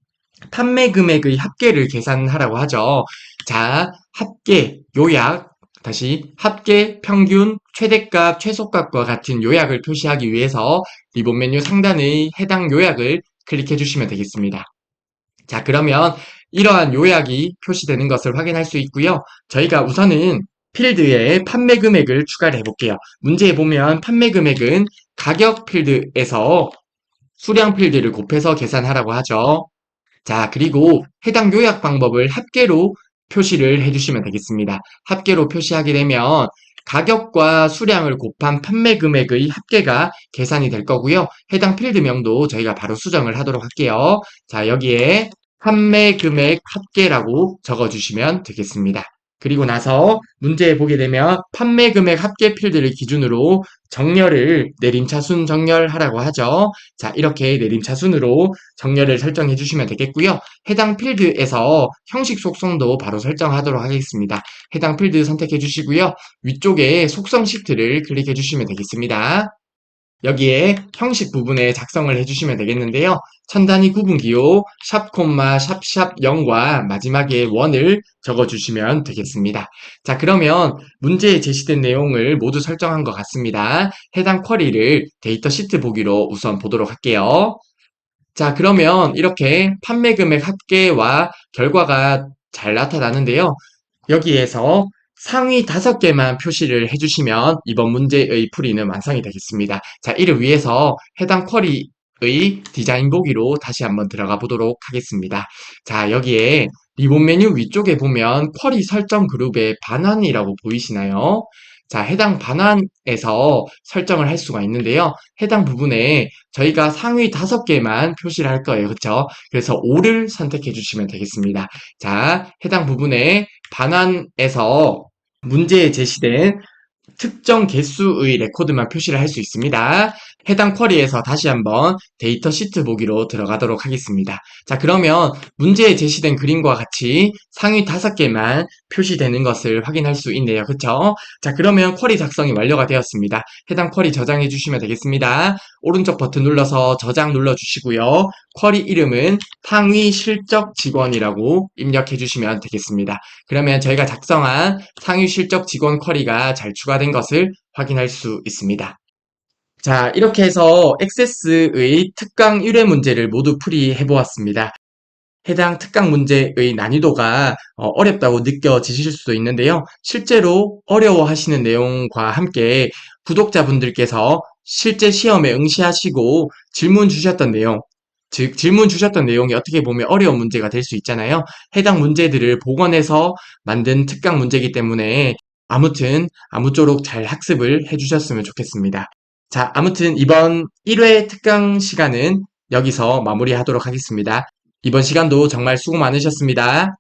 판매 금액의 합계를 계산하라고 하죠. 자, 합계, 요약, 다시 합계, 평균, 최대값, 최소값과 같은 요약을 표시하기 위해서 리본 메뉴 상단의 해당 요약을 클릭해 주시면 되겠습니다. 자, 그러면 이러한 요약이 표시되는 것을 확인할 수 있고요. 저희가 우선은 필드에 판매 금액을 추가를 해볼게요. 문제에 보면 판매 금액은 가격 필드에서 수량 필드를 곱해서 계산하라고 하죠. 자, 그리고 해당 요약 방법을 합계로 표시를 해주시면 되겠습니다. 합계로 표시하게 되면 가격과 수량을 곱한 판매 금액의 합계가 계산이 될 거고요. 해당 필드명도 저희가 바로 수정을 하도록 할게요. 자, 여기에 판매 금액 합계라고 적어주시면 되겠습니다. 그리고 나서 문제에 보게 되면 판매 금액 합계 필드를 기준으로 정렬을 내림차순 정렬하라고 하죠. 자, 이렇게 내림차순으로 정렬을 설정해 주시면 되겠고요. 해당 필드에서 형식 속성도 바로 설정하도록 하겠습니다. 해당 필드 선택해 주시고요. 위쪽에 속성 시트를 클릭해 주시면 되겠습니다. 여기에 형식 부분에 작성을 해주시면 되겠는데요. 천 단위 구분기호 샵 콤마 샵샵 0과 마지막에 1을 적어주시면 되겠습니다. 자, 그러면 문제에 제시된 내용을 모두 설정한 것 같습니다. 해당 쿼리를 데이터 시트 보기로 우선 보도록 할게요. 자, 그러면 이렇게 판매 금액 합계와 결과가 잘 나타나는데요. 여기에서 상위 5개만 표시를 해주시면 이번 문제의 풀이는 완성이 되겠습니다. 자, 이를 위해서 해당 쿼리의 디자인 보기로 다시 한번 들어가 보도록 하겠습니다. 자, 여기에 리본 메뉴 위쪽에 보면 쿼리 설정 그룹의 반환이라고 보이시나요? 자, 해당 반환에서 설정을 할 수가 있는데요. 해당 부분에 저희가 상위 5개만 표시를 할 거예요. 그쵸? 그래서 5를 선택해 주시면 되겠습니다. 자, 해당 부분에 반환에서 문제에 제시된 특정 개수의 레코드만 표시를 할 수 있습니다. 해당 쿼리에서 다시 한번 데이터 시트 보기로 들어가도록 하겠습니다. 자, 그러면 문제에 제시된 그림과 같이 상위 5개만 표시되는 것을 확인할 수 있네요. 그쵸? 자, 그러면 쿼리 작성이 완료가 되었습니다. 해당 쿼리 저장해 주시면 되겠습니다. 오른쪽 버튼 눌러서 저장 눌러주시고요. 쿼리 이름은 상위 실적 직원이라고 입력해 주시면 되겠습니다. 그러면 저희가 작성한 상위 실적 직원 쿼리가 잘 추가된 것을 확인할 수 있습니다. 자, 이렇게 해서 액세스의 특강 1회 문제를 모두 풀이해 보았습니다. 해당 특강 문제의 난이도가 어렵다고 느껴지실 수도 있는데요. 실제로 어려워하시는 내용과 함께 구독자분들께서 실제 시험에 응시하시고 질문 주셨던 내용, 즉 질문 주셨던 내용이 어떻게 보면 어려운 문제가 될 수 있잖아요. 해당 문제들을 복원해서 만든 특강 문제이기 때문에 아무튼 아무쪼록 잘 학습을 해주셨으면 좋겠습니다. 자, 아무튼 이번 1회 특강 시간은 여기서 마무리하도록 하겠습니다. 이번 시간도 정말 수고 많으셨습니다.